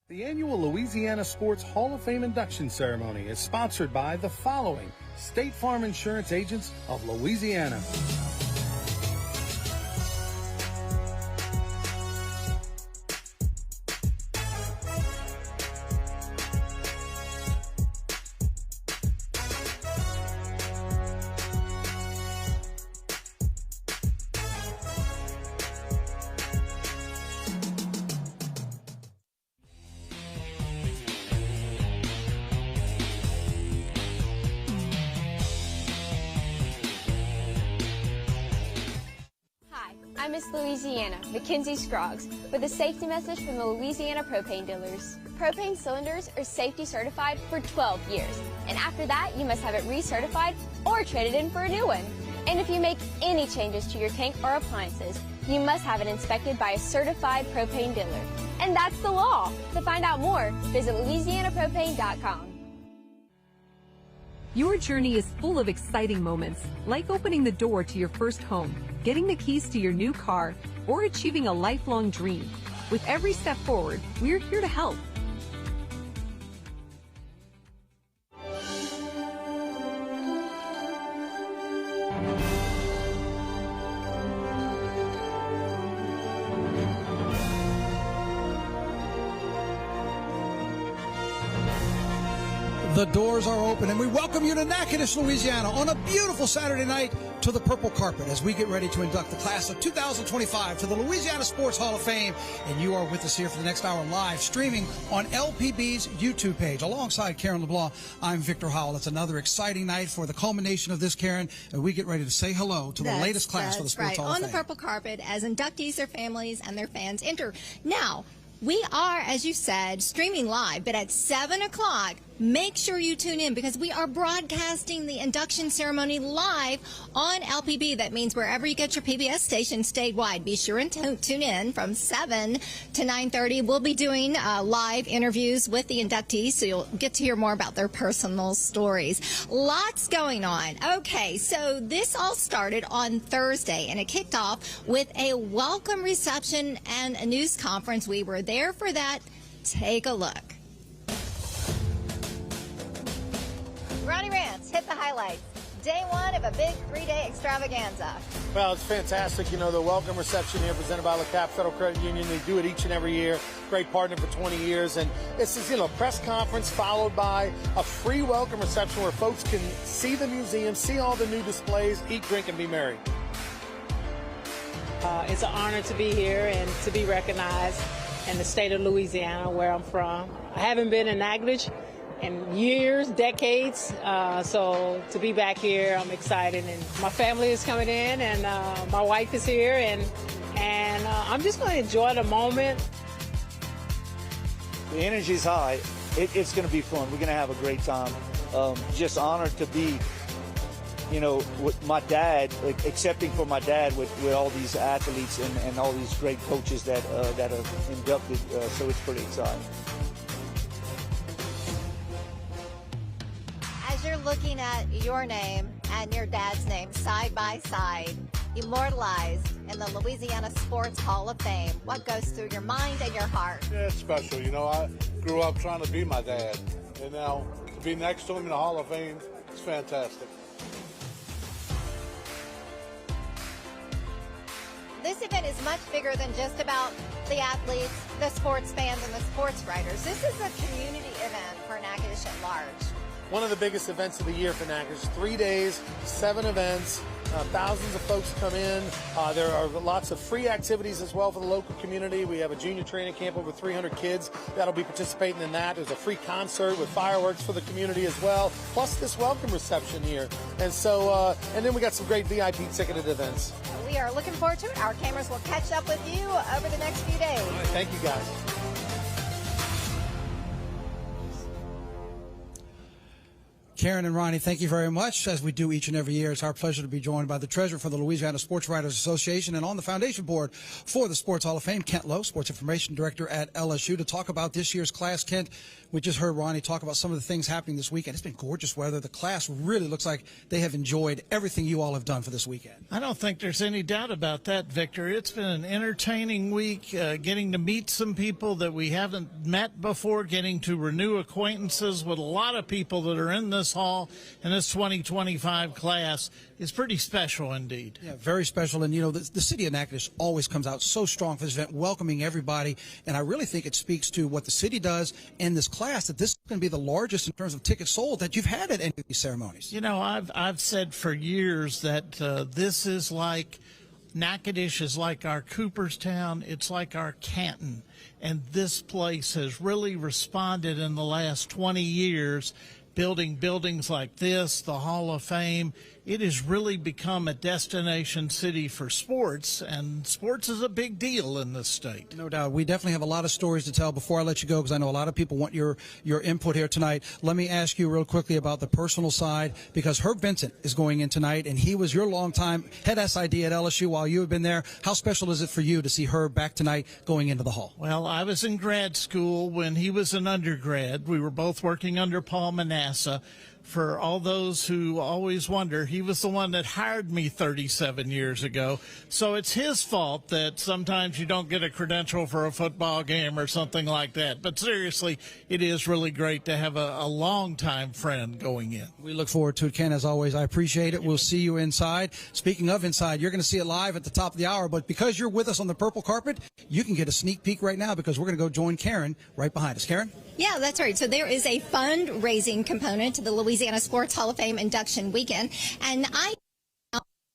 The annual Louisiana Sports Hall of Fame induction ceremony is sponsored by the following State Farm Insurance Agents of Louisiana. I'm Miss Louisiana, Mackenzie Scroggs, with a safety message from the Louisiana propane dealers. Propane cylinders are safety certified for 12 years, and after that, you must have it recertified or traded in for a new one. And if you make any changes to your tank or appliances, you must have it inspected by a certified propane dealer. And that's the law. To find out more, visit LouisianaPropane.com. Your journey is full of exciting moments, like opening the door to your first home, getting the keys to your new car, or achieving a lifelong dream. With every step forward, we're here to help. The doors are open, and we welcome you to Natchitoches, Louisiana, on a beautiful Saturday night to the purple carpet as we get ready to induct the class of 2025 to the Louisiana Sports Hall of Fame. And you are with us here for the next hour live, streaming on LPB's YouTube page. Alongside Karen LeBlanc, I'm Victor Howell. It's another exciting night for the culmination of this, Karen, and we get ready to say hello to the latest class for the Sports Hall of Fame. On the purple carpet as inductees, their families, and their fans enter. Now, we are, as you said, streaming live, but at 7 o'clock, make sure you tune in because we are broadcasting the induction ceremony live on LPB. That means wherever you get your PBS station statewide, be sure and tune in from 7 to 9:30. We'll be doing live interviews with the inductees, so you'll get to hear more about their personal stories. Lots going on. Okay, so this all started on Thursday, and it kicked off with a welcome reception and a news conference. We were there for that. Take a look. Ronnie Rance, hit the highlights. Day one of a big three-day extravaganza. Well, it's fantastic. You know, the welcome reception here presented by LeCap Federal Credit Union. They do it each and every year. Great partner for 20 years. And this is, press conference followed by a free welcome reception where folks can see the museum, see all the new displays, eat, drink, and be merry. It's an honor to be here and to be recognized in the state of Louisiana, where I'm from. I haven't been in Natchitoches in years, decades, so to be back here, I'm excited, and my family is coming in, and my wife is here, and I'm just going to enjoy the moment. The energy's high. It's going to be fun. We're going to have a great time. Just honored to be, with my dad, accepting for my dad with all these athletes and all these great coaches that are inducted, so it's pretty exciting. As you're looking at your name and your dad's name side by side, immortalized in the Louisiana Sports Hall of Fame, what goes through your mind and your heart? Yeah, it's special. I grew up trying to be my dad, and now to be next to him in the Hall of Fame, it's fantastic. This event is much bigger than just about the athletes, the sports fans, and the sports writers. This is a community event for Natchitoches at large. One of the biggest events of the year for Natchitoches. 3 days, 7 events, thousands of folks come in. There are lots of free activities as well for the local community. We have a junior training camp, over 300 kids that'll be participating in that. There's a free concert with fireworks for the community as well, plus this welcome reception here. And so, and then we got some great VIP ticketed events. We are looking forward to it. Our cameras will catch up with you over the next few days. All right, thank you, guys. Karen and Ronnie, thank you very much. As we do each and every year, it's our pleasure to be joined by the treasurer for the Louisiana Sports Writers Association and on the foundation board for the Sports Hall of Fame, Kent Lowe, Sports Information Director at LSU, to talk about this year's class. Kent, we just heard Ronnie talk about some of the things happening this weekend. It's been gorgeous weather. The class really looks like they have enjoyed everything you all have done for this weekend. I don't think there's any doubt about that, Victor. It's been an entertaining week, getting to meet some people that we haven't met before, getting to renew acquaintances with a lot of people that are in this hall, and this 2025 class is pretty special indeed. Yeah, very special. And, you know, the city of Natchitoches always comes out so strong for this event, welcoming everybody. And I really think it speaks to what the city does and this class, that this is going to be the largest in terms of tickets sold that you've had at any of these ceremonies. You know, I've said for years that this is like, Natchitoches is like our Cooperstown. It's like our Canton. And this place has really responded in the last 20 years, building buildings like this, the Hall of Fame. It has really become a destination city for sports, and sports is a big deal in this state. No doubt. We definitely have a lot of stories to tell. Before I let you go, because I know a lot of people want your input here tonight, let me ask you real quickly about the personal side, because Herb Vincent is going in tonight, and he was your longtime head SID at LSU while you have been there. How special is it for you to see Herb back tonight going into the hall? Well, I was in grad school when he was an undergrad. We were both working under Paul Manasseh. For all those who always wonder, he was the one that hired me 37 years ago. So it's his fault that sometimes you don't get a credential for a football game or something like that. But seriously, it is really great to have a longtime friend going in. We look forward to it, Ken, as always. I appreciate it. We'll see you inside. Speaking of inside, you're going to see it live at the top of the hour. But because you're with us on the purple carpet, you can get a sneak peek right now, because we're going to go join Karen right behind us. Karen? Yeah, that's right. So there is a fundraising component to the Louisiana Sports Hall of Fame induction weekend. And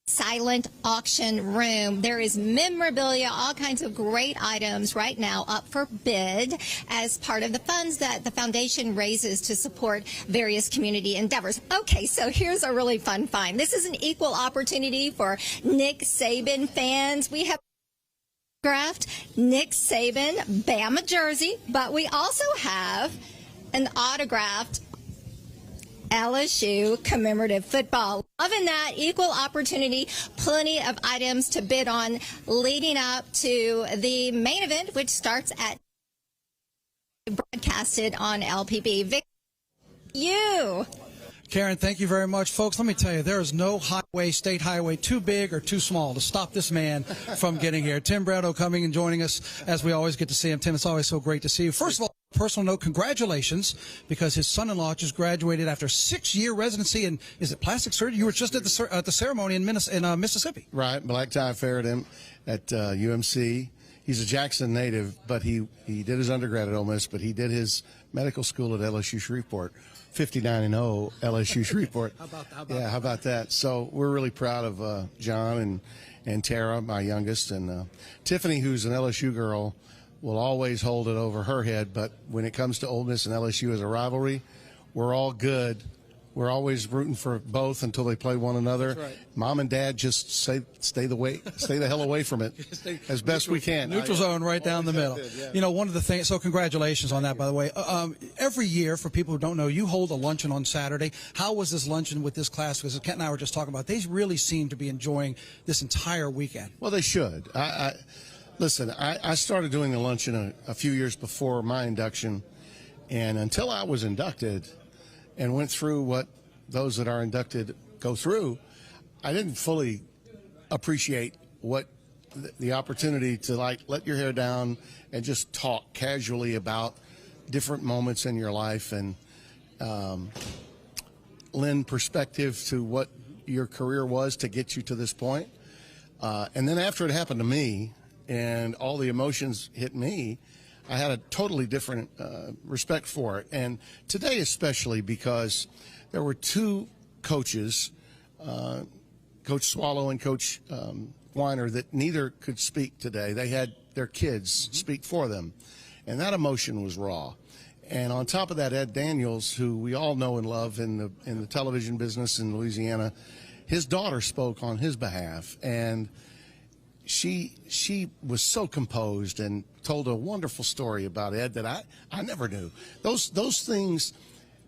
silent auction room. There is memorabilia, all kinds of great items right now up for bid as part of the funds that the foundation raises to support various community endeavors. Okay, so here's a really fun find. This is an equal opportunity for Nick Saban fans. We have autographed Nick Saban Bama jersey, but we also have an autographed LSU commemorative football. Loving that. Equal opportunity. Plenty of items to bid on leading up to the main event, which starts at broadcasted on LPB. Vic, you. Karen, thank you very much. Folks, let me tell you, there is no highway, state highway, too big or too small to stop this man from getting here. Tim Bretto coming and joining us, as we always get to see him. Tim, it's always so great to see you. First of all, personal note, congratulations, because his son-in-law just graduated after 6-year residency in, is it plastic surgery? You were just at the ceremony in Mississippi. Right, black tie ferret him at UMC. He's a Jackson native, but he did his undergrad at Ole Miss, but he did his medical school at LSU Shreveport. 59-0 LSU Shreveport. How about that? So we're really proud of John and Tara, my youngest, and Tiffany, who's an LSU girl, will always hold it over her head. But when it comes to Ole Miss and LSU as a rivalry, we're all good. We're always rooting for both until they play one another. That's right. Mom and Dad just stay the hell away from it as best we can. Neutral zone right down the middle. Yeah. You know, one of the things, so congratulations on that, by the way. Every year, for people who don't know, you hold a luncheon on Saturday. How was this luncheon with this class? Because Kent and I were just talking about, they really seem to be enjoying this entire weekend. Well, they should. Listen, I started doing the luncheon a few years before my induction, and until I was inducted and went through what those that are inducted go through, I didn't fully appreciate what the opportunity to, like, let your hair down and just talk casually about different moments in your life and lend perspective to what your career was to get you to this point. And then after it happened to me and all the emotions hit me, I had a totally different respect for it. And today especially, because there were two coaches, Coach Soileau and Coach Weiner, that neither could speak today. They had their kids speak for them. And that emotion was raw. And on top of that, Ed Daniels, who we all know and love in the television business in Louisiana, his daughter spoke on his behalf. And she was so composed and told a wonderful story about Ed that I never knew. Those things,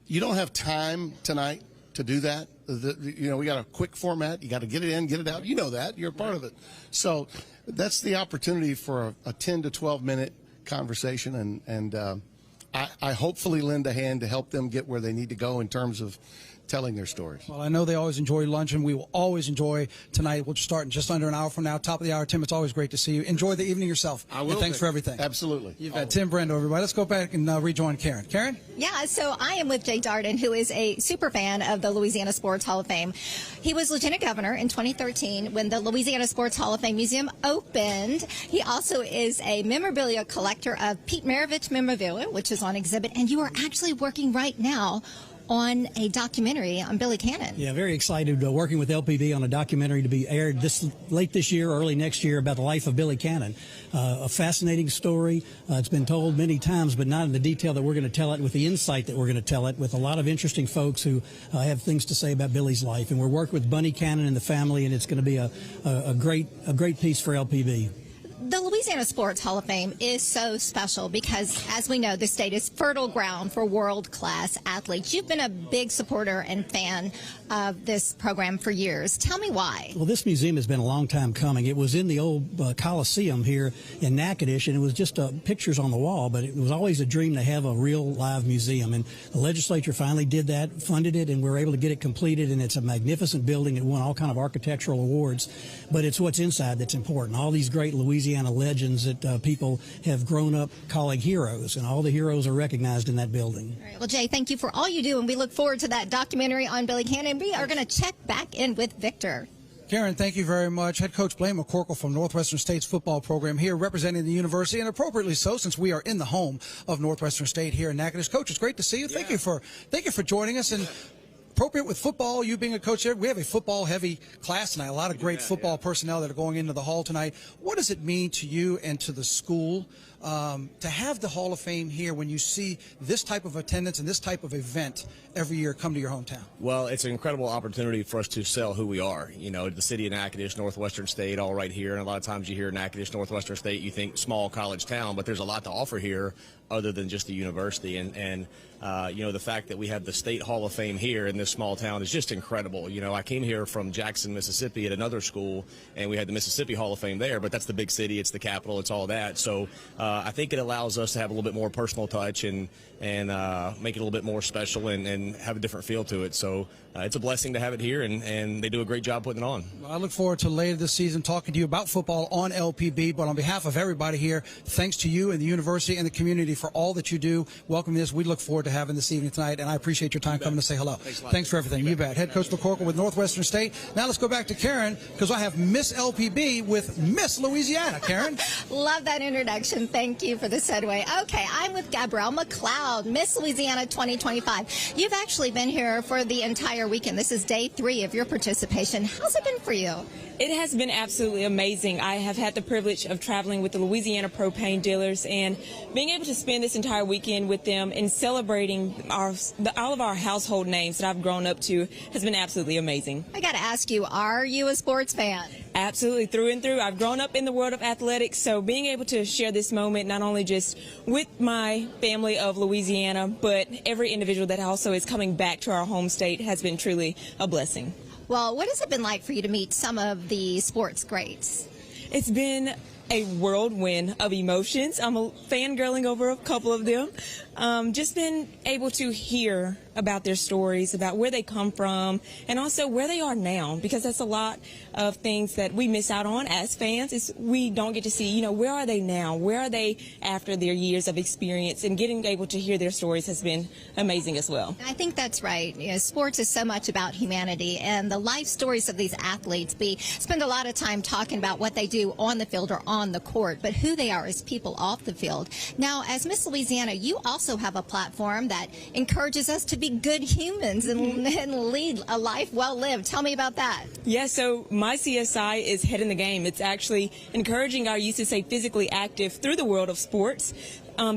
you don't have time tonight to do that. We got a quick format. You got to get it in, get it out. You know that. You're a part of it. So that's the opportunity for a 10 to 12-minute conversation, and I hopefully lend a hand to help them get where they need to go in terms of telling their stories. Well, I know they always enjoy lunch, and we will always enjoy tonight. We'll start in just under an hour from now. Top of the hour, Tim, it's always great to see you. Enjoy the evening yourself. I will. And thanks for everything. Absolutely. You've got Tim Brando, everybody. Let's go back and rejoin Karen. Karen? Yeah, so I am with Jay Darden, who is a super fan of the Louisiana Sports Hall of Fame. He was Lieutenant Governor in 2013 when the Louisiana Sports Hall of Fame Museum opened. He also is a memorabilia collector of Pete Maravich memorabilia, which is on exhibit, and you are actually working right now on a documentary on Billy Cannon. Yeah, very excited working with LPB on a documentary to be aired late this year, early next year, about the life of Billy Cannon. A fascinating story. It's been told many times, but not in the detail that we're going to tell it, with the insight that we're going to tell it, with a lot of interesting folks who have things to say about Billy's life. And we're working with Bunny Cannon and the family, and it's going to be a great piece for LPB. The Louisiana Sports Hall of Fame is so special because, as we know, the state is fertile ground for world-class athletes. You've been a big supporter and fan of this program for years. Tell me why. Well, this museum has been a long time coming. It was in the old Coliseum here in Natchitoches, and it was just pictures on the wall, but it was always a dream to have a real live museum. And the legislature finally did that, funded it, and we were able to get it completed, and it's a magnificent building. It won all kind of architectural awards, but it's what's inside that's important. All these great Louisiana legends that people have grown up calling heroes, and all the heroes are recognized in that building. All right. Well, Jay, thank you for all you do, and we look forward to that documentary on Billy Cannon. We are going to check back in with Victor. Karen, thank you very much. Head coach Blaine McCorkle from Northwestern State's football program here representing the university, and appropriately so, since we are in the home of Northwestern State here in Natchitoches. Coach, it's great to see you. Yeah. Thank you for joining us. And appropriate with football, you being a coach there, we have a football-heavy class tonight, a lot of great football personnel that are going into the hall tonight. What does it mean to you and to the school to have the Hall of Fame here when you see this type of attendance and this type of event every year come to your hometown? Well, it's an incredible opportunity for us to sell who we are. You know, the city of Natchitoches, Northwestern State, all right here. And a lot of times you hear Natchitoches, Northwestern State, you think small college town, but there's a lot to offer here other than just the university. And you know, the fact that we have the State Hall of Fame here in this small town is just incredible. You know, I came here from Jackson, Mississippi at another school, and we had the Mississippi Hall of Fame there, but that's the big city, it's the capital, it's all that. So I think it allows us to have a little bit more personal touch and make it a little bit more special and have a different feel to it. So it's a blessing to have it here, and they do a great job putting it on. Well, I look forward to later this season talking to you about football on LPB, but on behalf of everybody here, thanks to you and the university and the community for all that you do. Welcome this. We look forward to having this evening tonight, and I appreciate your time coming to say hello. Thanks for everything. You bet. Head coach McCorkle with Northwestern State. Now let's go back to Karen, because I have Miss LPB with Miss Louisiana. Karen? Love that introduction. Thank you for the segue. Okay, I'm with Gabrielle McLeod, Miss Louisiana 2025. You've actually been here for the entire weekend. This is day 3 of your participation. How's it been for you? It has been absolutely amazing. I have had the privilege of traveling with the Louisiana propane dealers and being able to spend this entire weekend with them and celebrating all of our household names that I've grown up to has been absolutely amazing. I got to ask you, are you a sports fan? Absolutely, through and through. I've grown up in the world of athletics, so being able to share this moment not only just with my family of Louisiana, but every individual that also is coming back to our home state has been truly a blessing. Well, what has it been like for you to meet some of the sports greats? It's been a whirlwind of emotions. I'm fangirling over a couple of them. Just been able to hear about their stories, about where they come from, and also where they are now, because that's a lot of things that we miss out on as fans. Is we don't get to see, you know, where are they now? Where are they after their years of experience? And getting able to hear their stories has been amazing as well. I think that's right. You know, sports is so much about humanity and the life stories of these athletes. We spend a lot of time talking about what they do on the field or on the court, but who they are as people off the field. Now, as Miss Louisiana, you also have a platform that encourages us to be good humans and lead a life well lived. Tell me about that. Yeah, so my CSI is Head in the Game. It's actually encouraging our youth to stay physically active through the world of sports.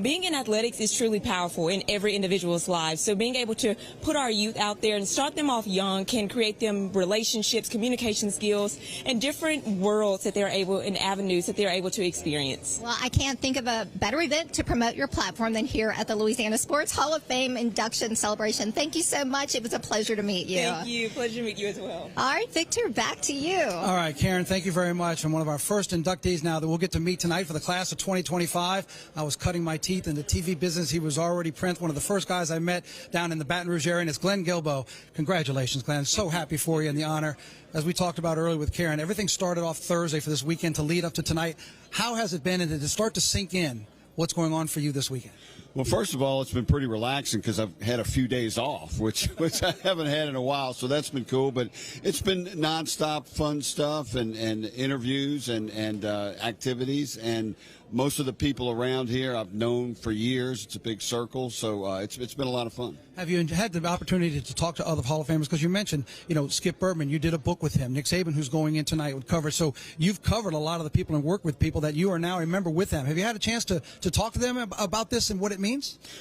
being in athletics is truly powerful in every individual's life. So being able to put our youth out there and start them off young can create them relationships, communication skills, and different worlds that they're able, and avenues that they're able to experience. Well, I can't think of a better event to promote your platform than here at the Louisiana Sports Hall of Fame induction celebration. Thank you so much. It was a pleasure to meet you. Thank you. Pleasure to meet you as well. All right, Victor, back to you. All right, Karen, thank you very much. I'm one of our first inductees now that we'll get to meet tonight for the class of 2025. I was cutting my teeth in the TV business. He was already Prince, one of the first guys I met down in the Baton Rouge area, and it's Glenn Guilbeau. Congratulations, Glenn. So happy for you and the honor. As we talked about earlier with Karen, everything started off Thursday for this weekend to lead up to tonight. How has it been, and did it start to sink in what's going on for you this weekend? Well, first of all, it's been pretty relaxing because I've had a few days off, which I haven't had in a while, so that's been cool. But it's been nonstop fun stuff and interviews and activities. And most of the people around here I've known for years. It's a big circle, so it's been a lot of fun. Have you had the opportunity to talk to other Hall of Famers? Because you mentioned, Skip Bertman, you did a book with him. Nick Saban, who's going in tonight, would cover. So you've covered a lot of the people and worked with people that you are now a member with them. Have you had a chance to talk to them about this and what it means?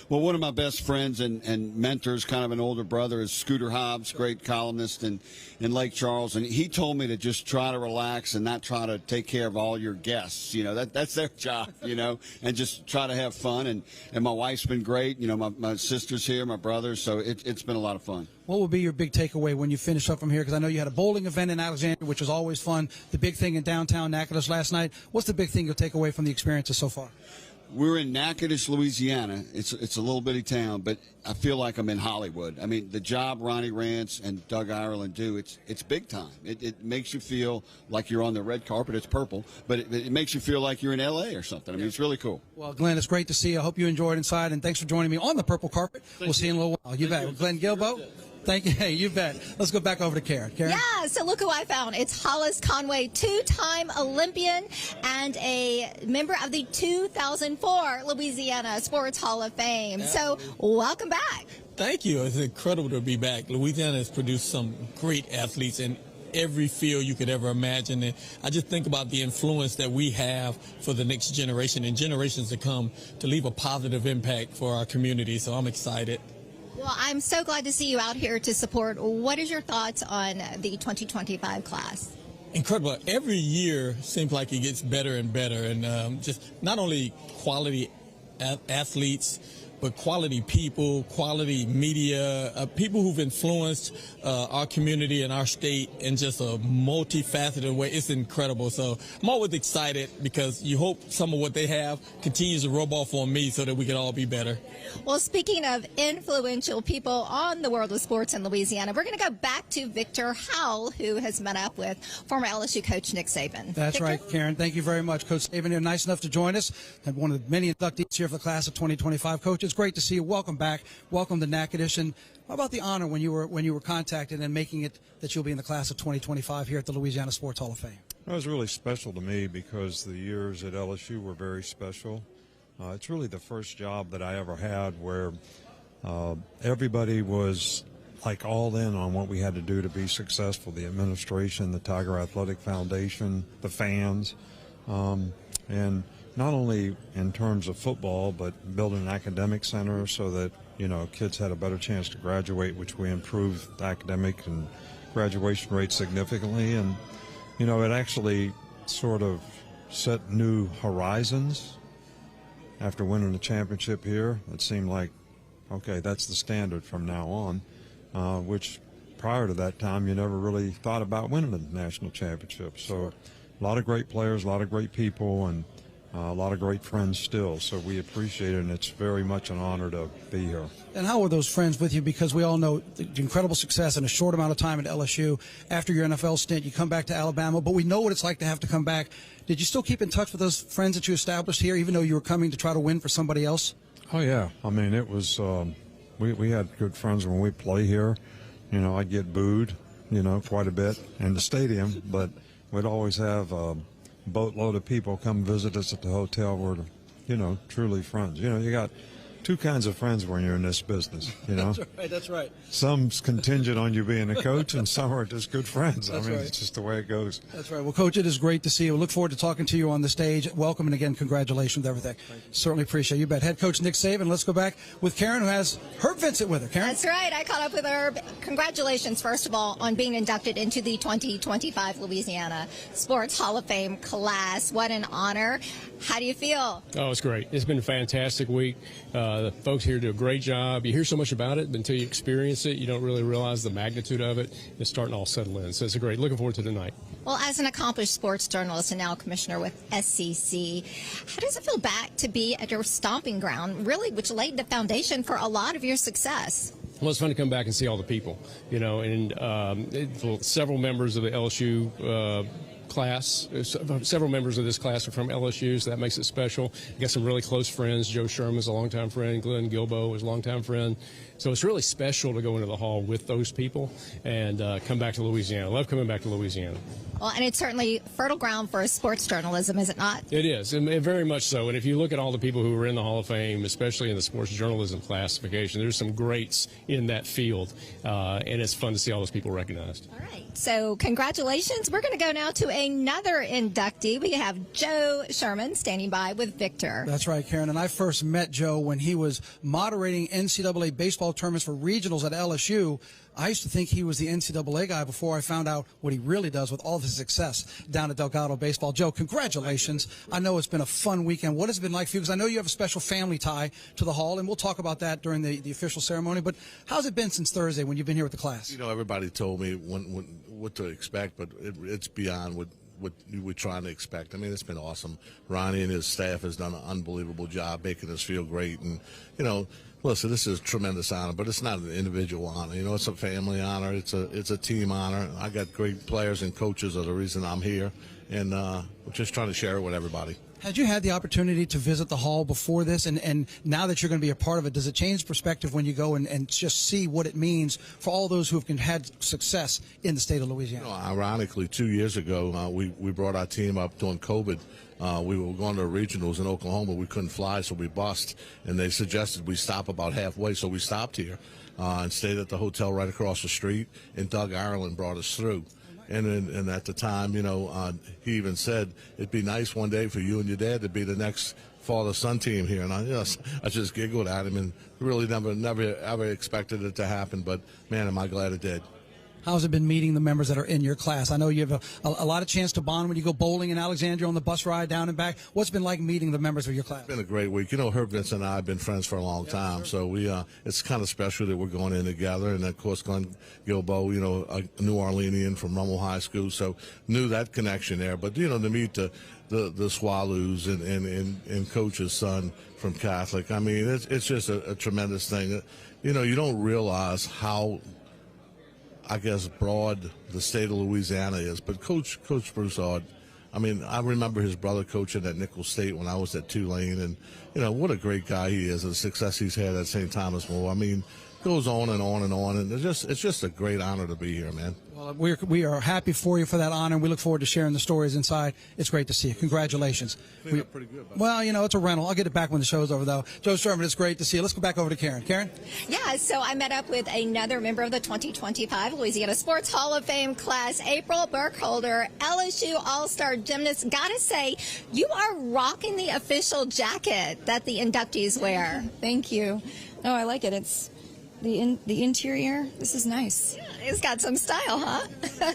Well, one of my best friends and mentors, kind of an older brother, is Scooter Hobbs, great columnist in Lake Charles. And he told me to just try to relax and not try to take care of all your guests. That's their job, and just try to have fun. And my wife's been great. My sister's here, my brother. So it's been a lot of fun. What will be your big takeaway when you finish up from here? Because I know you had a bowling event in Alexandria, which was always fun. The big thing in downtown Natchitoches last night. What's the big thing you'll take away from the experiences so far? We're in Natchitoches, Louisiana. It's a little bitty town, but I feel like I'm in Hollywood. I mean, the job Ronnie Rance and Doug Ireland do, it's big time. It makes you feel like you're on the red carpet. It's purple, but it makes you feel like you're in L.A. or something. I mean, it's really cool. Well, Glenn, it's great to see you. I hope you enjoyed inside, and thanks for joining me on the purple carpet. We'll see you in a little while. You bet. Glenn Guilbeau. Thank you. Hey, you bet. Let's go back over to Karen. Karen? Yeah, so look who I found. It's Hollis Conway, two-time Olympian and a member of the 2004 Louisiana Sports Hall of Fame. So welcome back. Thank you. It's incredible to be back. Louisiana has produced some great athletes in every field you could ever imagine. And I just think about the influence that we have for the next generation and generations to come to leave a positive impact for our community. So I'm excited. Well, I'm so glad to see you out here to support. What is your thoughts on the 2025 class? Incredible. Every year seems like it gets better and better. And just not only quality athletes, but quality people, quality media, people who've influenced our community and our state in just a multifaceted way. It's incredible. So I'm always excited because you hope some of what they have continues to rub off on me so that we can all be better. Well, speaking of influential people on the world of sports in Louisiana, we're going to go back to Victor Howell, who has met up with former LSU coach Nick Saban. That's Victor? right, Karen. Thank you very much. Coach Saban here, nice enough to join us. And one of the many inductees here for the class of 2025. Coach, it's great to see you. Welcome back. Welcome to Natchitoches. And how about the honor when you were contacted and making it that you'll be in the class of 2025 here at the Louisiana Sports Hall of Fame? It was really special to me because the years at LSU were very special. It's really the first job that I ever had where everybody was like all in on what we had to do to be successful. The administration, the Tiger Athletic Foundation, the fans, and not only in terms of football, but building an academic center so that, kids had a better chance to graduate, which we improved the academic and graduation rate significantly. And, it actually sort of set new horizons. After winning the championship here, it seemed like, okay, that's the standard from now on, which prior to that time, you never really thought about winning a national championship. So a lot of great players, a lot of great people, and a lot of great friends still. So we appreciate it, and it's very much an honor to be here. And how were those friends with you? Because we all know the incredible success in a short amount of time at LSU. After your NFL stint, you come back to Alabama, but we know what it's like to have to come back. Did you still keep in touch with those friends that you established here, even though you were coming to try to win for somebody else? Oh, yeah. I mean, it was we had good friends when we play here. I'd get booed, quite a bit in the stadium, but we'd always have boatload of people come visit us at the hotel. We're, truly friends. You got two kinds of friends when you're in this business, you know. That's right. Some's contingent on you being a coach, and some are just good friends. That's I mean, right. it's just the way it goes. That's right. Well, Coach, it is great to see you. We look forward to talking to you on the stage. Welcome, and again, congratulations with everything. Certainly appreciate you. Bet. Head coach Nick Saban. Let's go back with Karen, who has Herb Vincent with her. Karen? That's right. I caught up with Herb. Congratulations, first of all, on being inducted into the 2025 Louisiana Sports Hall of Fame class. What an honor. How do you feel? Oh, it's great. It's been a fantastic week. The folks here do a great job. You hear so much about it, but until you experience it, you don't really realize the magnitude of it. It's starting to all settle in. So it's great. Looking forward to tonight. Well, as an accomplished sports journalist and now a commissioner with SCC, how does it feel back to be at your stomping ground, really, which laid the foundation for a lot of your success? Well, it's fun to come back and see all the people, you know, and several members of the LSU class, several members of this class are from LSU, so that makes it special. I got some really close friends. Joe Scheuermann a longtime friend. Glenn Guilbeau is a longtime friend. So it's really special to go into the hall with those people and come back to Louisiana. I love coming back to Louisiana. Well, and it's certainly fertile ground for sports journalism, is it not? It is, and very much so. And if you look at all the people who are in the Hall of Fame, especially in the sports journalism classification, there's some greats in that field, and it's fun to see all those people recognized. All right, so congratulations. We're going to go now to another inductee. We have Joe Scheuermann standing by with Victor. That's right, Karen. And I first met Joe when he was moderating NCAA baseball tournaments for regionals at LSU. I used to think he was the NCAA guy before I found out what he really does with all of his success down at Delgado Baseball. Joe, congratulations. I know it's been a fun weekend. What has it been like for you? Because I know you have a special family tie to the hall, and we'll talk about that during the official ceremony. But how's it been since Thursday when you've been here with the class? You know, everybody told me what to expect, but it's beyond what we're trying to expect. I mean, it's been awesome. Ronnie and his staff has done an unbelievable job making us feel great. And, you know, listen, this is a tremendous honor, but it's not an individual honor. You know, it's a family honor. It's a team honor. I got great players and coaches are the reason I'm here, and we're just trying to share it with everybody. Had you had the opportunity to visit the hall before this, and now that you're going to be a part of it, does it change perspective when you go and just see what it means for all those who have had success in the state of Louisiana? You know, ironically, 2 years ago, we brought our team up during COVID. We were going to regionals in Oklahoma. We couldn't fly, so we bussed, and they suggested we stop about halfway, so we stopped here and stayed at the hotel right across the street, and Doug Ireland brought us through. And at the time, you know, he even said, it'd be nice one day for you and your dad to be the next father-son team here. And I just giggled at him and really never ever expected it to happen. But, man, am I glad it did. How's it been meeting the members that are in your class? I know you have a lot of chance to bond when you go bowling in Alexandria on the bus ride down and back. What's it been like meeting the members of your class? It's been a great week. You know, Herb Vincent and I have been friends for a long time, so it's kind of special that we're going in together. And, of course, Glenn Guilbeau, you know, a New Orleanian from Rummel High School, so knew that connection there. But, you know, to meet the Soileaus and Coach's son from Catholic, I mean, it's just a tremendous thing. You know, you don't realize how, I guess, broad the state of Louisiana is. But Coach Broussard, I mean, I remember his brother coaching at Nicholls State when I was at Tulane, and, you know, what a great guy he is, and the success he's had at St. Thomas More. I mean, goes on and on and on, and it's just a great honor to be here, man. Well, we are happy for you for that honor, and we look forward to sharing the stories inside. It's great to see you. Congratulations. Cleaned up pretty good. Well, you know, it's a rental. I'll get it back when the show's over, though. Joe Scheuermann, it's great to see you. Let's go back over to Karen. Karen? Yeah, so I met up with another member of the 2025 Louisiana Sports Hall of Fame class, April Burkholder, LSU All-Star gymnast. Gotta say, you are rocking the official jacket that the inductees wear. Thank you. Oh, I like it. It's the interior. This is nice. Yeah, it's got some style, huh?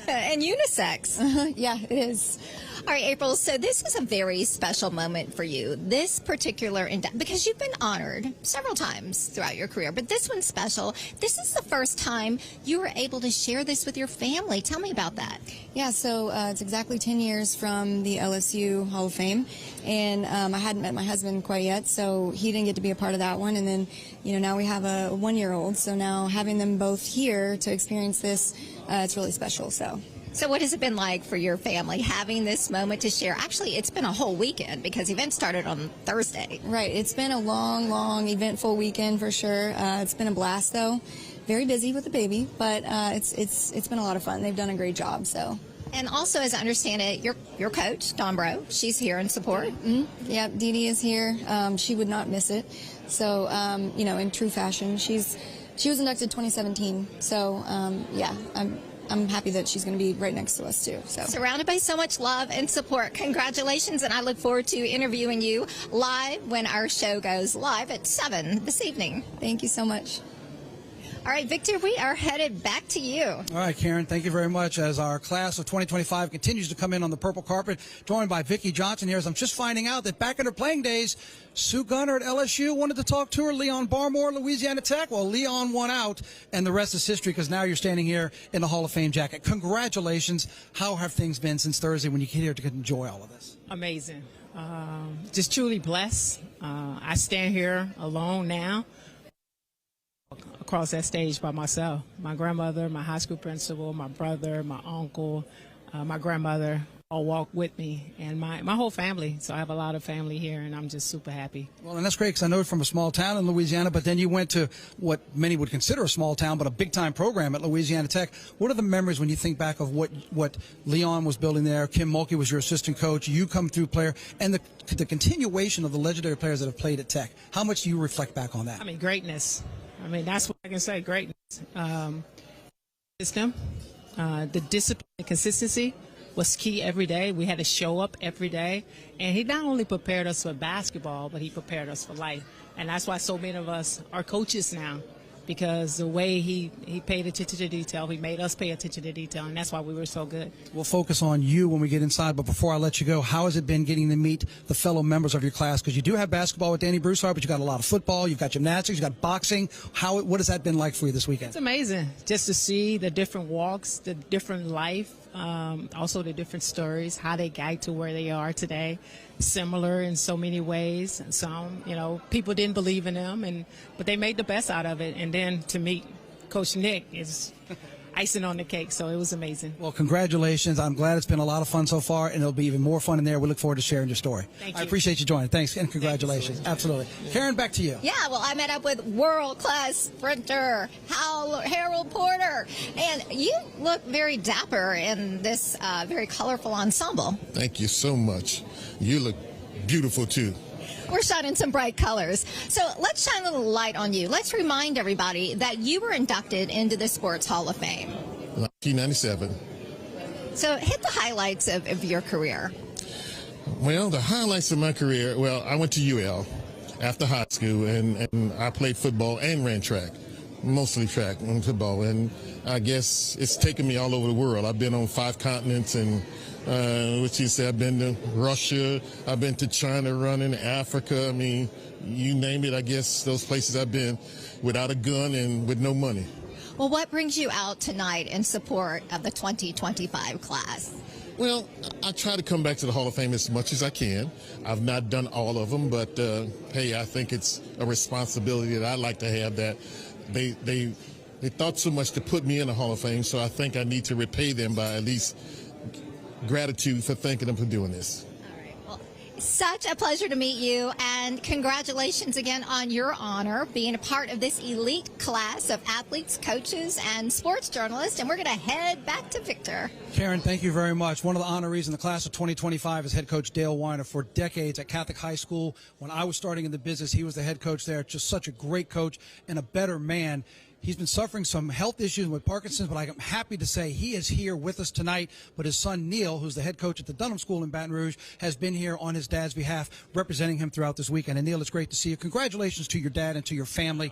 And unisex. Yeah, it is. All right, April, so this is a very special moment for you. This particular, because you've been honored several times throughout your career, but this one's special. This is the first time you were able to share this with your family. Tell me about that. Yeah, so it's exactly 10 years from the LSU Hall of Fame, and I hadn't met my husband quite yet, so he didn't get to be a part of that one. And then, you know, now we have a 1-year-old, so now having them both here to experience this, it's really special. So what has it been like for your family having this moment to share? Actually, it's been a whole weekend because the event started on Thursday. Right. It's been a long, eventful weekend for sure. It's been a blast, though. Very busy with the baby, but it's been a lot of fun. They've done a great job. So. And also, as I understand it, your coach, Dawn Bro, she's here in support. Mm-hmm. Yeah, Dee Dee is here. She would not miss it. So, in true fashion, she was inducted 2017. So, yeah, I'm happy that she's going to be right next to us, too. So Surrounded by so much love and support. Congratulations, and I look forward to interviewing you live when our show goes live at 7 this evening. Thank you so much. All right, Victor, we are headed back to you. All right, Karen, thank you very much. As our class of 2025 continues to come in on the purple carpet, joined by Vikki Johnson here, as I'm just finding out that back in her playing days, Sue Gunner at LSU wanted to talk to her. Leon Barmore, Louisiana Tech. Well, Leon won out, and the rest is history because now you're standing here in the Hall of Fame jacket. Congratulations. How have things been since Thursday when you came here to enjoy all of this? Amazing. Just truly blessed. I stand here alone now, across that stage by myself. My grandmother, my high school principal, my brother, my uncle, my grandmother all walk with me, and my whole family. So I have a lot of family here, and I'm just super happy. Well, and that's great because I know you're from a small town in Louisiana, but then you went to what many would consider a small town, but a big-time program at Louisiana Tech. What are the memories when you think back of what Leon was building there? Kim Mulkey was your assistant coach. You come through player, and the continuation of the legendary players that have played at Tech. How much do you reflect back on that? I mean, greatness. I mean, that's what I can say, greatness. System, the discipline, the consistency was key every day. We had to show up every day. And he not only prepared us for basketball, but he prepared us for life. And that's why so many of us are coaches now, because the way he paid attention to detail, he made us pay attention to detail, and that's why we were so good. We'll focus on you when we get inside, but before I let you go, how has it been getting to meet the fellow members of your class? Because you do have basketball with Danny Broussard, but you've got a lot of football, you've got gymnastics, you've got boxing. What has that been like for you this weekend? It's amazing just to see the different walks, the different life, also the different stories, how they got to where they are today. Similar in so many ways. Some, people didn't believe in them, but they made the best out of it. And then to meet Coach Nick is icing on the cake, so it was amazing. Well, congratulations. I'm glad it's been a lot of fun so far, and it'll be even more fun in there. We look forward to sharing your story. Thank you. I appreciate you joining. Thanks, and congratulations. Thank you. Absolutely. Karen, back to you. Yeah, well, I met up with world-class sprinter Harold Porter, and you look very dapper in this very colorful ensemble. Thank you so much. You look beautiful, too. We're shot in some bright colors. So let's shine a little light on you. Let's remind everybody that you were inducted into the Sports Hall of Fame. 1997. So hit the highlights of your career. Well, the highlights of my career, I went to UL after high school, and I played football and ran track, mostly track and football. And I guess it's taken me all over the world. I've been on 5 continents, and what you say, I've been to Russia, I've been to China running, Africa. I mean, you name it, I guess those places I've been without a gun and with no money. Well, what brings you out tonight in support of the 2025 class? Well, I try to come back to the Hall of Fame as much as I can. I've not done all of them, but hey, I think it's a responsibility that I'd like to have, that they thought so much to put me in the Hall of Fame, so I think I need to repay them by at least gratitude for thanking them for doing this. All right. Well, such a pleasure to meet you, and congratulations again on your honor being a part of this elite class of athletes, coaches, and sports journalists. And we're going to head back to Victor. Karen, thank you very much. One of the honorees in the class of 2025 is head coach Dale Weiner. For decades at Catholic High School, when I was starting in the business, he was the head coach there. Just such a great coach and a better man. He's been suffering some health issues with Parkinson's, but I'm happy to say he is here with us tonight. But his son, Neil, who's the head coach at the Dunham School in Baton Rouge, has been here on his dad's behalf, representing him throughout this weekend. And, Neil, it's great to see you. Congratulations to your dad and to your family.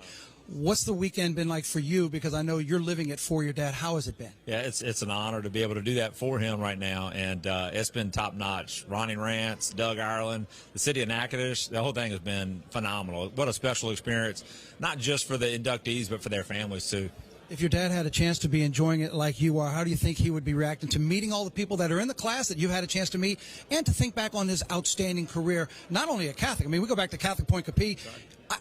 What's the weekend been like for you? Because I know you're living it for your dad. How has it been? Yeah, it's an honor to be able to do that for him right now, and it's been top-notch. Ronnie Rance, Doug Ireland, the city of Natchitoches, the whole thing has been phenomenal. What a special experience, not just for the inductees, but for their families, too. If your dad had a chance to be enjoying it like you are, how do you think he would be reacting to meeting all the people that are in the class that you had a chance to meet, and to think back on his outstanding career, not only at Catholic? I mean, we go back to Catholic Point Capee.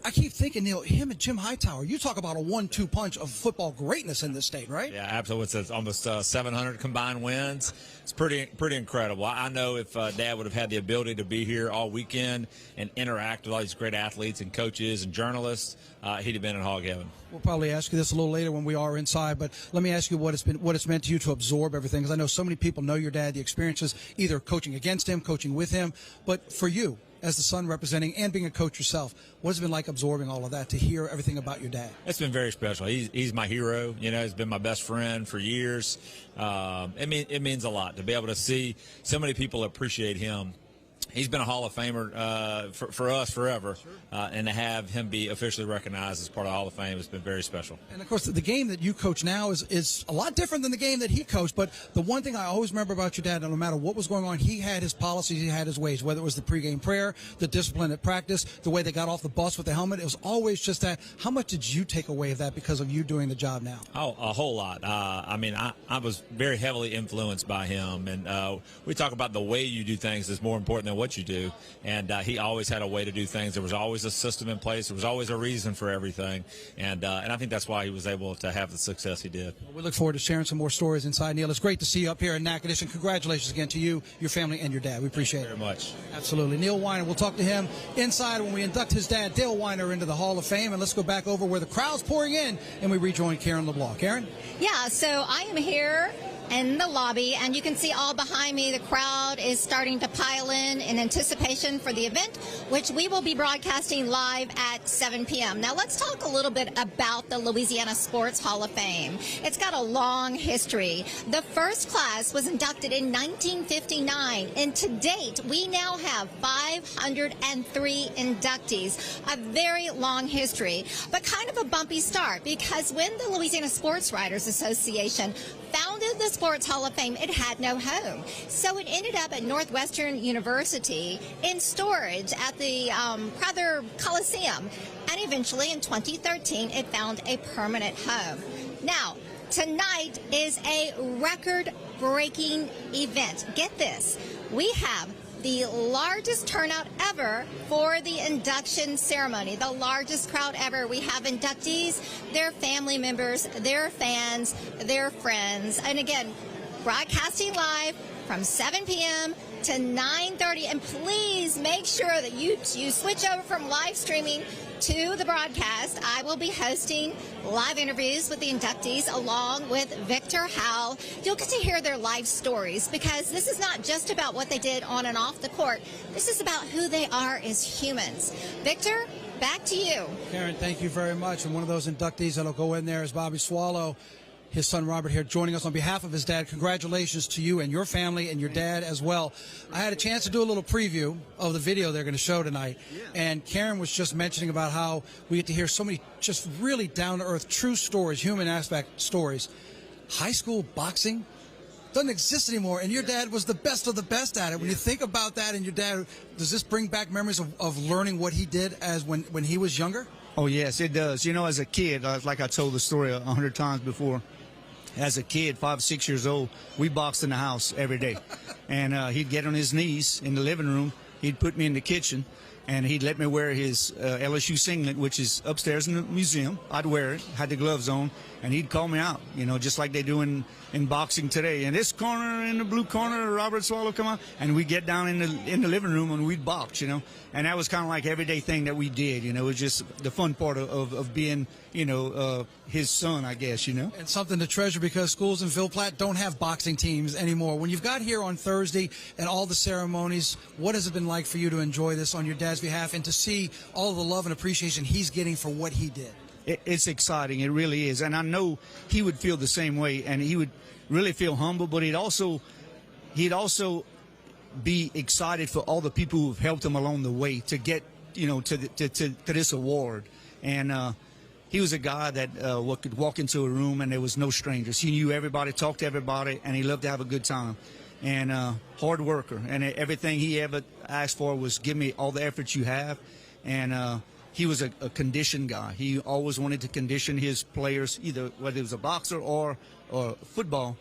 I keep thinking, Neil, him and Jim Hightower, you talk about a 1-2 punch of football greatness in this state, right? Yeah, absolutely. It's almost 700 combined wins. It's pretty incredible. I know if Dad would have had the ability to be here all weekend and interact with all these great athletes and coaches and journalists, he'd have been in hog heaven. We'll probably ask you this a little later when we are inside, but let me ask you what it's meant to you to absorb everything, because I know so many people know your dad, the experiences, either coaching against him, coaching with him, but for you, as the son representing and being a coach yourself, what has it been like absorbing all of that, to hear everything about your dad? It's been very special. He's my hero. You know, he's been my best friend for years. It means a lot to be able to see so many people appreciate him. He's been a Hall of Famer for us forever, and to have him be officially recognized as part of the Hall of Fame has been very special. And, of course, the game that you coach now is a lot different than the game that he coached, but the one thing I always remember about your dad, no matter what was going on, he had his policies, he had his ways, whether it was the pregame prayer, the discipline at practice, the way they got off the bus with the helmet. It was always just that. How much did you take away of that because of you doing the job now? Oh, a whole lot. I was very heavily influenced by him, and we talk about the way you do things is more important than what you do, and he always had a way to do things. There was always a system in place. There was always a reason for everything, and I think that's why he was able to have the success he did. We look forward to sharing some more stories inside. Neil, it's great to see you up here in Natchitoches, and congratulations again to you, your family, and your dad. We appreciate it very much. Absolutely. Neil Weiner, we'll talk to him inside when we induct his dad, Dale Weiner, into the Hall of Fame, and let's go back over where the crowd's pouring in, and we rejoin Karen LeBlanc. Karen? Yeah, so I am here in the lobby, and you can see all behind me the crowd is starting to pile in anticipation for the event, which we will be broadcasting live at 7 p.m. Now let's talk a little bit about the Louisiana Sports Hall of Fame. It's got a long history. The first class was inducted in 1959, and to date we now have 503 inductees. A very long history, but kind of a bumpy start, because when the Louisiana Sports Writers Association founded the Sports Hall of Fame, it had no home. So it ended up at Northwestern University in storage at the Prather Coliseum. And eventually in 2013, it found a permanent home. Now, tonight is a record-breaking event. Get this. We have the largest turnout ever for the induction ceremony, the largest crowd ever. We have inductees, their family members, their fans, their friends. And again, broadcasting live from 7 p.m. to 9:30. And please make sure that you switch over from live streaming to the broadcast. I will be hosting live interviews with the inductees along with Victor Howell. You'll get to hear their life stories, because this is not just about what they did on and off the court. This is about who they are as humans. Victor, back to you. Karen, thank you very much. And one of those inductees that'll go in there is Bobby Soileau. His son Robert here joining us on behalf of his dad. Congratulations to you and your family and your dad as well. I had a chance to do a little preview of the video they're going to show tonight. And Karen was just mentioning about how we get to hear so many just really down-to-earth, true stories, human aspect stories. High school boxing doesn't exist anymore, and your dad was the best of the best at it. When you think about that and your dad, does this bring back memories of learning what he did as when he was younger? Oh, yes, it does. You know, as a kid, like I told the story 100 times before, as a kid, 5, 6 years old, we boxed in the house every day. And he'd get on his knees in the living room. He'd put me in the kitchen, and he'd let me wear his LSU singlet, which is upstairs in the museum. I'd wear it, had the gloves on, and he'd call me out, you know, just like they do in boxing today. In this corner, in the blue corner, Robert Soileau, come on. And we'd get down in the living room and we'd box, you know. And that was kind of like everyday thing that we did, you know. It was just the fun part of being, you know, his son, I guess, you know. And something to treasure, because schools in Ville Platte don't have boxing teams anymore. When you've got here on Thursday and all the ceremonies, what has it been like for you to enjoy this on your dad's behalf and to see all the love and appreciation he's getting for what he did? It's exciting. It really is. And I know he would feel the same way, and he would really feel humble, but he'd also be excited for all the people who've helped him along the way to get, you know, to this award. And he was a guy that could walk into a room and there was no strangers. He knew everybody, talked to everybody, and he loved to have a good time. And hard worker. And everything he ever asked for was, give me all the effort you have. And he was a conditioned guy. He always wanted to condition his players, either whether it was a boxer or football.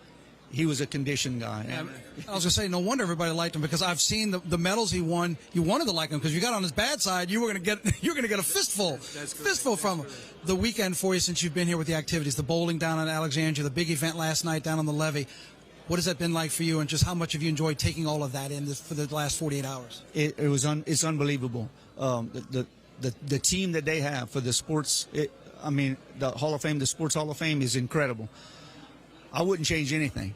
He was a conditioned guy. Yeah, I was going to say, no wonder everybody liked him, because I've seen the medals he won. You wanted to like him because you got on his bad side. You were going to get a fistful from him. The weekend for you since you've been here with the activities, the bowling down in Alexandria, the big event last night down on the levee. What has that been like for you, and just how much have you enjoyed taking all of that in for the last 48 hours? It's unbelievable. The team that they have for the sports, the Hall of Fame, the Sports Hall of Fame is incredible. I wouldn't change anything.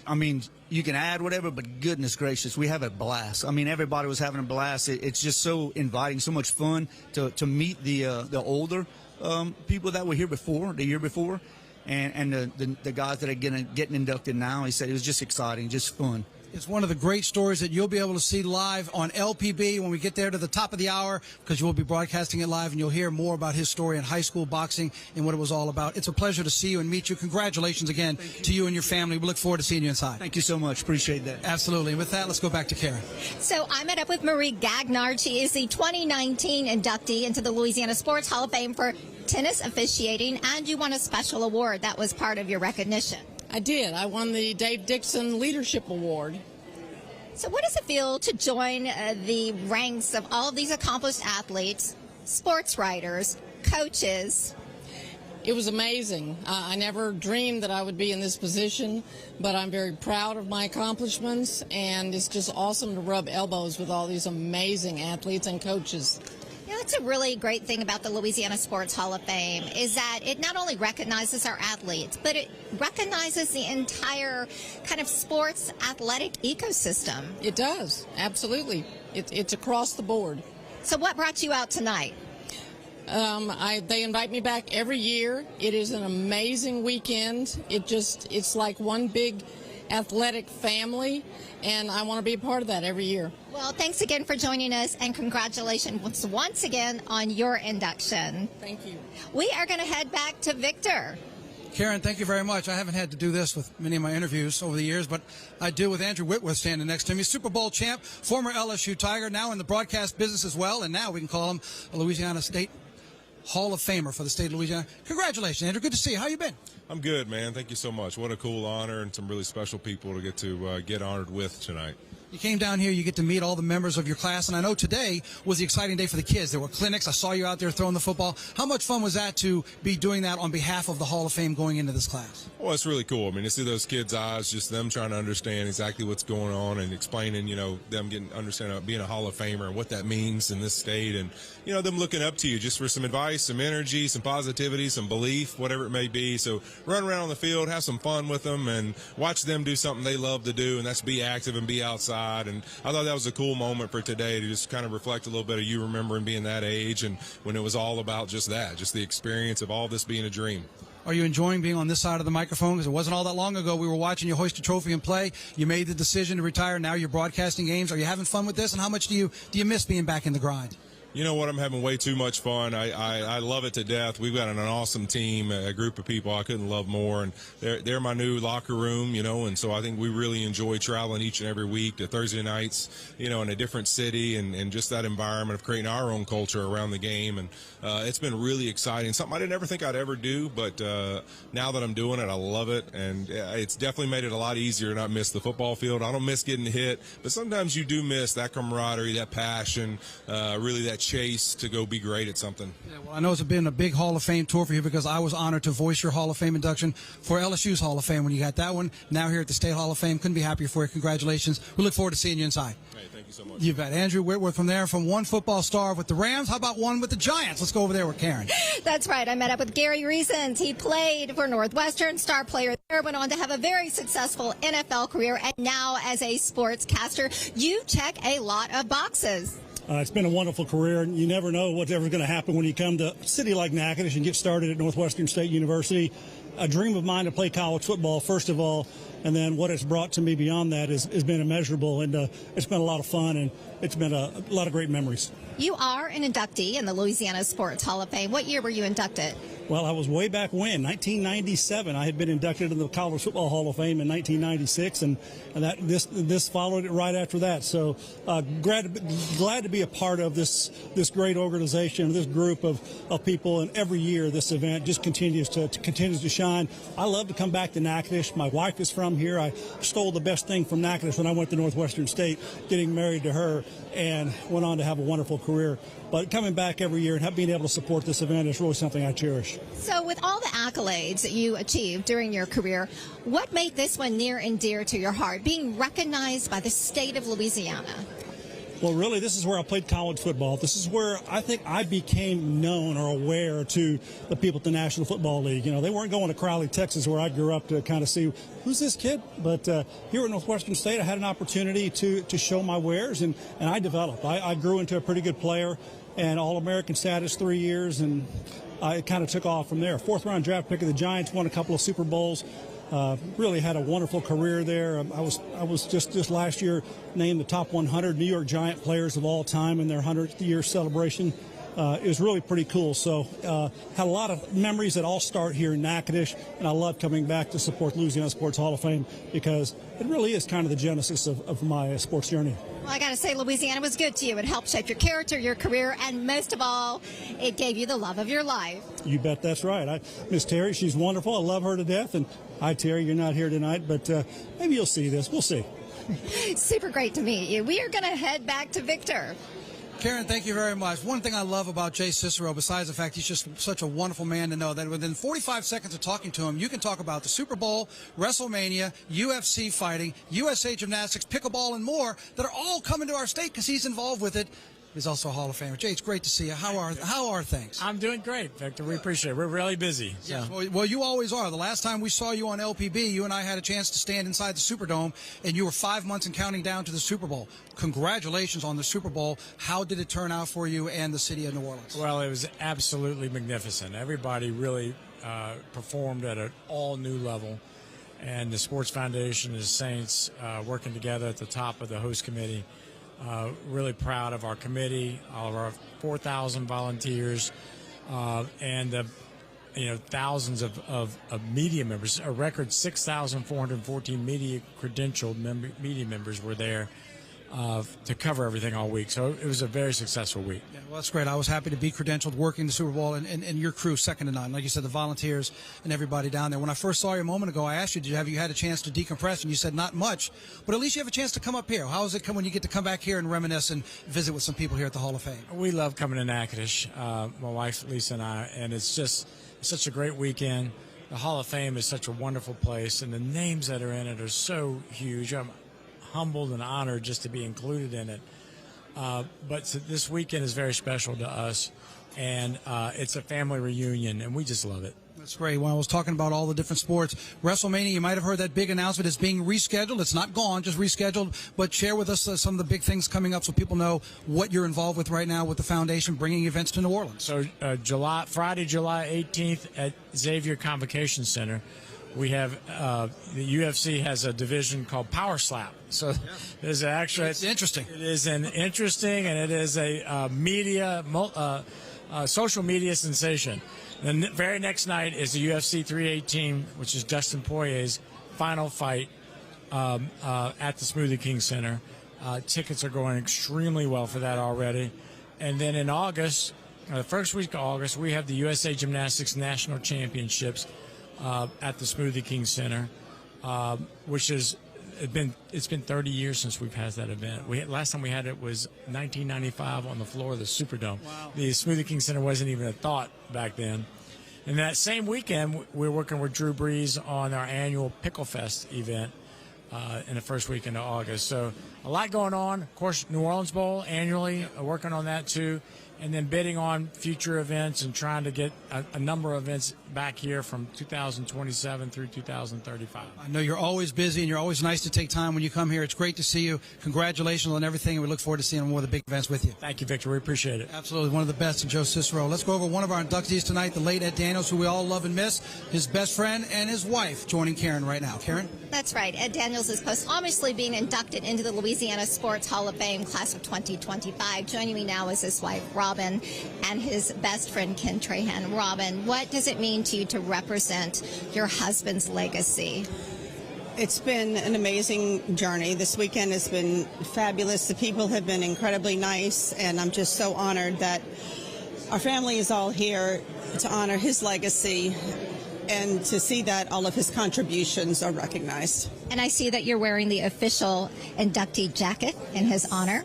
I mean, you can add whatever, but goodness gracious, we have a blast. I mean, everybody was having a blast. It's just so inviting, so much fun to meet the older people that were here before, the year before, and the guys that are getting inducted now. He said it was just exciting, just fun. It's one of the great stories that you'll be able to see live on LPB when we get there to the top of the hour, because you will be broadcasting it live, and you'll hear more about his story in high school boxing and what it was all about. It's a pleasure to see you and meet you. Congratulations again to you and your family. We look forward to seeing you inside. Thank you so much. Appreciate that. Absolutely. And with that, let's go back to Karen. So I met up with Marie Gagnard. She is the 2019 inductee into the Louisiana Sports Hall of Fame for tennis officiating, and you won a special award. That was part of your recognition. I did. I won the Dave Dixon Leadership Award. So what does it feel to join the ranks of all of these accomplished athletes, sports writers, coaches? It was amazing. I never dreamed that I would be in this position, but I'm very proud of my accomplishments, and it's just awesome to rub elbows with all these amazing athletes and coaches. You know, that's a really great thing about the Louisiana Sports Hall of Fame, is that it not only recognizes our athletes, but it recognizes the entire kind of sports athletic ecosystem. It does, absolutely. It's across the board. So what brought you out tonight? They invite me back every year. It is an amazing weekend. It's like one big athletic family, and I want to be a part of that every year. Well, thanks again for joining us, and congratulations once again on your induction. Thank you. We are going to head back to Victor. Karen, thank you very much. I haven't had to do this with many of my interviews over the years, but I do with Andrew Whitworth standing next to me. Super Bowl champ, former LSU Tiger, now in the broadcast business as well, and now we can call him a Louisiana State Hall of Famer for the state of Louisiana. Congratulations, Andrew. Good to see you. How you been? I'm good, man. Thank you so much. What a cool honor, and some really special people to get honored with tonight. You came down here, you get to meet all the members of your class, and I know today was the exciting day for the kids. There were clinics. I saw you out there throwing the football. How much fun was that to be doing that on behalf of the Hall of Fame going into this class? Well, it's really cool. I mean, to see those kids' eyes, just them trying to understand exactly what's going on and explaining, them understanding being a Hall of Famer and what that means in this state, and, them looking up to you just for some advice, some energy, some positivity, some belief, whatever it may be. So run around on the field, have some fun with them, and watch them do something they love to do, and that's be active and be outside. And I thought that was a cool moment for today to just kind of reflect a little bit of you remembering being that age and when it was all about just that, just the experience of all this being a dream. Are you enjoying being on this side of the microphone? Because it wasn't all that long ago we were watching you hoist a trophy and play. You made the decision to retire. Now you're broadcasting games. Are you having fun with this? And how much do you miss being back in the grind? You know what? I'm having way too much fun. I love it to death. We've got an awesome team, a group of people I couldn't love more, and they're my new locker room, and so I think we really enjoy traveling each and every week to Thursday nights, in a different city, and just that environment of creating our own culture around the game, and it's been really exciting. Something I didn't ever think I'd ever do, but now that I'm doing it, I love it, and it's definitely made it a lot easier to not miss the football field. I don't miss getting hit, but sometimes you do miss that camaraderie, that passion, really that chase to go be great at something. Yeah, well, I know it's been a big Hall of Fame tour for you, because I was honored to voice your Hall of Fame induction for LSU's Hall of Fame when you got that one. Now here at the State Hall of Fame. Couldn't be happier for you. Congratulations. We look forward to seeing you inside. Hey, thank you so much. You bet. Andrew Whitworth from there, from one football star with the Rams. How about one with the Giants? Let's go over there with Karen. That's right. I met up with Gary Reasons. He played for Northwestern, star player there, went on to have a very successful NFL career, and now as a sportscaster, you check a lot of boxes. It's been a wonderful career. You never know what's ever going to happen when you come to a city like Natchitoches and get started at Northwestern State University. A dream of mine to play college football, first of all, and then what it's brought to me beyond that has been immeasurable, and it's been a lot of fun, and it's been a lot of great memories. You are an inductee in the Louisiana Sports Hall of Fame. What year were you inducted? Well, I was way back when, 1997. I had been inducted into the College Football Hall of Fame in 1996, and this followed it right after that. So glad to be a part of this great organization, this group of people, and every year this event just continues to shine. I love to come back to Natchitoches. My wife is from here. I stole the best thing from Natchitoches when I went to Northwestern State, getting married to her, and went on to have a wonderful career. But coming back every year and being able to support this event is really something I cherish. So with all the accolades that you achieved during your career, what made this one near and dear to your heart, being recognized by the state of Louisiana? Well, really, this is where I played college football. This is where I think I became known or aware to the people at the National Football League. You know, they weren't going to Crowley, Texas, where I grew up, to kind of see, who's this kid? But here at Northwestern State, I had an opportunity to show my wares, and I developed. I grew into a pretty good player, and All-American status 3 years, and I kind of took off from there. 4th-round draft pick of the Giants, won a couple of Super Bowls. Really had a wonderful career there. I was just last year named the top 100 New York Giant players of all time in their 100th year celebration. It was really pretty cool. So had a lot of memories that all start here in Natchitoches, and I love coming back to support Louisiana Sports Hall of Fame because it really is kind of the genesis of my sports journey. Well, I got to say, Louisiana was good to you. It helped shape your character, your career, and most of all, it gave you the love of your life. You bet that's right. Miss Terry, she's wonderful. I love her to death. And hi, Terry, you're not here tonight, but maybe you'll see this. We'll see. Super great to meet you. We are going to head back to Victor. Karen, thank you very much. One thing I love about Jay Cicero, besides the fact he's just such a wonderful man to know, that within 45 seconds of talking to him, you can talk about the Super Bowl, WrestleMania, UFC fighting, USA gymnastics, pickleball, and more that are all coming to our state because he's involved with it. He's also a Hall of Famer. Jay, it's great to see you. How are things? I'm doing great, Victor. We appreciate it. We're really busy. So. Yeah, well, you always are. The last time we saw you on LPB, you and I had a chance to stand inside the Superdome, and you were 5 months and counting down to the Super Bowl. Congratulations on the Super Bowl. How did it turn out for you and the city of New Orleans? Well, it was absolutely magnificent. Everybody really performed at an all-new level, and the Sports Foundation and the Saints working together at the top of the host committee. Really proud of our committee, all of our 4,000 volunteers, and thousands of media members. A record 6,414 media credentialed media members were there to cover everything all week. So it was a very successful week. Yeah, well, that's great. I was happy to be credentialed working the Super Bowl, and your crew second to none. Like you said, the volunteers and everybody down there. When I first saw you a moment ago, I asked you, have you had a chance to decompress? And you said not much, but at least you have a chance to come up here. How is it when you get to come back here and reminisce and visit with some people here at the Hall of Fame? We love coming to Natchitoches, my wife Lisa and I, and it's just such a great weekend. The Hall of Fame is such a wonderful place, and the names that are in it are so huge. I'm humbled and honored just to be included in it. But this weekend is very special to us, and it's a family reunion, and we just love it. That's great. When I was talking about all the different sports, WrestleMania, you might have heard that big announcement is being rescheduled. It's not gone, just rescheduled. But share with us some of the big things coming up so people know what you're involved with right now with the foundation, bringing events to New Orleans. So Friday, July 18th at Xavier Convocation Center, we have the UFC has a division called Power Slap. So there's actually it's interesting. It is an interesting, and it is a social media sensation. The very next night is the UFC 318, which is Dustin Poirier's final fight at the Smoothie King Center. Tickets are going extremely well for that already. And then in August, the first week of August, we have the USA Gymnastics National Championships at the Smoothie King Center, which is it's been 30 years since we've had that event. Last time we had it was 1995 on the floor of the Superdome. Wow. The Smoothie King Center wasn't even a thought back then. And that same weekend, we're working with Drew Brees on our annual Pickle Fest event in the first weekend of August. So a lot going on. Of course, New Orleans Bowl annually, working on that too. And then bidding on future events and trying to get a number of events back here from 2027 through 2035. I know you're always busy, and you're always nice to take time when you come here. It's great to see you. Congratulations on everything, and we look forward to seeing more of the big events with you. Thank you, Victor. We appreciate it. Absolutely. One of the best, and Joe Cicero. Let's go over one of our inductees tonight, the late Ed Daniels, who we all love and miss, his best friend and his wife joining Karen right now. Karen? That's right. Ed Daniels is posthumously being inducted into the Louisiana Sports Hall of Fame class of 2025. Joining me now is his wife, Robin, and his best friend, Ken Trahan. Robin, what does it mean to you to represent your husband's legacy? It's been an amazing journey. This weekend has been fabulous. The people have been incredibly nice, and I'm just so honored that our family is all here to honor his legacy and to see that all of his contributions are recognized. And I see that you're wearing the official inductee jacket in his honor.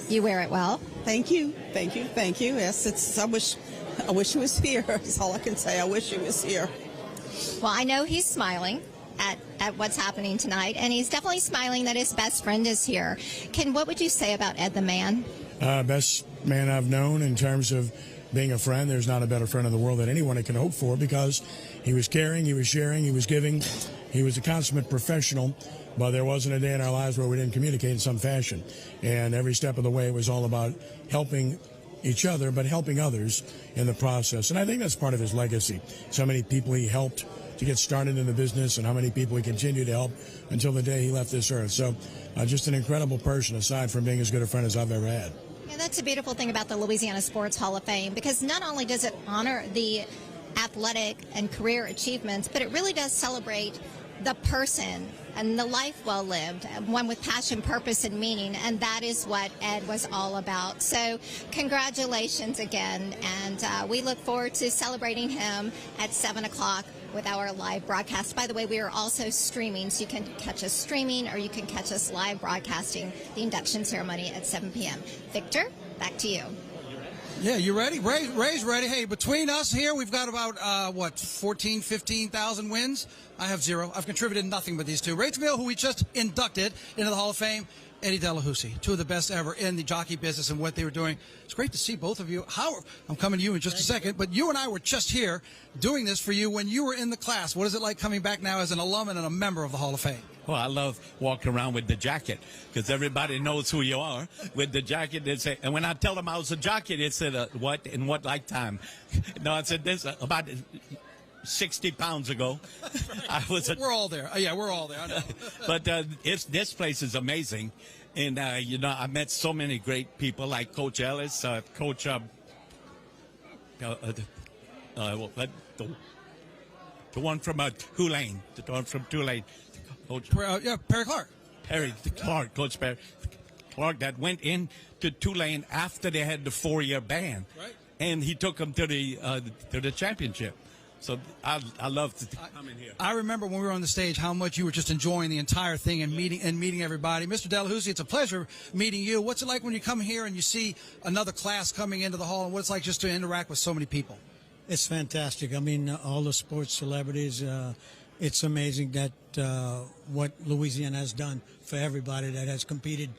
You wear it well. Thank you. Thank you. Thank you. Yes, I wish he was here. That's all I can say. I wish he was here. Well, I know he's smiling at what's happening tonight, and he's definitely smiling that his best friend is here. What would you say about Ed the man? Best man I've known in terms of being a friend. There's not a better friend in the world that anyone can hope for, because he was caring, he was sharing, he was giving. He was a consummate professional, but there wasn't a day in our lives where we didn't communicate in some fashion. And every step of the way was all about helping each other, but helping others in the process. And I think that's part of his legacy. So many people he helped to get started in the business, and how many people he continued to help until the day he left this earth. So just an incredible person, aside from being as good a friend as I've ever had. Yeah, that's a beautiful thing about the Louisiana Sports Hall of Fame, because not only does it honor the athletic and career achievements, but it really does celebrate the person and the life well lived, one with passion, purpose, and meaning, and that is what Ed was all about. So congratulations again, and we look forward to celebrating him at 7 o'clock with our live broadcast. By the way, we are also streaming, so you can catch us streaming or you can catch us live broadcasting the induction ceremony at 7 p.m. Victor, back to you. Yeah, you ready? Ray's ready. Hey, between us here, we've got about, 15,000 wins? I have 0. I've contributed nothing but these two. Ray Jamil, who we just inducted into the Hall of Fame, Eddie Delahousie, two of the best ever in the jockey business and what they were doing. It's great to see both of you. I'm coming to you in just a second, but you and I were just here doing this for you when you were in the class. What is it like coming back now as an alum and a member of the Hall of Fame? Well, I love walking around with the jacket because everybody knows who you are with the jacket. They say, and when I tell them I was a jockey, they said, "What? In what lifetime?" No, I said this about 60 pounds ago. I was. We're all there. Yeah, we're all there. I know. But this place is amazing, and I met so many great people like Coach Ellis, Coach. The one from Tulane. The one from Tulane. Coach, Perry Clark. Perry Clark, Coach Perry Clark, that went into Tulane after they had the 4-year ban, right? And he took them to the championship. So I love to come in here. I remember when we were on the stage how much you were just enjoying the entire thing and meeting everybody. Mr. Delahousie, it's a pleasure meeting you. What's it like when you come here and you see another class coming into the hall, and what it's like just to interact with so many people? It's fantastic. I mean, all the sports celebrities. It's amazing that what Louisiana has done for everybody that has competed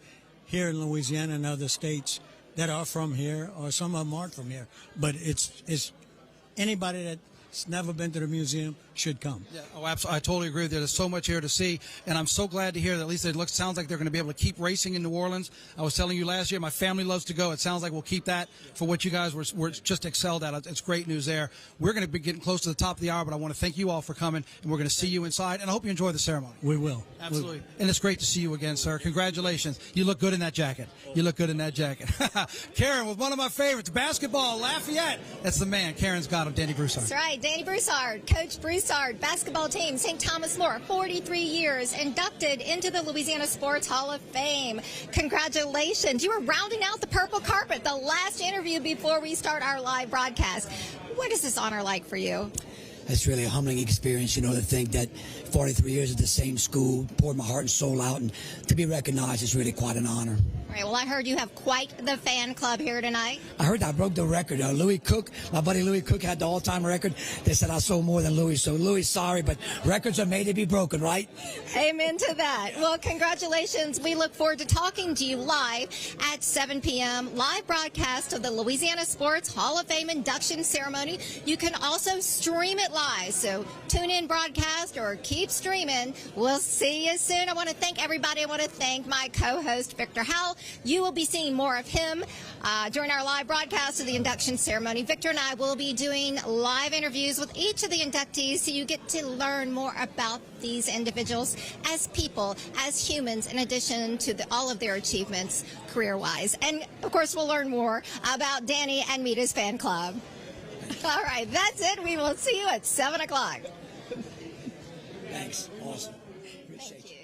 here in Louisiana and other states that are from here, or some of them aren't from here. But it's anybody that's never been to the museum should come. Yeah, absolutely. I totally agree with you. There's so much here to see, and I'm so glad to hear that at least sounds like they're going to be able to keep racing in New Orleans. I was telling you last year, my family loves to go. It sounds like we'll keep that for what you guys were just excelled at. It's great news there. We're going to be getting close to the top of the hour, but I want to thank you all for coming, and we're going to see you inside, and I hope you enjoy the ceremony. We will. Absolutely. And it's great to see you again, sir. Congratulations. You look good in that jacket. You look good in that jacket. Karen with one of my favorites, basketball, Lafayette. That's the man. Karen's got him, Danny Broussard. That's right, Danny Broussard, Coach Broussard, basketball team, St. Thomas More, 43 years, inducted into the Louisiana Sports Hall of Fame. Congratulations. You were rounding out the purple carpet, the last interview before we start our live broadcast. What is this honor like for you? It's really a humbling experience, to think that 43 years at the same school, poured my heart and soul out, and to be recognized is really quite an honor. All right, well, I heard you have quite the fan club here tonight. I heard I broke the record. Louis Cook, my buddy Louis Cook had the all-time record. They said I sold more than Louis, so Louis, sorry, but records are made to be broken, right? Amen to that. Well, congratulations. We look forward to talking to you live at 7 p.m. Live broadcast of the Louisiana Sports Hall of Fame induction ceremony. You can also stream it live, so tune in broadcast or keep streaming. We'll see you soon. I want to thank everybody. I want to thank my co-host, Victor Howell. You will be seeing more of him during our live broadcast of the induction ceremony. Victor and I will be doing live interviews with each of the inductees, so you get to learn more about these individuals as people, as humans, in addition to all of their achievements career-wise. And, of course, we'll learn more about Danny and Mita's fan club. All right, that's it. We will see you at 7 o'clock. Thanks. Awesome. Thank you.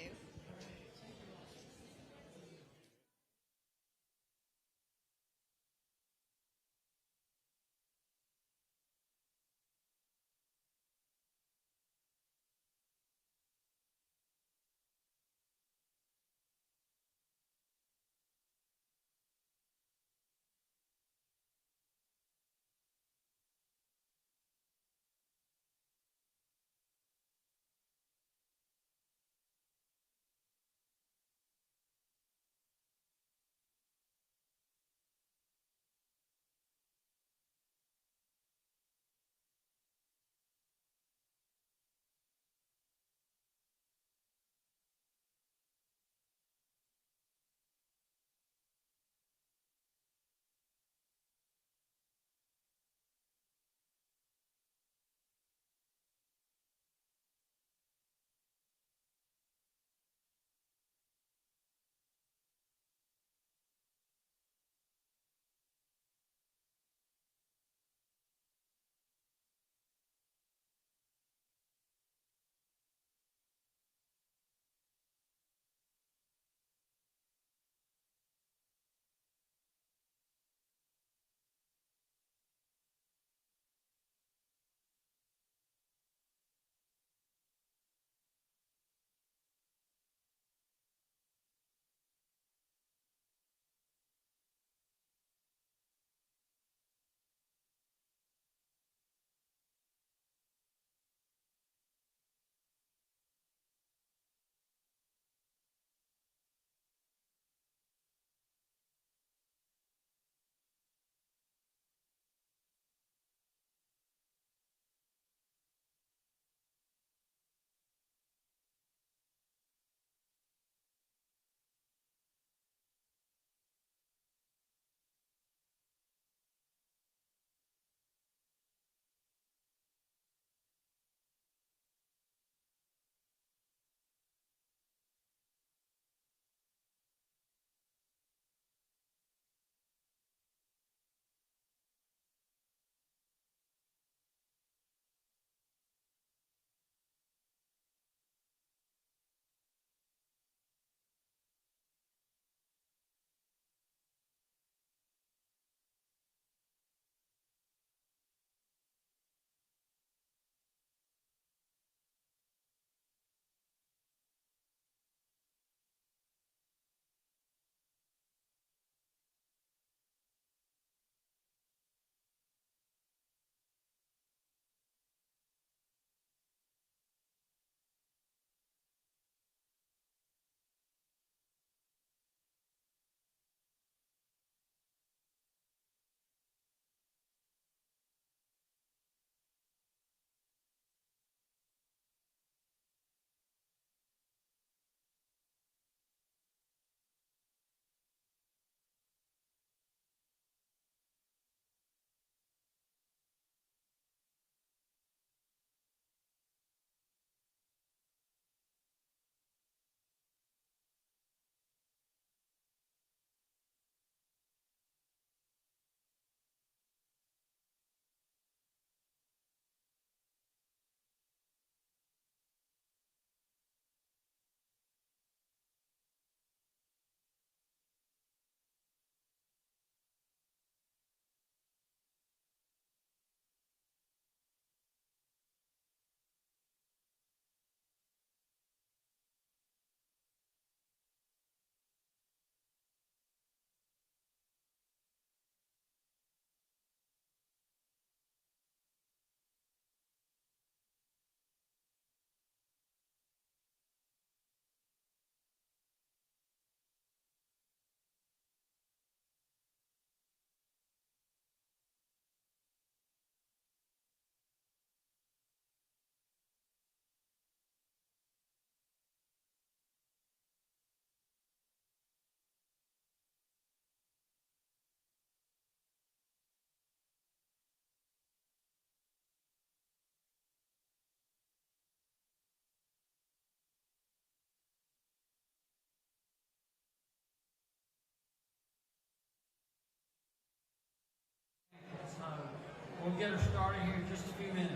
get her started here in just a few minutes.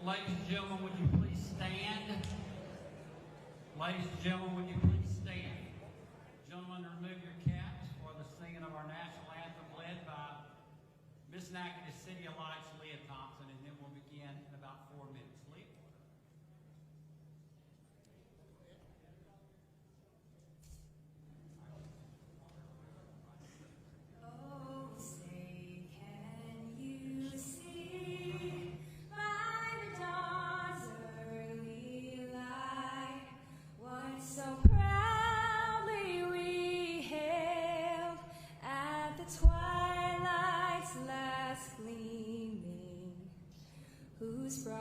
Ladies and gentlemen, would you please stand? Ladies and gentlemen, would you please stand? Gentlemen, remove your caps for the singing of our national anthem led by Miss Natchitoches City of Lights, Leah Thompson, and then we'll begin in about 4 minutes. Leah? Oh, say, can you see by the dawn's early light what so proudly we hailed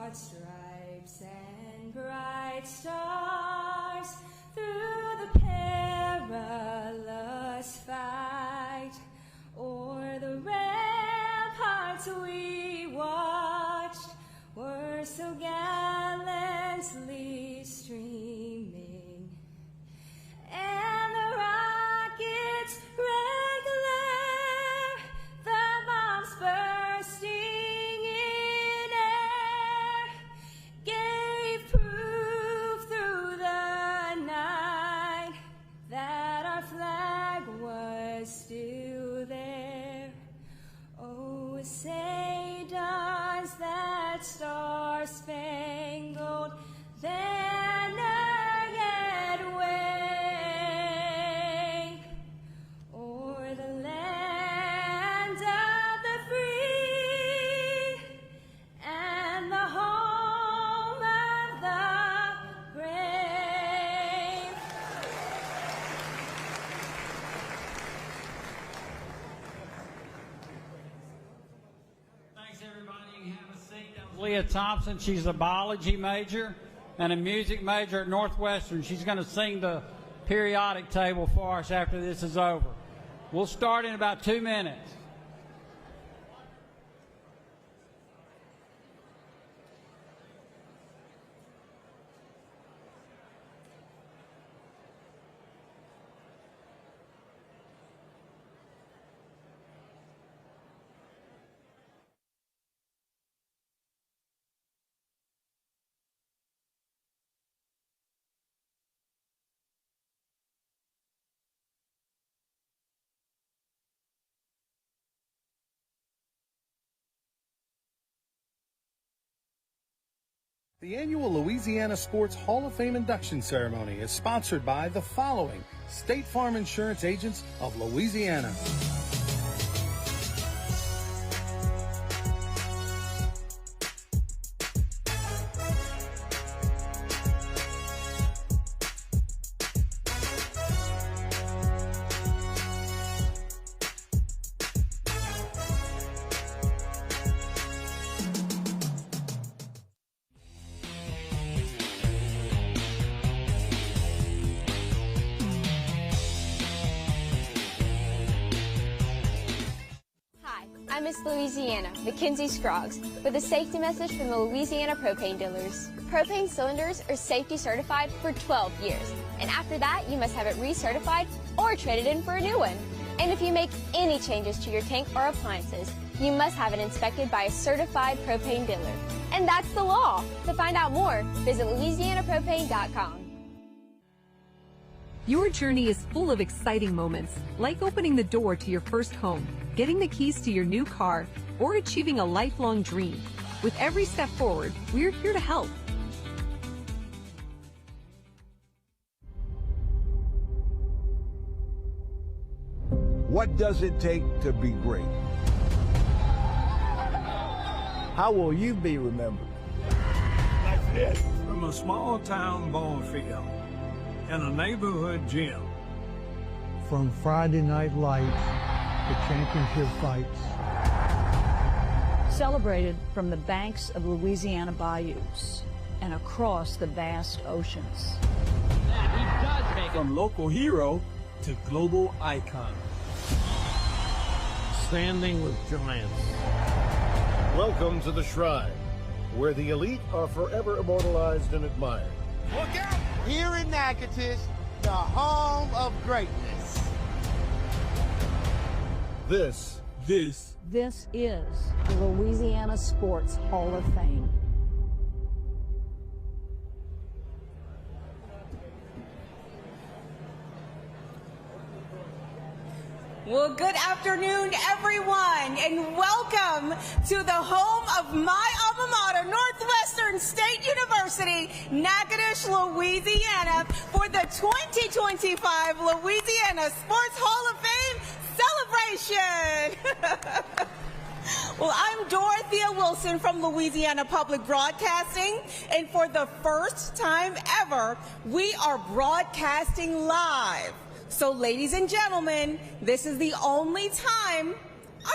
broad stripes and bright stars through the perilous fight, o'er the ramparts we watched were so gallantly streaming, and the rockets' red glare, the bombs bursting in air, gave proof through the night that our flag was still there. Oh, say does that star-spangled banner yet wave o'er the land of the free and the home of the brave? Thanks, everybody. You can have a seat. That was Leah Thompson. She's a biology major and a music major at Northwestern. She's going to sing the periodic table for us after this is over. We'll start in about 2 minutes. The annual Louisiana Sports Hall of Fame induction ceremony is sponsored by the following State Farm Insurance Agents of Louisiana. I'm Miss Louisiana, Mackenzie Scroggs, with a safety message from the Louisiana propane dealers. Propane cylinders are safety certified for 12 years, and after that, you must have it recertified or traded in for a new one. And if you make any changes to your tank or appliances, you must have it inspected by a certified propane dealer. And that's the law. To find out more, visit LouisianaPropane.com. Your journey is full of exciting moments, like opening the door to your first home, getting the keys to your new car, or achieving a lifelong dream. With every step forward, we're here to help. What does it take to be great? How will you be remembered? Like this, from a small town ball field and a neighborhood gym. From Friday Night Lights to championship fights. Celebrated from the banks of Louisiana bayous and across the vast oceans. From local hero to global icon. Standing with giants. Welcome to the Shrine, where the elite are forever immortalized and admired. Look out! Here in Natchitoches, the home of greatness. This is the Louisiana Sports Hall of Fame. Well, good afternoon, everyone, and welcome to the home of my alma mater, Northwestern State University, Natchitoches, Louisiana, for the 2025 Louisiana Sports Hall of Fame celebration. Well, I'm Dorothea Wilson from Louisiana Public Broadcasting, and for the first time ever, we are broadcasting live. So, ladies and gentlemen, this is the only time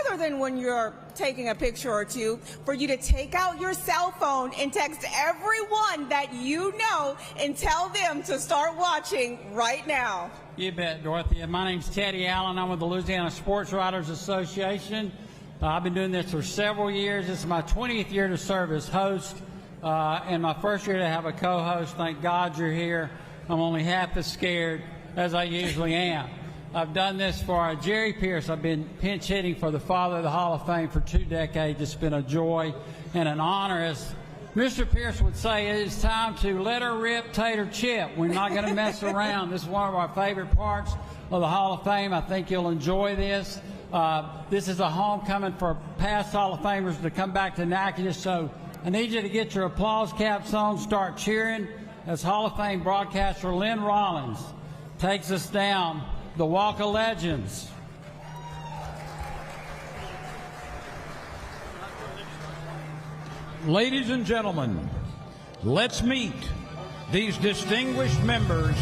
other than when you're taking a picture or two, for you to take out your cell phone and text everyone that you know and tell them to start watching right now. You bet, Dorothy. My name's Teddy Allen. I'm with the Louisiana Sports Writers Association. I've been doing this for several years. This is my 20th year to serve as host, and my first year to have a co-host. Thank God you're here. I'm only half as scared as I usually am. I've done this for Jerry Pierce. I've been pinch hitting for the father of the Hall of Fame for 2 decades. It's been a joy and an honor. As Mr. Pierce would say, it is time to let her rip, tater chip. We're not going to mess around. This is one of our favorite parts of the Hall of Fame. I think you'll enjoy this. This is a homecoming for past Hall of Famers to come back to Natchitoches. So I need you to get your applause caps on, start cheering as Hall of Fame broadcaster Lynn Rollins takes us down the Walk of Legends. Ladies and gentlemen, let's meet these distinguished members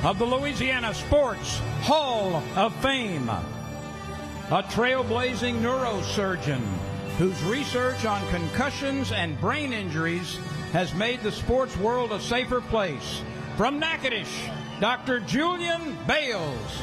of the Louisiana Sports Hall of Fame. A trailblazing neurosurgeon whose research on concussions and brain injuries has made the sports world a safer place. From Natchitoches, Dr. Julian Bales.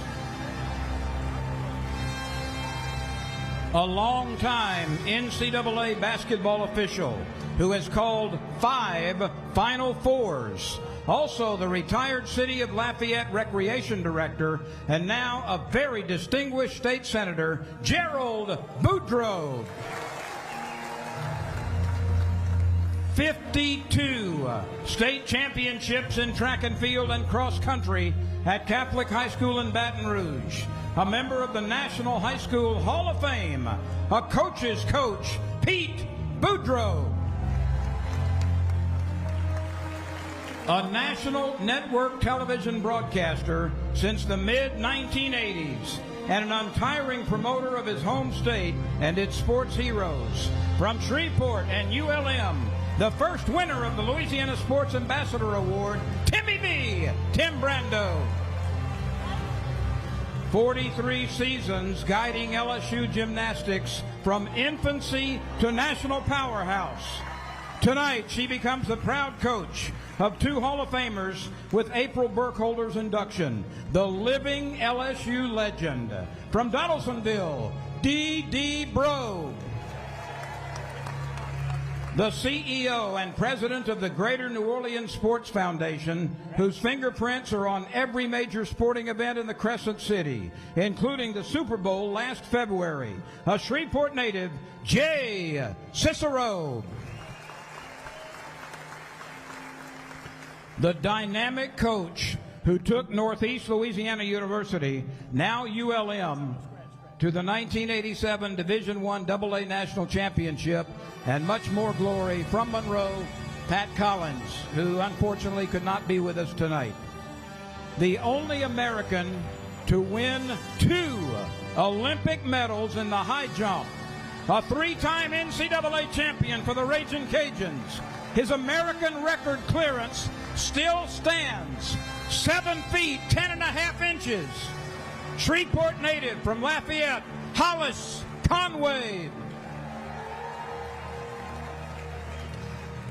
A longtime NCAA basketball official who has called 5 Final Fours. Also the retired City of Lafayette Recreation Director and now a very distinguished state senator, Gerald Boudreaux. 52 state championships in track and field and cross country at Catholic High School in Baton Rouge. A member of the National High School Hall of Fame, a coach's coach, Pete Boudreaux. A national network television broadcaster since the mid-1980s and an untiring promoter of his home state and its sports heroes. From Shreveport and ULM, the first winner of the Louisiana Sports Ambassador Award, Timmy B. Tim Brando. 43 seasons guiding LSU gymnastics from infancy to national powerhouse. Tonight, she becomes the proud coach of 2 Hall of Famers with April Burkholder's induction, the living LSU legend. From Donaldsonville, D.D. Bro. The CEO and president of the Greater New Orleans Sports Foundation, whose fingerprints are on every major sporting event in the Crescent City, including the Super Bowl last February. A Shreveport native, Jay Cicero. The dynamic coach who took Northeast Louisiana University, now ULM, to the 1987 Division I AA National Championship and much more glory. From Monroe, Pat Collins, who unfortunately could not be with us tonight. The only American to win 2 Olympic medals in the high jump. A 3-time NCAA champion for the Ragin' Cajuns. His American record clearance still stands, 7 feet, 10.5 inches. Shreveport native from Lafayette, Hollis Conway.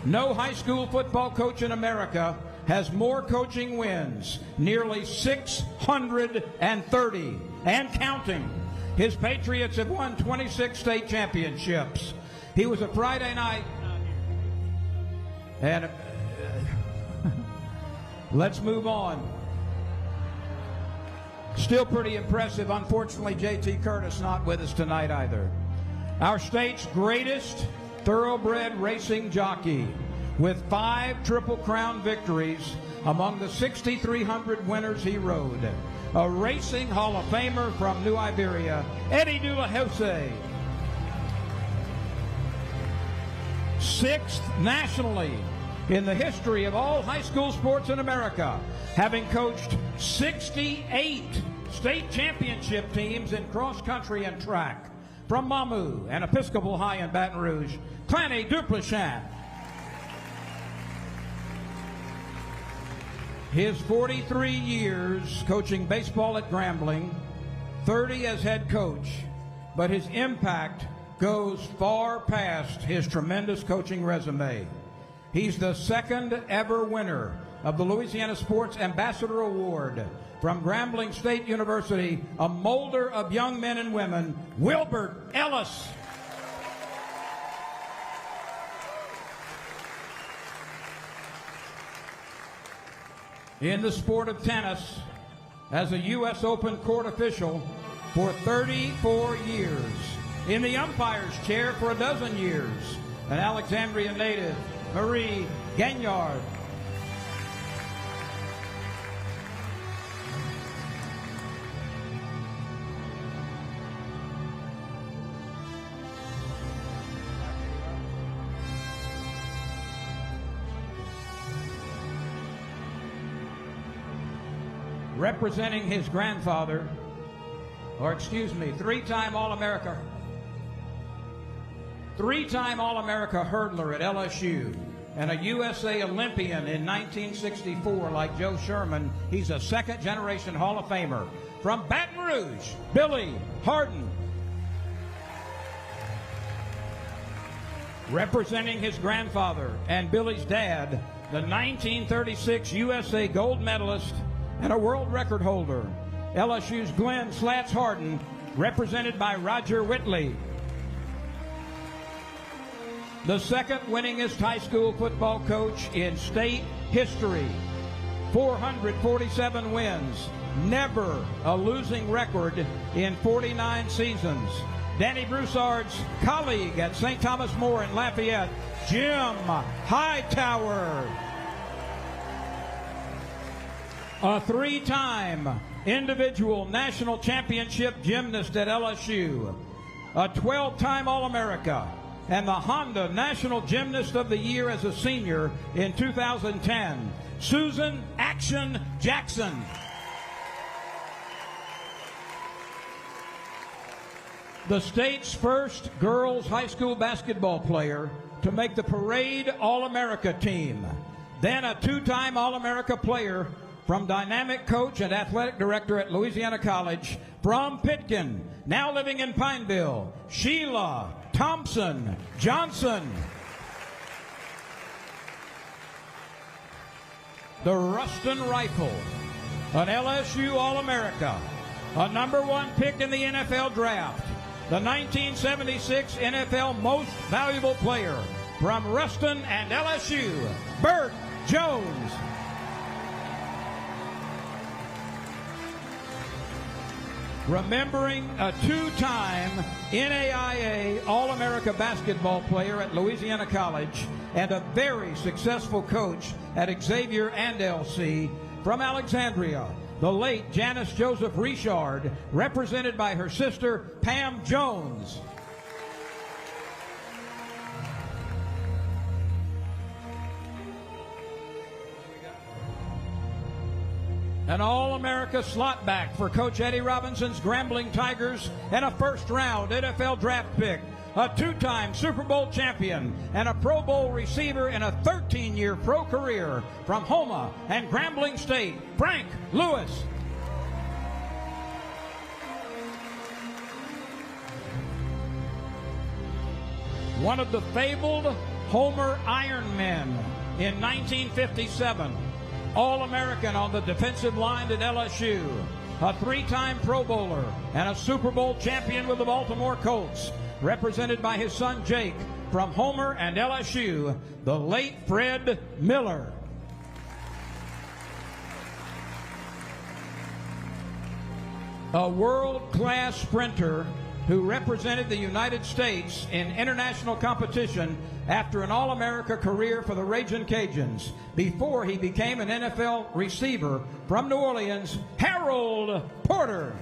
No high school football coach in America has more coaching wins, nearly 630 and counting. His Patriots have won 26 state championships. He was a Friday night, and let's move on. Still pretty impressive. Unfortunately, J.T. Curtis not with us tonight either. Our state's greatest thoroughbred racing jockey with 5 Triple Crown victories among the 6,300 winners he rode. A racing Hall of Famer from New Iberia, Eddie Dulahose. 6th nationally in the history of all high school sports in America, having coached 68 state championship teams in cross country and track. From Mamu and Episcopal High in Baton Rouge, Clanny Duplichamp. His 43 years coaching baseball at Grambling, 30 as head coach, but his impact goes far past his tremendous coaching resume. He's the second ever winner of the Louisiana Sports Ambassador Award from Grambling State University, a molder of young men and women, Wilbert Ellis. In the sport of tennis, as a U.S. Open court official for 34 years, in the umpire's chair for a dozen years, an Alexandria native, Marie Gagnard. Representing his grandfather, or excuse me, three-time All-America hurdler at LSU, and a USA Olympian in 1964 like Joe Scheuermann. He's a second-generation Hall of Famer. From Baton Rouge, Billy Harden. Representing his grandfather and Billy's dad, the 1936 USA gold medalist and a world record holder, LSU's Glenn Slats Harden, represented by Roger Whitley. The second winningest high school football coach in state history. 447 wins, never a losing record in 49 seasons. Danny Broussard's colleague at St. Thomas More in Lafayette, Jim Hightower. A three-time individual national championship gymnast at LSU, a 12-time All-America, and the Honda National Gymnast of the Year as a senior in 2010, Susan Action Jackson. The state's first girls high school basketball player to make the Parade All-America team, then a two-time All-America player from dynamic coach and athletic director at Louisiana College, from Pitkin, now living in Pineville, Sheila Thompson Johnson. The Ruston Rifle, an LSU All-America, a #1 pick in the NFL draft, the 1976 NFL Most Valuable Player, from Ruston and LSU, Bert Jones. Remembering a two-time NAIA All-America basketball player at Louisiana College and a very successful coach at Xavier and LC, from Alexandria, the late Janice Joseph Richard, represented by her sister Pam Jones. An All-America slot back for Coach Eddie Robinson's Grambling Tigers, and a first-round NFL draft pick, a two-time Super Bowl champion, and a Pro Bowl receiver in a 13-year pro career, from Homa and Grambling State, Frank Lewis. One of the fabled Homer Ironmen in 1957. All-American on the defensive line at LSU, a three-time Pro Bowler, and a Super Bowl champion with the Baltimore Colts, represented by his son Jake, from Homer and LSU, the late Fred Miller. A world-class sprinter who represented the United States in international competition after an All-America career for the Ragin' Cajuns, before he became an NFL receiver, from New Orleans, Harold Porter.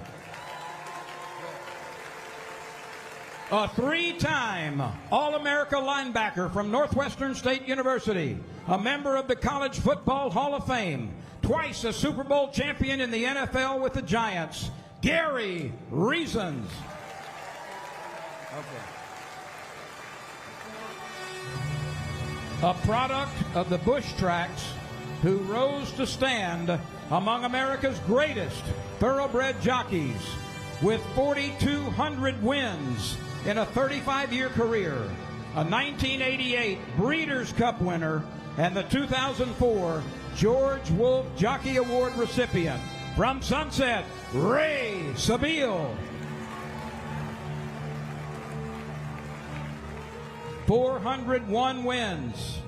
A three-time All-America linebacker from Northwestern State University, a member of the College Football Hall of Fame, twice a Super Bowl champion in the NFL with the Giants, Gary Reasons. A product of the Bush Tracks, who rose to stand among America's greatest thoroughbred jockeys, with 4,200 wins in a 35-year career, a 1988 Breeders' Cup winner, and the 2004 George Wolf Jockey Award recipient. From Sunset, Ray Sabile. 401 wins,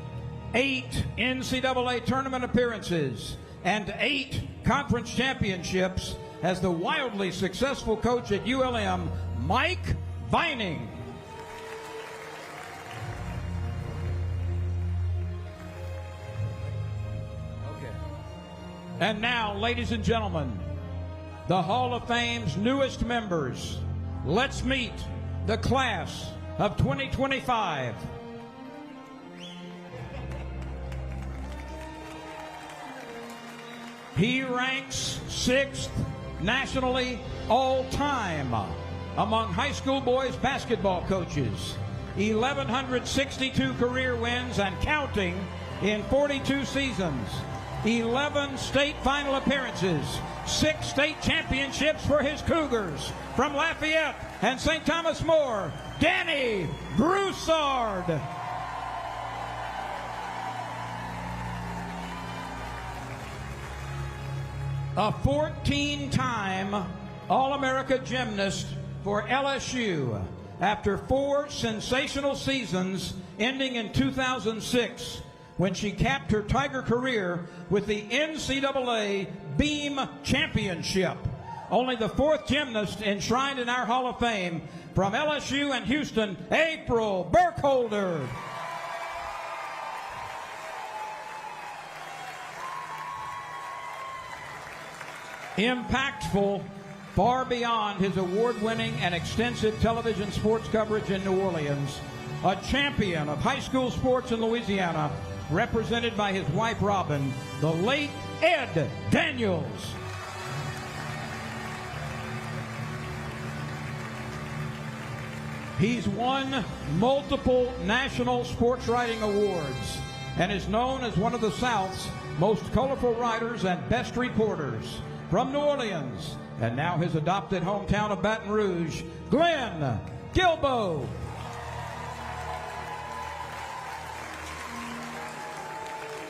8 NCAA tournament appearances, and 8 conference championships as the wildly successful coach at ULM, Mike Vining. And now, ladies and gentlemen, the Hall of Fame's newest members. Let's meet the class of 2025. He ranks 6th nationally all-time among high school boys basketball coaches. 1,162 career wins and counting in 42 seasons. 11 state final appearances, 6 state championships for his Cougars. From Lafayette and St. Thomas More, Danny Broussard. A 14-time All-America gymnast for LSU after 4 sensational seasons ending in 2006. When she capped her Tiger career with the NCAA Beam Championship. Only the 4th gymnast enshrined in our Hall of Fame. From LSU and Houston, April Burkholder. Impactful far beyond his award-winning and extensive television sports coverage in New Orleans. A champion of high school sports in Louisiana, represented by his wife Robin, the late Ed Daniels. He's won multiple national sports writing awards and is known as one of the South's most colorful writers and best reporters. From New Orleans, and now his adopted hometown of Baton Rouge, Glenn Guilbeau.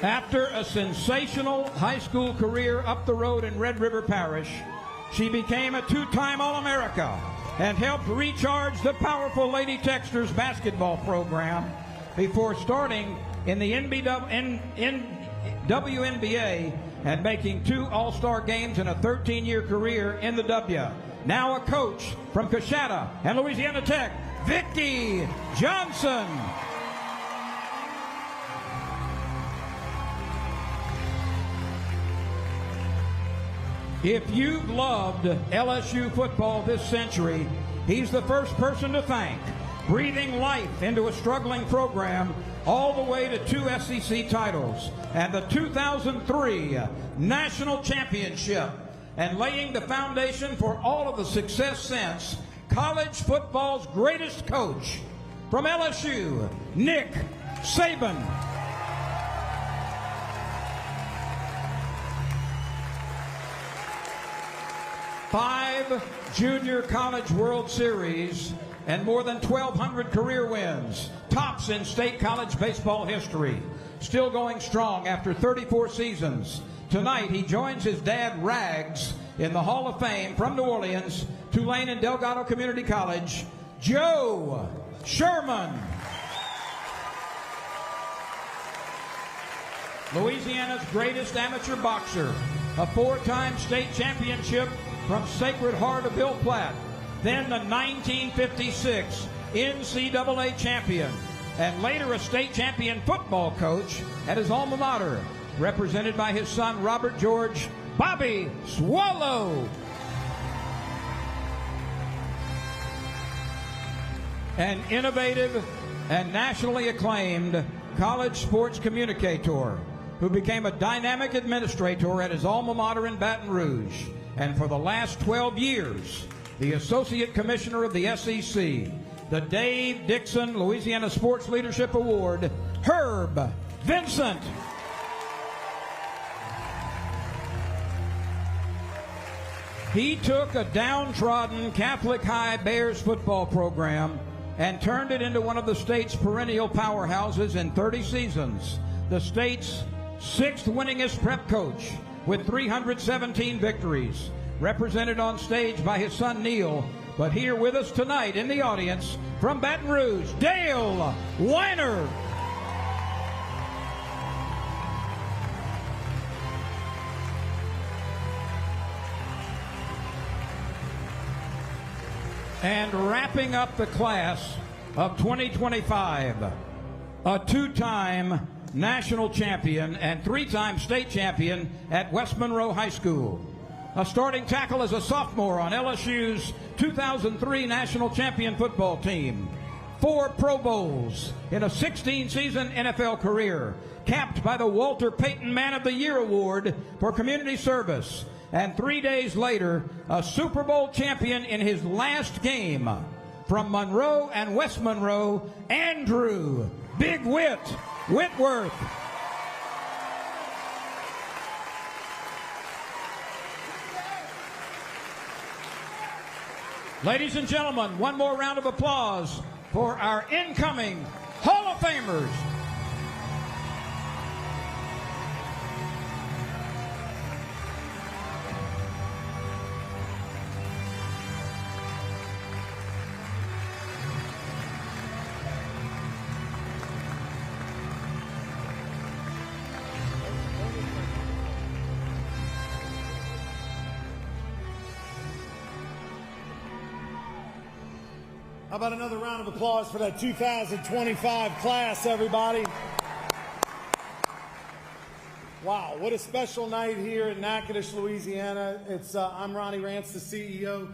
After a sensational high school career up the road in Red River Parish, she became a 2-time All-America and helped recharge the powerful Lady Texters basketball program before starting in the WNBA and making 2 All-Star games in a 13-year career in the W. Now a coach from Coshada and Louisiana Tech, Vikki Johnson. If you've loved LSU football this century, he's the first person to thank, breathing life into a struggling program all the way to 2 SEC titles and the 2003 National Championship, and laying the foundation for all of the success since, college football's greatest coach. From LSU, Nick Saban. Five Junior College World Series and more than 1,200 career wins. Tops in state college baseball history. Still going strong after 34 seasons. Tonight he joins his dad, Rags, in the Hall of Fame from New Orleans, Tulane and Delgado Community College, Joe Scheuermann. Louisiana's greatest amateur boxer, a 4-time state championship from Sacred Heart of Bill Platt, then the 1956 NCAA champion, and later a state champion football coach at his alma mater, represented by his son Robert George Bobby Soileau. An innovative and nationally acclaimed college sports communicator who became a dynamic administrator at his alma mater in Baton Rouge, and for the last 12 years, the Associate Commissioner of the SEC, the Dave Dixon Louisiana Sports Leadership Award, Herb Vincent. He took a downtrodden Catholic High Bears football program and turned it into one of the state's perennial powerhouses in 30 seasons. The state's 6th winningest prep coach with 317 victories, represented on stage by his son Neil, but here with us tonight in the audience from Baton Rouge, Dale Weiner. And wrapping up the class of 2025, a 2-time national champion and 3-time state champion at West Monroe High School. A starting tackle as a sophomore on LSU's 2003 national champion football team. 4 Pro Bowls in a 16-season NFL career, capped by the Walter Payton Man of the Year Award for community service. And 3 days later, a Super Bowl champion in his last game. From Monroe and West Monroe, Andrew Big Whit Whitworth. Ladies and gentlemen, one more round of applause for our incoming Hall of Famers. How about another round of applause for that 2025 class, everybody? Wow, what a special night here in Natchitoches, Louisiana. I'm Ronnie Rance, the CEO,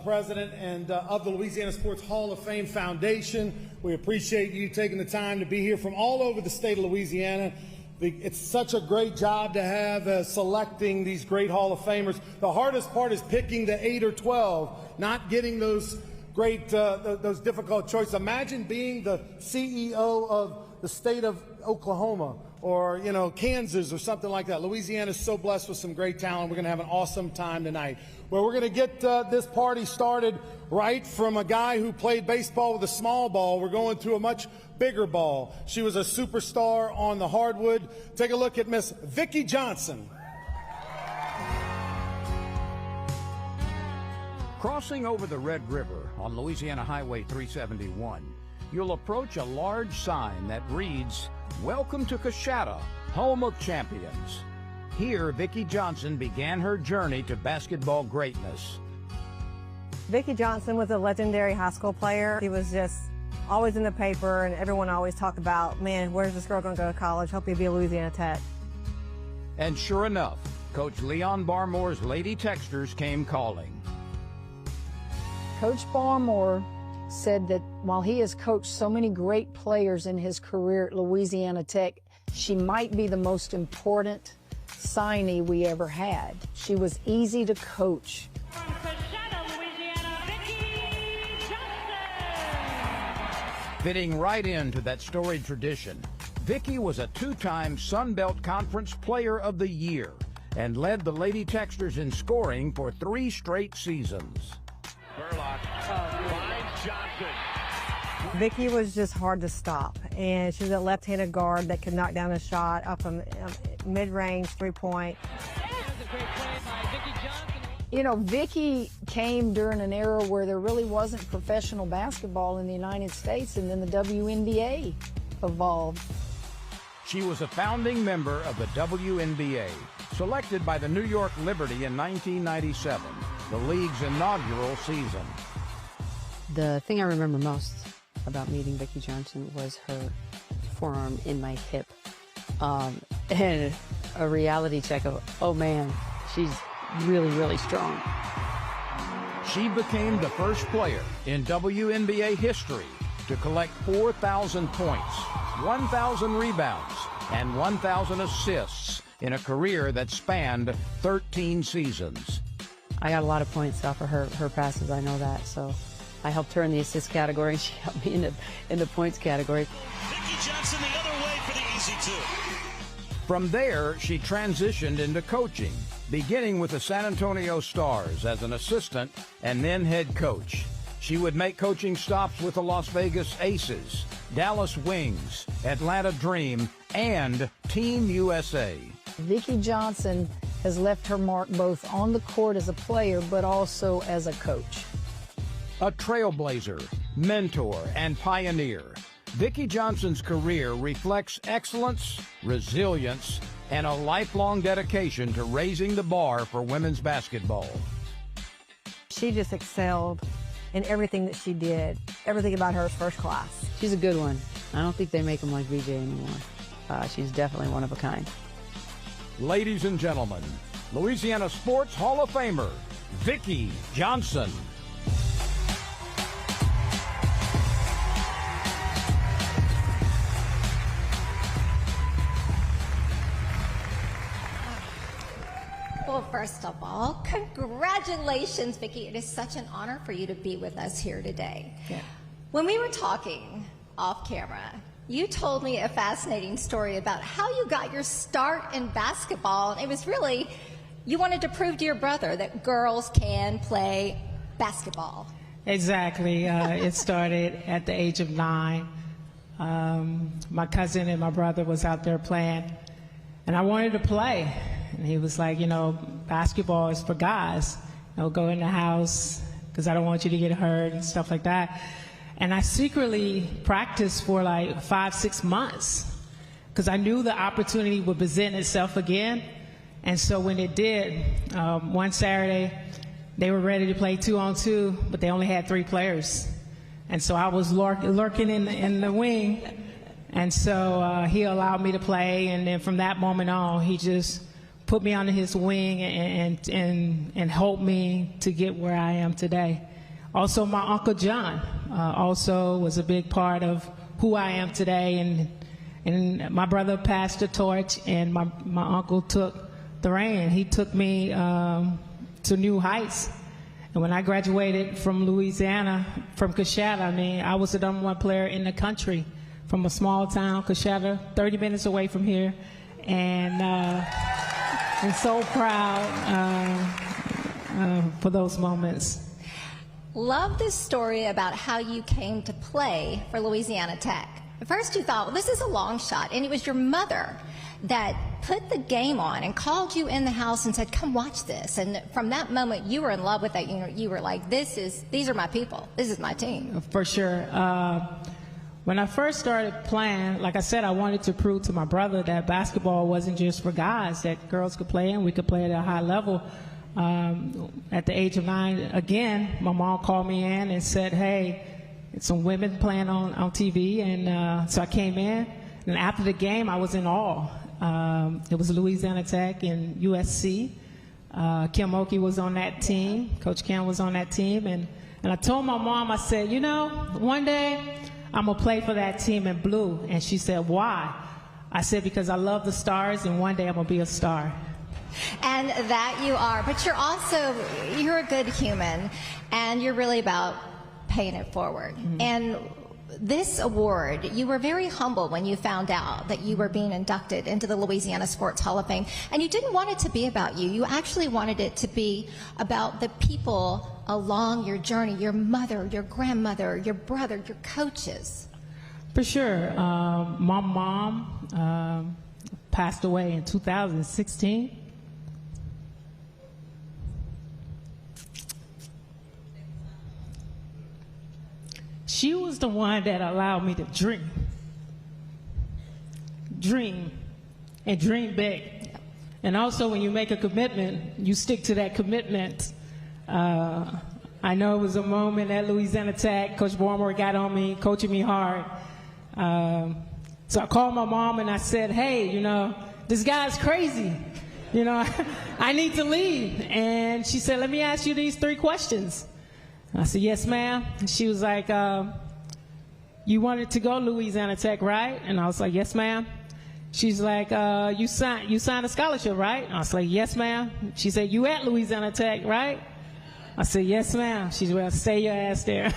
President, and of the Louisiana Sports Hall of Fame Foundation. We appreciate you taking the time to be here from all over the state of Louisiana. It's such a great job to have selecting these great Hall of Famers. The hardest part is picking the 8 or 12, not getting those those difficult choices. Imagine being the CEO of the state of Oklahoma or, Kansas or something like that. Louisiana is so blessed with some great talent. We're going to have an awesome time tonight. Well, we're going to get this party started right from a guy who played baseball with a small ball. We're going to a much bigger ball. She was a superstar on the hardwood. Take a look at Miss Vikki Johnson. Crossing over the Red River on Louisiana Highway 371, you'll approach a large sign that reads, "Welcome to Coshada, home of champions." Here, Vikki Johnson began her journey to basketball greatness. Vikki Johnson was a legendary high school player. He was just always in the paper, and everyone always talked about, man, where's this girl going to go to college? Hope he'll be a Louisiana Tech. And sure enough, Coach Leon Barmore's Lady Texters came calling. Coach Barmore said that while he has coached so many great players in his career at Louisiana Tech, she might be the most important signee we ever had. She was easy to coach. From Coshada, Louisiana, Vikki Johnson. Fitting right into that storied tradition, Vikki was a 2-time Sun Belt Conference Player of the Year and led the Lady Texters in scoring for 3 straight seasons. Burlock finds Johnson. Vikki was just hard to stop, and she was a left-handed guard that could knock down a shot up from mid-range, 3-point. Vikki came during an era where there really wasn't professional basketball in the United States, and then the WNBA evolved. She was a founding member of the WNBA, selected by the New York Liberty in 1997, the league's inaugural season. The thing I remember most about meeting Vikki Johnson was her forearm in my hip, and a reality check of, oh man, she's really, really strong. She became the first player in WNBA history to collect 4,000 points, 1,000 rebounds, and 1,000 assists in a career that spanned 13 seasons. I got a lot of points off of her passes, I know that, so I helped her in the assist category, and she helped me in the points category. Vikki Johnson the other way for the easy 2. From there, she transitioned into coaching, beginning with the San Antonio Stars as an assistant and then head coach. She would make coaching stops with the Las Vegas Aces, Dallas Wings, Atlanta Dream, and Team USA. Vikki Johnson has left her mark both on the court as a player but also as a coach. A trailblazer, mentor, and pioneer, Vikki Johnson's career reflects excellence, resilience, and a lifelong dedication to raising the bar for women's basketball. She just excelled in everything that she did. Everything about her is first class. She's a good one. I don't think they make them like VJ anymore. She's definitely one of a kind. Ladies and gentlemen, Louisiana Sports Hall of Famer, Vikki Johnson. Well, first of all, congratulations, Vikki. It is such an honor for you to be with us here today. Yeah. When we were talking off camera, you told me a fascinating story about how you got your start in basketball. And it was really, you wanted to prove to your brother that girls can play basketball. Exactly. It started at the age of 9. My cousin and my brother was out there playing, and I wanted to play. And he was like, you know, basketball is for guys. You know, go in the house because I don't want you to get hurt and stuff like that. And I secretly practiced for like 5-6 months because I knew the opportunity would present itself again. And so when it did, one Saturday, they were ready to play 2-on-2, but they only had 3 players. And so I was lurking in the wing. And so he allowed me to play. And then from that moment on, he just put me under his wing and helped me to get where I am today. Also, my Uncle John also was a big part of who I am today. And my brother passed the torch, and my uncle took the reign. He took me to new heights. And when I graduated from Louisiana, from Coshada, I mean, I was the #1 player in the country from a small town, Coshada, 30 minutes away from here. And I'm so proud for those moments. Love this story about how you came to play for Louisiana Tech. At first you thought, well, this is a long shot, and it was your mother that put the game on and called you in the house and said, come watch this. And from that moment, you were in love with it. You were like, these are my people. This is my team. For sure. When I first started playing, like I said, I wanted to prove to my brother that basketball wasn't just for guys, that girls could play and we could play at a high level. At the age of 9, again, my mom called me in and said, hey, it's some women playing on TV. And so I came in, and after the game, I was in awe. It was Louisiana Tech and USC. Kim Oki was on that team. Coach Kim was on that team. And I told my mom, I said, you know, one day I'm going to play for that team in blue. And she said, why? I said, because I love the stars, and one day I'm going to be a star. And that you are. But you're a good human, and you're really about paying it forward. Mm-hmm. And this award, you were very humble when you found out that you were being inducted into the Louisiana Sports Hall of Fame. And you didn't want it to be about you. You actually wanted it to be about the people along your journey, your mother, your grandmother, your brother, your coaches. For sure. My mom passed away in 2016. She was the one that allowed me to dream, and dream big. And also, when you make a commitment, you stick to that commitment. I know it was a moment at Louisiana Tech. Coach Weiner got on me, coaching me hard. So I called my mom and I said, hey, you know, this guy's crazy. You know, I need to leave. And she said, let me ask you these 3 questions. I said, yes, ma'am. She was like, you wanted to go Louisiana Tech, right? And I was like, yes, ma'am. She's like, you signed a scholarship, right? I was like, yes, ma'am. She said, you at Louisiana Tech, right? I said, yes, ma'am. She said, well, stay your ass there.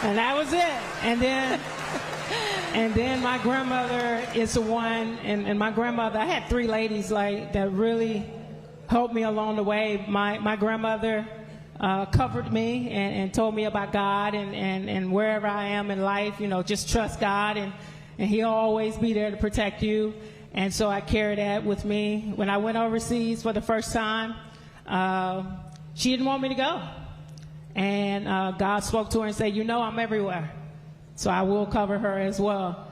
And that was it. And then my grandmother is the one, and my grandmother, I had three ladies like that really helped me along the way. My grandmother covered me and told me about God and wherever I am in life, you know, just trust God and He'll always be there to protect you. And so I carry that with me. When I went overseas for the first time, she didn't want me to go. And God spoke to her and said, you know, I'm everywhere. So I will cover her as well.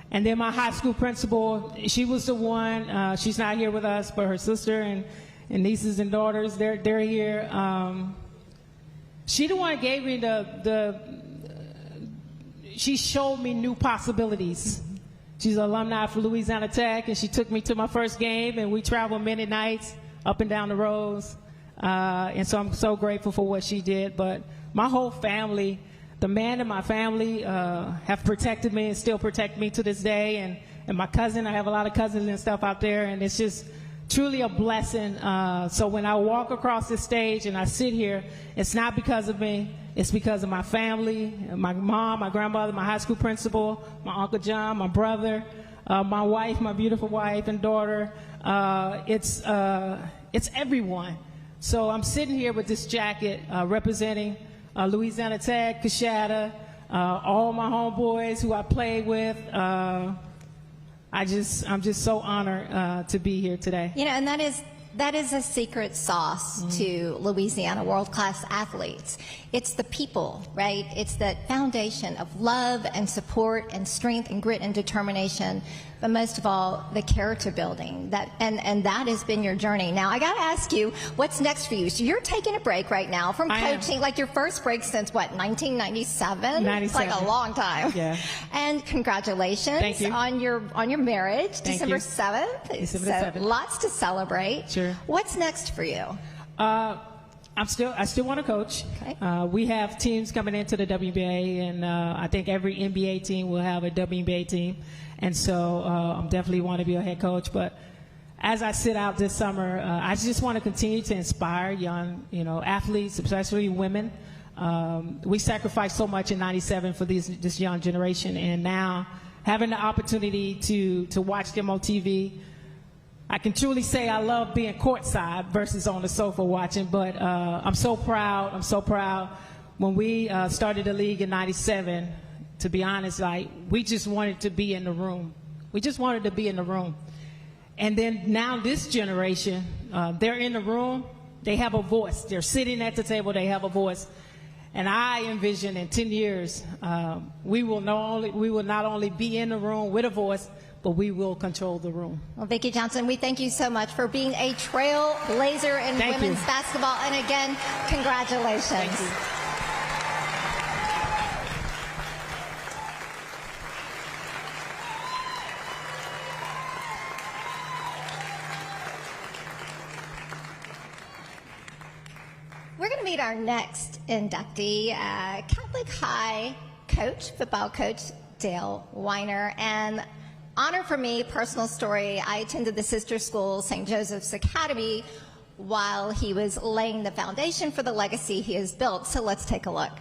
And then my high school principal, she was the one, she's not here with us, but her sister and nieces and daughters, they're here. She the one that gave me she showed me new possibilities. She's an alumni for Louisiana Tech, and she took me to my first game, and we traveled many nights up and down the roads. And so I'm so grateful for what she did. But my whole family, the man in my family have protected me and still protect me to this day. And my cousin, I have a lot of cousins and stuff out there, and it's just truly a blessing. So when I walk across this stage and I sit here, it's not because of me. It's because of my family, my mom, my grandmother, my high school principal, my Uncle John, my brother, my wife, my beautiful wife and daughter. It's everyone. So I'm sitting here with this jacket representing Louisiana Tech, Coshada, all my homeboys who I played with. I'm just so honored to be here today. You know, and that is a secret sauce to Louisiana world-class athletes. It's the people, right? It's that foundation of love and support and strength and grit and determination, but most of all, the character building. And that has been your journey. Now, I got to ask you, what's next for you? So you're taking a break right now from coaching, like your first break since, what, 1997? 97. It's like a long time. Yeah. And congratulations Thank you. on your marriage, Thank December you. 7th. December 7th. Lots to celebrate. Sure. What's next for you? I still want to coach. Okay. We have teams coming into the WNBA, and I think every NBA team will have a WNBA team. And so I definitely want to be a head coach. But as I sit out this summer, I just want to continue to inspire young, athletes, especially women. We sacrificed so much in '97 for this young generation, and now having the opportunity to watch them on TV. I can truly say I love being courtside versus on the sofa watching, but I'm so proud. I'm so proud. When we started the league in '97, to be honest, we just wanted to be in the room. We just wanted to be in the room. And then now this generation, they're in the room. They have a voice. They're sitting at the table. They have a voice. And I envision in 10 years, we will not only be in the room with a voice, but we will control the room. Well, Vikki Johnson, we thank you so much for being a trailblazer in women's basketball. And again, congratulations. Thank you. We're going to meet our next inductee, Catholic High coach, football coach, Dale Weiner. And honor for me, personal story, I attended the sister school, St. Joseph's Academy, while he was laying the foundation for the legacy he has built. So let's take a look.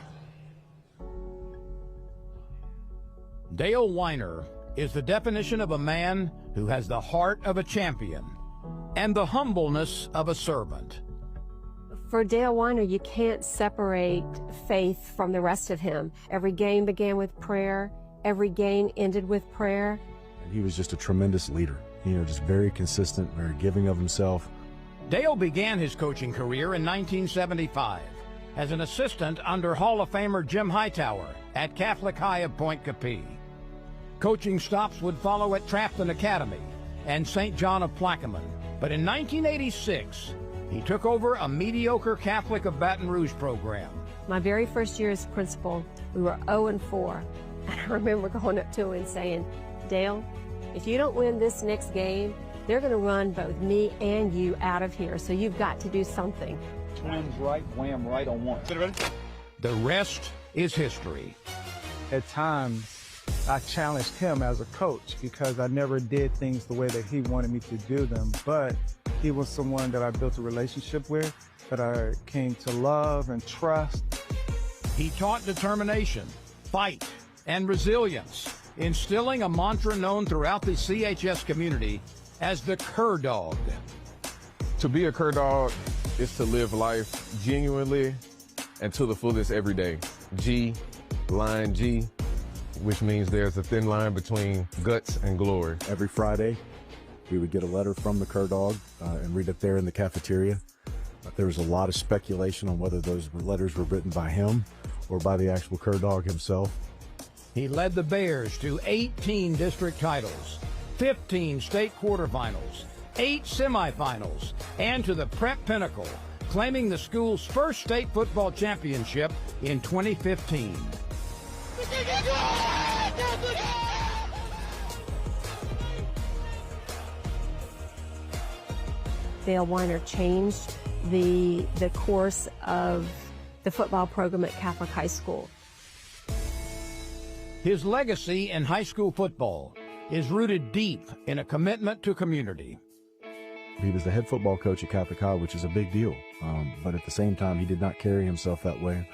Dale Weiner is the definition of a man who has the heart of a champion and the humbleness of a servant. For Dale Weiner, you can't separate faith from the rest of him. Every game began with prayer. Every game ended with prayer. He was just a tremendous leader, just very consistent, very giving of himself. Dale began his coaching career in 1975 as an assistant under Hall of Famer Jim Hightower at Catholic High of Point Capee. Coaching stops would follow at Trafton Academy and St. John of Plaquemine. But in 1986, he took over a mediocre Catholic of Baton Rouge program. My very first year as principal, we were 0-4. And I remember going up to him and saying, Dale, if you don't win this next game, they're going to run both me and you out of here. So you've got to do something. Twins right, wham right on one. The rest is history. At times, I challenged him as a coach because I never did things the way that he wanted me to do them. But he was someone that I built a relationship with, that I came to love and trust. He taught determination, fight, and resilience, instilling a mantra known throughout the CHS community as the Cur Dog. To be a Cur Dog is to live life genuinely and to the fullest every day. G, line G, which means there's a thin line between guts and glory. Every Friday, we would get a letter from the Cur Dog and read it there in the cafeteria. There was a lot of speculation on whether those letters were written by him or by the actual Cur Dog himself. He led the Bears to 18 district titles, 15 state quarterfinals, 8 semifinals, and to the prep pinnacle, claiming the school's first state football championship in 2015. Dale Weiner changed the course of the football program at Catholic High School. His legacy in high school football is rooted deep in a commitment to community. He was the head football coach at Catholic High, which is a big deal. But at the same time, he did not carry himself that way.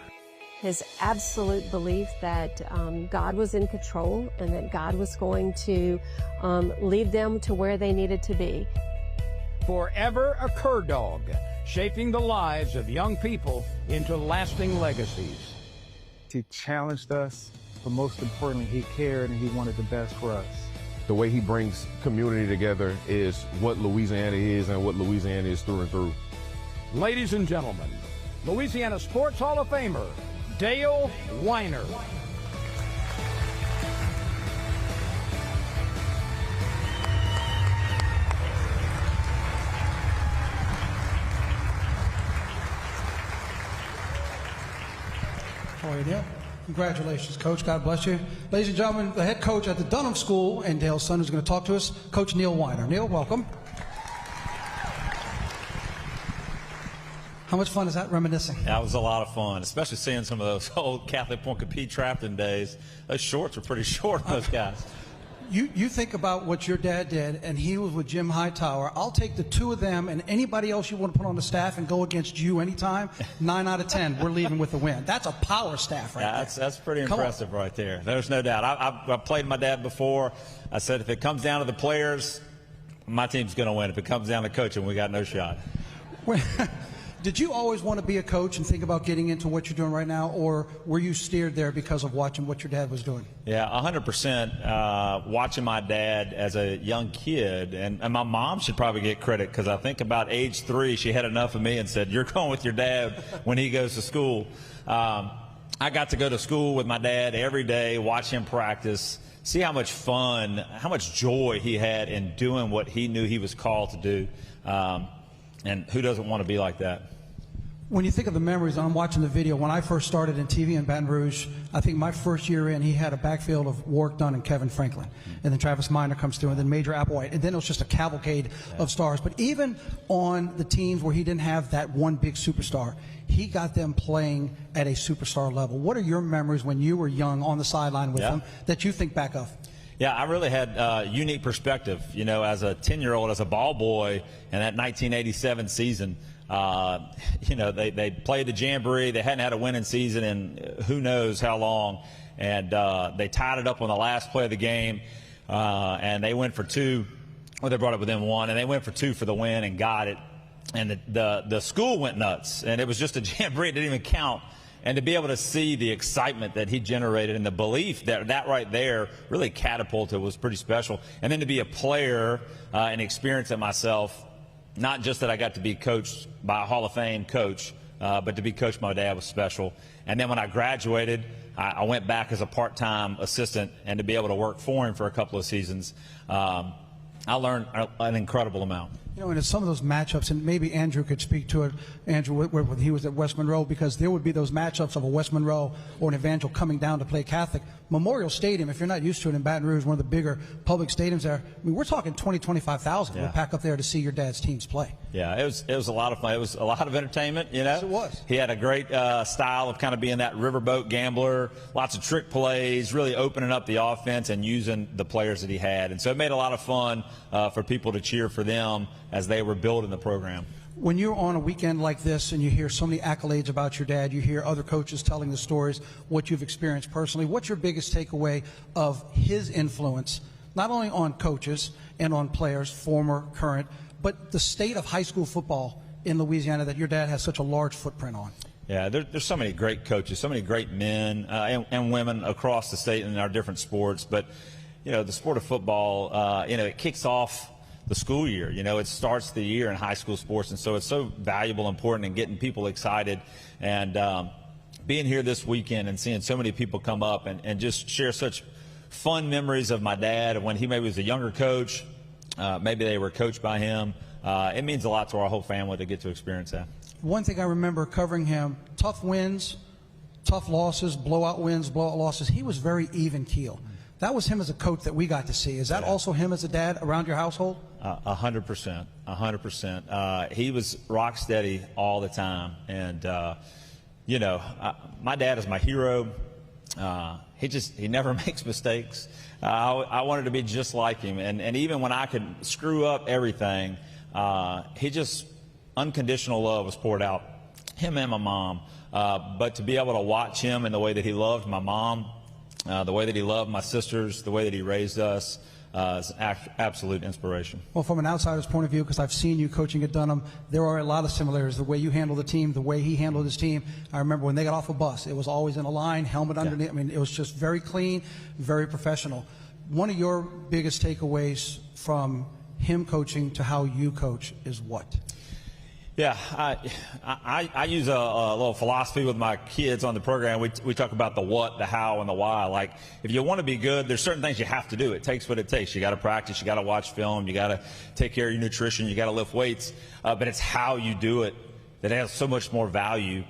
His absolute belief that God was in control and that God was going to lead them to where they needed to be. Forever a Cur Dog, shaping the lives of young people into lasting legacies. He challenged us, but most importantly, he cared and he wanted the best for us. The way he brings community together is what Louisiana is and what Louisiana is through and through. Ladies and gentlemen, Louisiana Sports Hall of Famer, Dale Weiner. How are you, Dale? Congratulations, Coach. God bless you. Ladies and gentlemen, the head coach at the Dunham School and Dale's son is going to talk to us, Coach Neil Weiner. Neil, welcome. How much fun is that reminiscing? That was a lot of fun, especially seeing some of those old Catholic Point Pete Trapton days. Those shorts were pretty short, those guys. You think about what your dad did, and he was with Jim Hightower. I'll take the two of them and anybody else you want to put on the staff and go against you anytime. 9 out of 10, we're leaving with the win. That's a power staff right there. That's pretty impressive right there. There's no doubt. I've played my dad before. I said if it comes down to the players, my team's going to win. If it comes down to coaching, we got no shot. Did you always want to be a coach and think about getting into what you're doing right now, or were you steered there because of watching what your dad was doing? Yeah, 100%. Watching my dad as a young kid, and my mom should probably get credit because I think about age 3, she had enough of me and said, "You're going with your dad when he goes to school." I got to go to school with my dad every day, watch him practice, see how much fun, how much joy he had in doing what he knew he was called to do. And who doesn't want to be like that? When you think of the memories, I'm watching the video. When I first started in TV in Baton Rouge, I think my first year in, he had a backfield of Warwick Dunn and Kevin Franklin. And then Travis Minor comes through, and then Major Applewhite. And then it was just a cavalcade of stars. But even on the teams where he didn't have that one big superstar, he got them playing at a superstar level. What are your memories when you were young on the sideline with him that you think back of? Yeah, I really had a unique perspective, you know, as a 10-year-old, as a ball boy in that 1987 season. You know, they played the Jamboree. They hadn't had a winning season in who knows how long. And they tied it up on the last play of the game. And they went for 2. Well, they brought it within 1. And they went for 2 for the win and got it. And the school went nuts. And it was just a Jamboree. It didn't even count. And to be able to see the excitement that he generated and the belief that right there really catapulted was pretty special. And then to be a player and experience it myself, not just that I got to be coached by a Hall of Fame coach, but to be coached by my dad was special. And then when I graduated, I went back as a part-time assistant, and to be able to work for him for a couple of seasons, I learned an incredible amount. You know, and it's some of those matchups, and maybe Andrew could speak to it, Andrew, when he was at West Monroe, because there would be those matchups of a West Monroe or an Evangel coming down to play Catholic. Memorial Stadium, if you're not used to it in Baton Rouge, one of the bigger public stadiums there, I mean, we're talking 25,000 would pack up there to see your dad's teams play. Yeah, it was a lot of fun. It was a lot of entertainment, you know. Yes, it was. He had a great style of kind of being that riverboat gambler, lots of trick plays, really opening up the offense and using the players that he had. And so it made a lot of fun for people to cheer for them as they were building the program. When you're on a weekend like this and you hear so many accolades about your dad, you hear other coaches telling the stories, what you've experienced personally, what's your biggest takeaway of his influence, not only on coaches and on players, former, current, but the state of high school football in Louisiana that your dad has such a large footprint on? Yeah, there's so many great coaches, so many great men and women across the state in our different sports. But, the sport of football, it kicks off the school year. It starts the year in high school sports, and so it's so valuable, important, and getting people excited. And being here this weekend and seeing so many people come up and just share such fun memories of my dad when he maybe was a younger coach, maybe they were coached by him. It means a lot to our whole family to get to experience that. One thing I remember covering him, tough wins, tough losses, blowout wins, blowout losses. He was very even keel. That was him as a coach that we got to see. Is that also him as a dad around your household? 100%. 100%. He was rock steady all the time. And, my dad is my hero. He never makes mistakes. I wanted to be just like him. And even when I could screw up everything, unconditional love was poured out, him and my mom. But to be able to watch him in the way that he loved my mom, the way that he loved my sisters, the way that he raised us, is absolute inspiration. Well, from an outsider's point of view, because I've seen you coaching at Dunham, there are a lot of similarities. The way you handle the team, the way he handled his team. I remember when they got off a bus, it was always in a line, helmet underneath. I mean, it was just very clean, very professional. One of your biggest takeaways from him coaching to how you coach is what? Yeah, I use a little philosophy with my kids on the program. We talk about the what, the how, and the why. Like, if you want to be good, there's certain things you have to do. It takes what it takes. You got to practice. You got to watch film. You got to take care of your nutrition. You got to lift weights. But it's how you do it that has so much more value.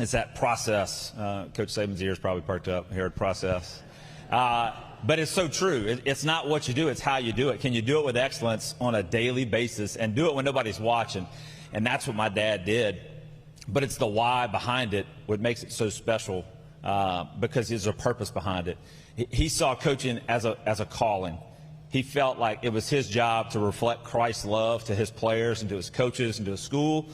It's that process. Coach Saban's ears probably perked up here at process. But it's so true. It's not what you do. It's how you do it. Can you do it with excellence on a daily basis and do it when nobody's watching? And that's what my dad did. But it's the why behind it what makes it so special, because there's a purpose behind it. He saw coaching as a calling. He felt like it was his job to reflect Christ's love to his players and to his coaches and to his school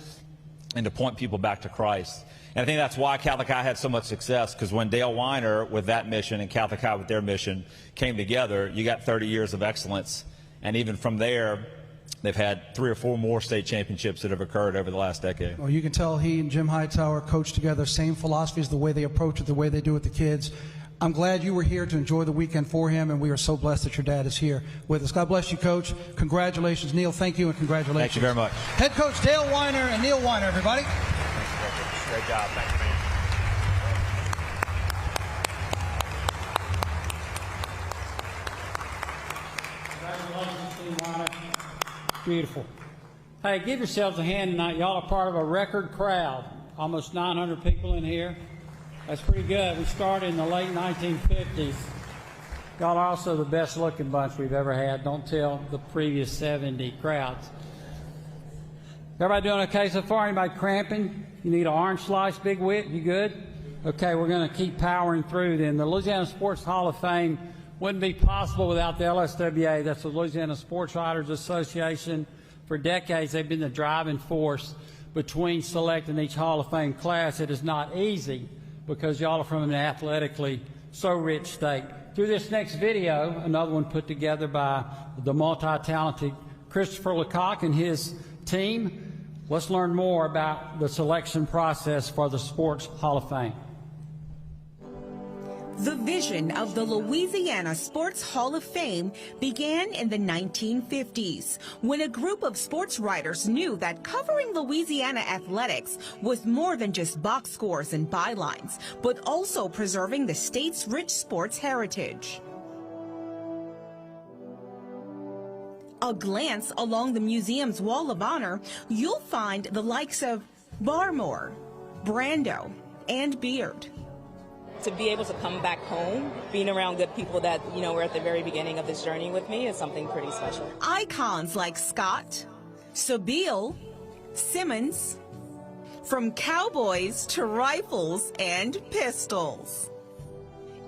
and to point people back to Christ. And I think that's why Catholic High had so much success, because when Dale Weiner with that mission and Catholic High with their mission came together, you got 30 years of excellence. And even from there, they've had 3 or 4 more state championships that have occurred over the last decade. Well, you can tell he and Jim Hightower coach together, same philosophies, the way they approach it, the way they do it with the kids. I'm glad you were here to enjoy the weekend for him, and we are so blessed that your dad is here with us. God bless you, Coach. Congratulations. Neil, thank you, and congratulations. Thank you very much. Head coach Dale Weiner and Neil Weiner, everybody. Great job. Thank you, man. Beautiful. Hey, give yourselves a hand tonight. Y'all are part of a record crowd. Almost 900 people in here. That's pretty good. We started in the late 1950s. Y'all are also the best looking bunch we've ever had. Don't tell the previous 70 crowds. Everybody doing okay so far? Anybody cramping? You need an orange slice, Big Wit? You good? Okay, we're going to keep powering through then. The Louisiana Sports Hall of Fame wouldn't be possible without the LSWA. That's the Louisiana Sports Writers Association. For decades, they've been the driving force between selecting each Hall of Fame class. It is not easy because y'all are from an athletically so rich state. Through this next video, another one put together by the multi-talented Christopher Lecoq and his team, let's learn more about the selection process for the Sports Hall of Fame. The vision of the Louisiana Sports Hall of Fame began in the 1950s, when a group of sports writers knew that covering Louisiana athletics was more than just box scores and bylines, but also preserving the state's rich sports heritage. A glance along the museum's wall of honor, you'll find the likes of Barmore, Brando, and Beard. To be able to come back home, being around good people that, were at the very beginning of this journey with me is something pretty special. Icons like Scott, Sabile, Simmons, from cowboys to rifles and pistols.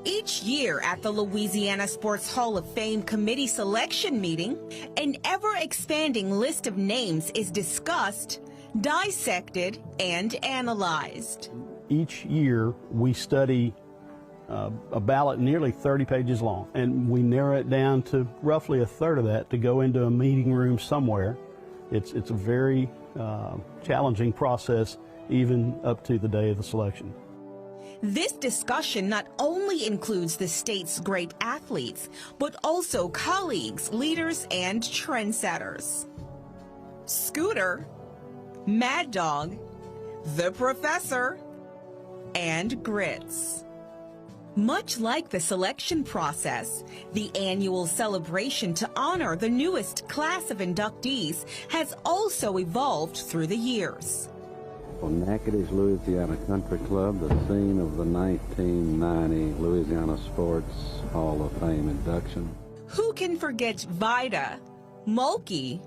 Each year at the Louisiana Sports Hall of Fame committee selection meeting, an ever-expanding list of names is discussed, dissected, and analyzed. Each year we study a ballot nearly 30 pages long, and we narrow it down to roughly a third of that to go into a meeting room somewhere. It's a very challenging process, even up to the day of the selection. This discussion not only includes the state's great athletes, but also colleagues, leaders, and trendsetters. Scooter, Mad Dog, The Professor, and Grits. Much like the selection process, the annual celebration to honor the newest class of inductees has also evolved through the years. Natchitoches, Louisiana Country Club, the scene of the 1990 Louisiana Sports Hall of Fame induction. Who can forget Vida, Mulkey,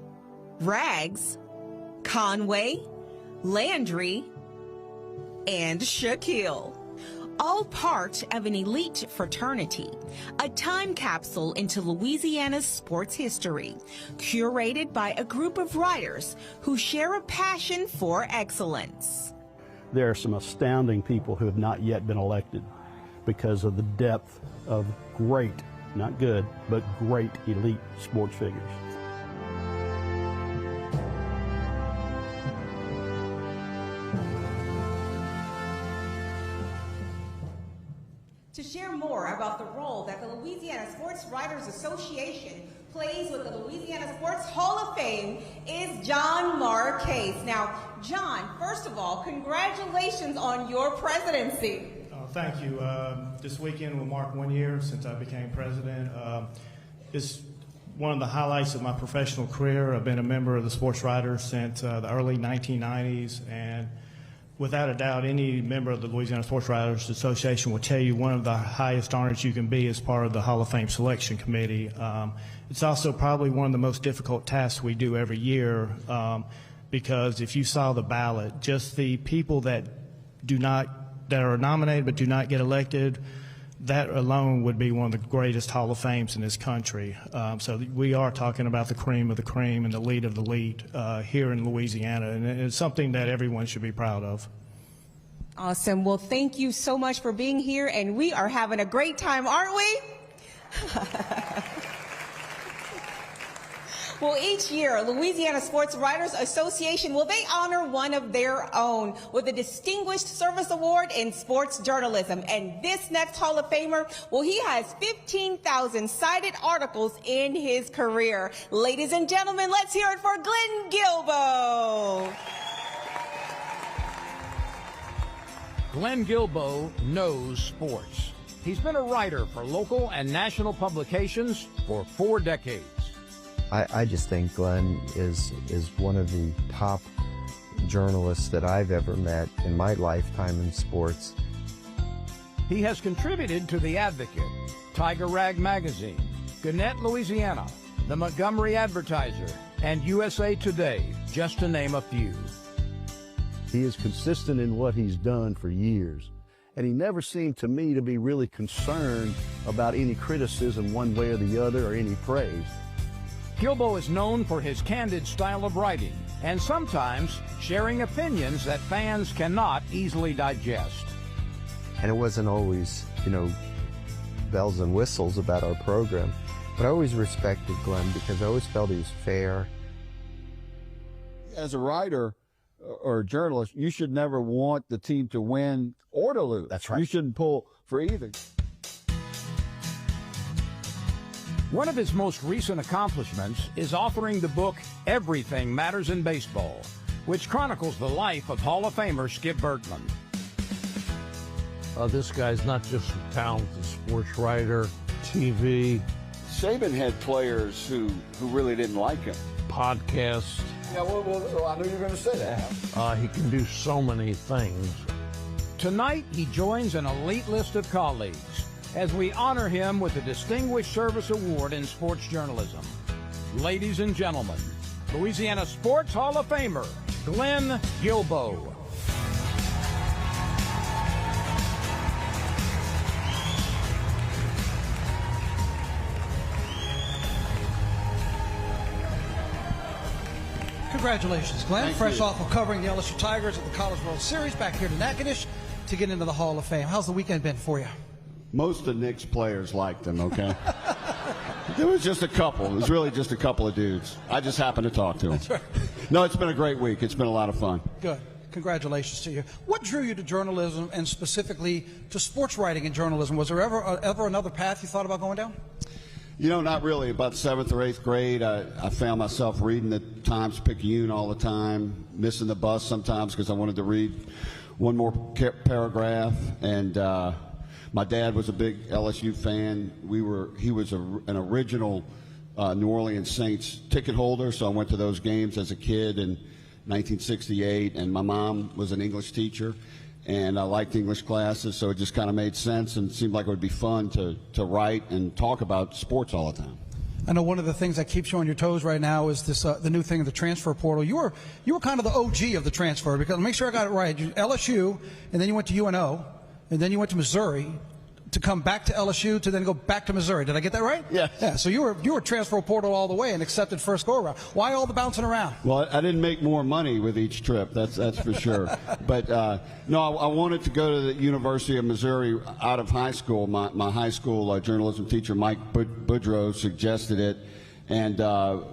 Rags, Conway, Landry, and Shaquille? All part of an elite fraternity, a time capsule into Louisiana's sports history, curated by a group of writers who share a passion for excellence. There are some astounding people who have not yet been elected because of the depth of great, not good, but great elite sports figures. To share more about the role that the Louisiana Sports Writers Association plays with the Louisiana Sports Hall of Fame is John Marquez. Now, John, first of all, congratulations on your presidency. Thank you. This weekend will mark 1 year since I became president. It's one of the highlights of my professional career. I've been a member of the Sports Writers since the early 1990s, and without a doubt, any member of the Louisiana Sports Writers Association will tell you one of the highest honors you can be as part of the Hall of Fame Selection Committee. It's also probably one of the most difficult tasks we do every year because if you saw the ballot, just the people that are nominated but do not get elected, that alone would be one of the greatest Hall of Fames in this country. So we are talking about the cream of the cream and the elite of the elite here in Louisiana, and it's something that everyone should be proud of. Awesome. Well, thank you so much for being here, and we are having a great time, aren't we? Well, each year, Louisiana Sports Writers Association, they honor one of their own with a Distinguished Service Award in Sports Journalism. And this next Hall of Famer, he has 15,000 cited articles in his career. Ladies and gentlemen, let's hear it for Glenn Guilbeau. Glenn Guilbeau knows sports. He's been a writer for local and national publications for 4 decades. I just think Glenn is one of the top journalists that I've ever met in my lifetime in sports. He has contributed to The Advocate, Tiger Rag Magazine, Gannett, Louisiana, the Montgomery Advertiser, and USA Today, just to name a few. He is consistent in what he's done for years, and he never seemed to me to be really concerned about any criticism one way or the other or any praise. Guilbeau is known for his candid style of writing and sometimes sharing opinions that fans cannot easily digest. And it wasn't always, bells and whistles about our program, but I always respected Glenn because I always felt he was fair. As a writer or a journalist, you should never want the team to win or to lose. That's right. You shouldn't pull for either. One of his most recent accomplishments is authoring the book Everything Matters in Baseball, which chronicles the life of Hall of Famer Skip Bertman. This guy's not just a talented sports writer, TV. Saban had players who really didn't like him. Podcast. Yeah, well, I knew you were going to say that. He can do so many things. Tonight, he joins an elite list of colleagues as we honor him with the Distinguished Service Award in Sports Journalism. Ladies and gentlemen, Louisiana Sports Hall of Famer, Glenn Guilbeau. Congratulations, Glenn. Thank Fresh you. off of covering the LSU Tigers at the College World Series, back here to Natchitoches to get into the Hall of Fame. How's the weekend been for you? Most of Nick's players liked him, okay? There was just a couple. It was really just a couple of dudes. I just happened to talk to them. That's right. No, it's been a great week. It's been a lot of fun. Good. Congratulations to you. What drew you to journalism and specifically to sports writing and journalism? Was there ever another path you thought about going down? You know, not really. About 7th or 8th grade, I found myself reading the Times-Picayune all the time, missing the bus sometimes because I wanted to read one more paragraph. And my dad was a big LSU fan. He was an original New Orleans Saints ticket holder, so I went to those games as a kid in 1968. And my mom was an English teacher, and I liked English classes, so it just kind of made sense and seemed like it would be fun to write and talk about sports all the time. I know one of the things that keeps you on your toes right now is this the new thing of the transfer portal. You were kind of the OG of the transfer, because make sure I got it right. LSU, and then you went to UNO, and then you went to Missouri to come back to LSU to then go back to Missouri. Did I get that right? Yeah. Yeah. So you were transfer portal all the way and accepted first go around. Why all the bouncing around? Well, I didn't make more money with each trip. That's for sure. But no, I wanted to go to the University of Missouri out of high school. My high school journalism teacher, Mike Boudreaux, suggested it, and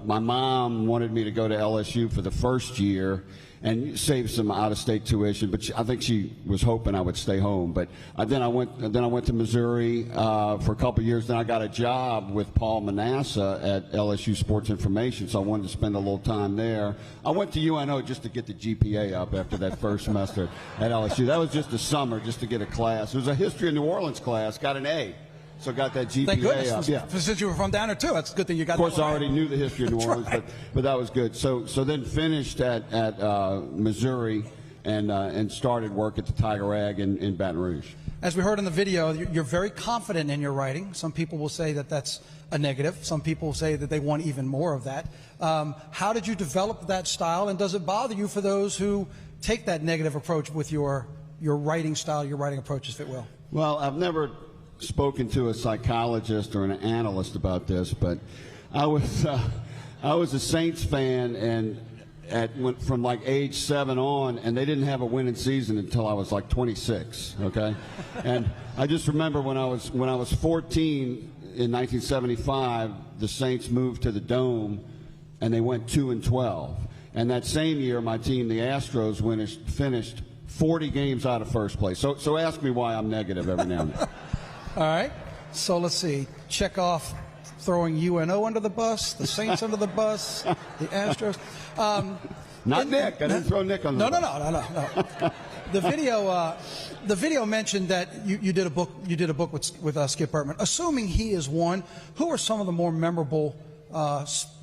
my mom wanted me to go to LSU for the first year and save some out-of-state tuition, but I think she was hoping I would stay home. But then I went to Missouri for a couple of years. Then I got a job with Paul Manasseh at LSU Sports Information, so I wanted to spend a little time there. I went to UNO just to get the GPA up after that first semester at LSU. That was just a summer, just to get a class. It was a history of New Orleans class. Got an A. So got that GPA Thank goodness. up. Yeah. Since you were from down there too, that's a good thing you got. Of course, that I already knew the history of New Orleans, right. but that was good. So then finished at Missouri and started work at the Tiger Rag in Baton Rouge. As we heard in the video, you're very confident in your writing. Some people will say that that's a negative. Some people will say that they want even more of that. How did you develop that style, and does it bother you for those who take that negative approach with your writing style, your writing approach, if it will? Well, I've never spoken to a psychologist or an analyst about this, but I was a Saints fan, and went from like age 7 on, and they didn't have a winning season until I was like 26. Okay, and I just remember when I was 14 in 1975, the Saints moved to the Dome, and they went 2-12. And that same year, my team, the Astros, finished 40 games out of first place. So ask me why I'm negative every now and then. All right. So let's see. Check off throwing UNO under the bus, the Saints under the bus, the Astros. Not Nick. I didn't throw Nick on the bus. No. The video mentioned that you did a book. You did a book with Skip Bertman. Assuming he is one, who are some of the more memorable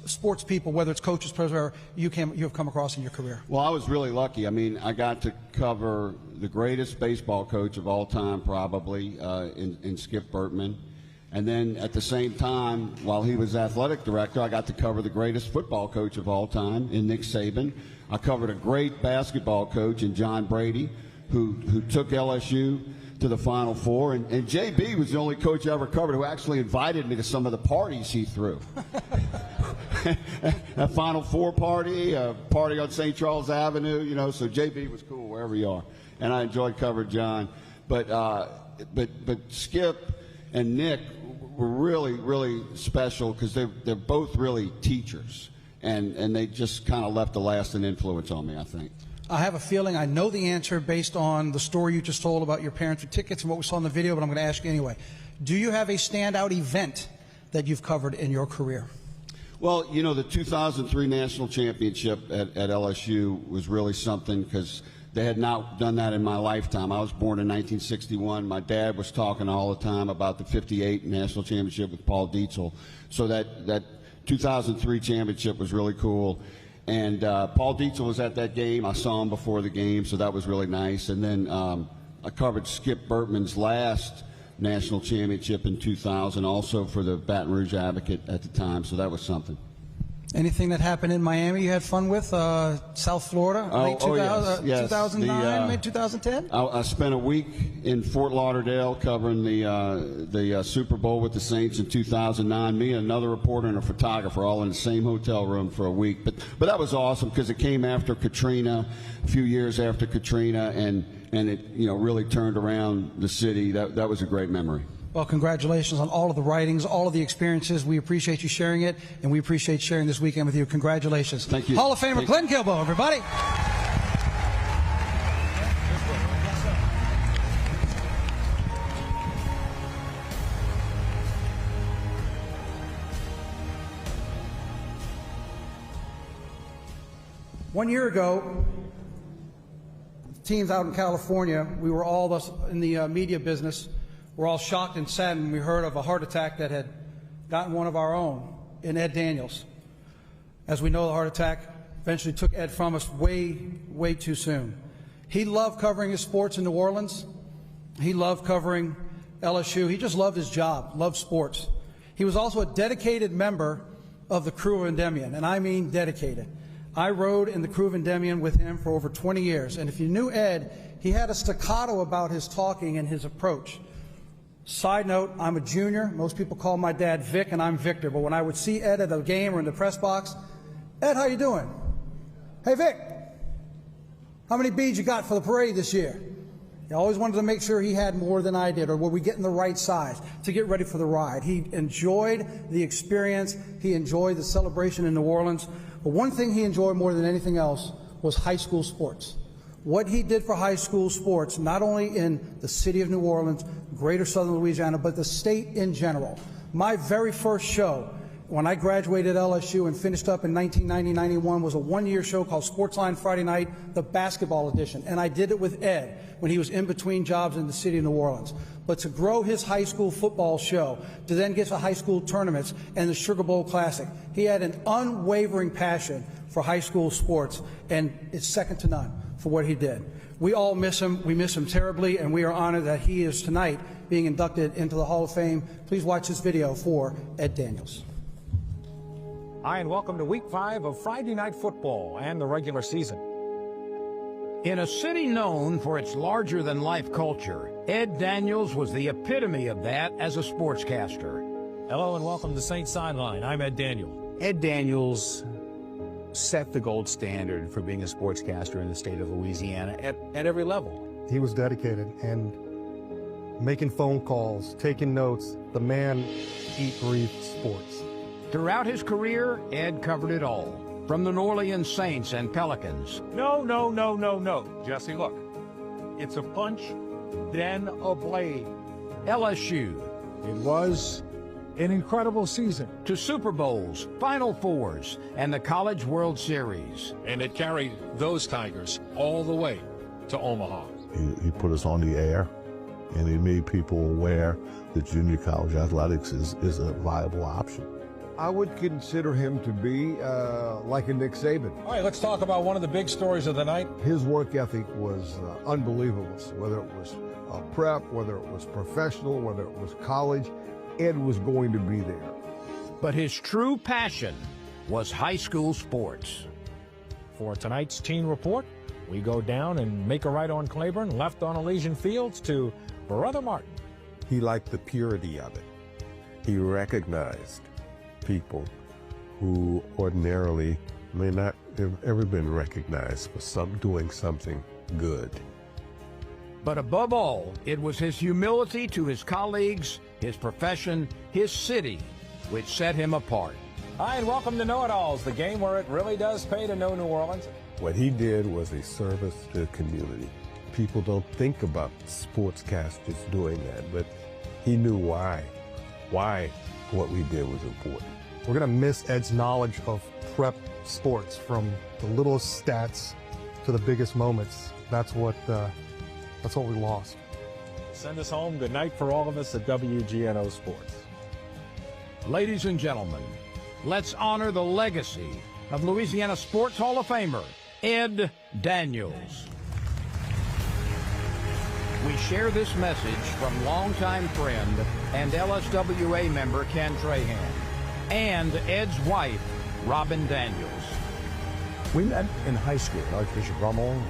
sports people, whether it's coaches, players, or you have come across in your career? Well, I was really lucky. I mean, I got to cover the greatest baseball coach of all time, probably, in Skip Bertman. And then at the same time, while he was athletic director, I got to cover the greatest football coach of all time in Nick Saban. I covered a great basketball coach in John Brady, who took LSU to the Final Four. And JB was the only coach I ever covered who actually invited me to some of the parties he threw. A Final Four party, a party on St. Charles Avenue, so JB was cool wherever you are. And I enjoyed covering John. But Skip and Nick were really, really special because they're both really teachers. And they just kind of left a lasting influence on me, I think. I have a feeling I know the answer based on the story you just told about your parents with tickets and what we saw in the video, but I'm going to ask you anyway. Do you have a standout event that you've covered in your career? Well, the 2003 national championship at LSU was really something because they had not done that in my lifetime. I was born in 1961. My dad was talking all the time about the 58 national championship with Paul Dietzel. So that 2003 championship was really cool. And Paul Dietzel was at that game. I saw him before the game, so that was really nice. And then I covered Skip Bertman's last national championship in 2000, also for the Baton Rouge Advocate at the time, so that was something. Anything that happened in Miami you had fun with? South Florida, late 2009, mid 2010? I spent a week in Fort Lauderdale covering the Super Bowl with the Saints in 2009. Me and another reporter and a photographer all in the same hotel room for a week. But that was awesome because it came after Katrina, a few years after Katrina, and it really turned around the city. That was a great memory. Well, congratulations on all of the writings, all of the experiences. We appreciate you sharing it, and we appreciate sharing this weekend with you. Congratulations. Thank you. Hall of Famer Glenn Guilbeau, everybody. One year ago, teams out in California, we were all in the media business. We're all shocked and saddened when we heard of a heart attack that had gotten one of our own in Ed Daniels. As we know, the heart attack eventually took Ed from us way, way too soon. He loved covering his sports in New Orleans. He loved covering LSU. He just loved his job, loved sports. He was also a dedicated member of the crew of Endymion, and I mean dedicated. I rode in the crew of Endymion with him for over 20 years, and if you knew Ed, he had a staccato about his talking and his approach. Side note, I'm a junior. Most people call my dad Vic, and I'm Victor. But when I would see Ed at a game or in the press box, Ed, how you doing? Hey, Vic, how many beads you got for the parade this year? He always wanted to make sure he had more than I did, or were we getting the right size to get ready for the ride. He enjoyed the experience. He enjoyed the celebration in New Orleans. But one thing he enjoyed more than anything else was high school sports. What he did for high school sports, not only in the city of New Orleans, greater southern Louisiana, but the state in general. My very first show, when I graduated LSU and finished up in 1990-91, was a one-year show called Sportsline Friday Night, the basketball edition. And I did it with Ed when he was in between jobs in the city of New Orleans. But to grow his high school football show, to then get to high school tournaments and the Sugar Bowl Classic, he had an unwavering passion for high school sports, and it's second to none for what he did. We all miss him. We miss him terribly, and we are honored that he is tonight being inducted into the Hall of Fame. Please watch this video for Ed Daniels. Hi, and welcome to Week 5 of Friday Night Football and the regular season. In a city known for its larger-than-life culture, Ed Daniels was the epitome of that as a sportscaster. Hello, and welcome to Saint Sideline. I'm Ed Daniels. Ed Daniels set the gold standard for being a sportscaster in the state of Louisiana at every level. He was dedicated and making phone calls, taking notes. The man breathed sports. Throughout his career, Ed covered it all, from the New Orleans Saints and Pelicans. No, Jesse, look. It's a punch, then a blade. LSU. It was an incredible season. To Super Bowls, Final Fours, and the College World Series. And it carried those Tigers all the way to Omaha. He put us on the air, and he made people aware that junior college athletics is a viable option. I would consider him to be like a Nick Saban. All right, let's talk about one of the big stories of the night. His work ethic was unbelievable, whether it was prep, whether it was professional, whether it was college. Ed was going to be there. But his true passion was high school sports. For tonight's Teen Report, we go down and make a right on Claiborne, left on Elysian Fields to Brother Martin. He liked the purity of it. He recognized people who ordinarily may not have ever been recognized for doing something good. But above all, it was his humility to his colleagues, his profession, his city, which set him apart. Hi, and welcome to Know-It-Alls, the game where it really does pay to know New Orleans. What he did was a service to the community. People don't think about sportscasters doing that, but he knew why what we did was important. We're going to miss Ed's knowledge of prep sports, from the littlest stats to the biggest moments. That's what we lost. Send us home. Good night for all of us at WGNO Sports. Ladies and gentlemen, let's honor the legacy of Louisiana Sports Hall of Famer, Ed Daniels. We share this message from longtime friend and LSWA member Ken Trahan, and Ed's wife, Robin Daniels. We met in high school, Archbishop Rummel,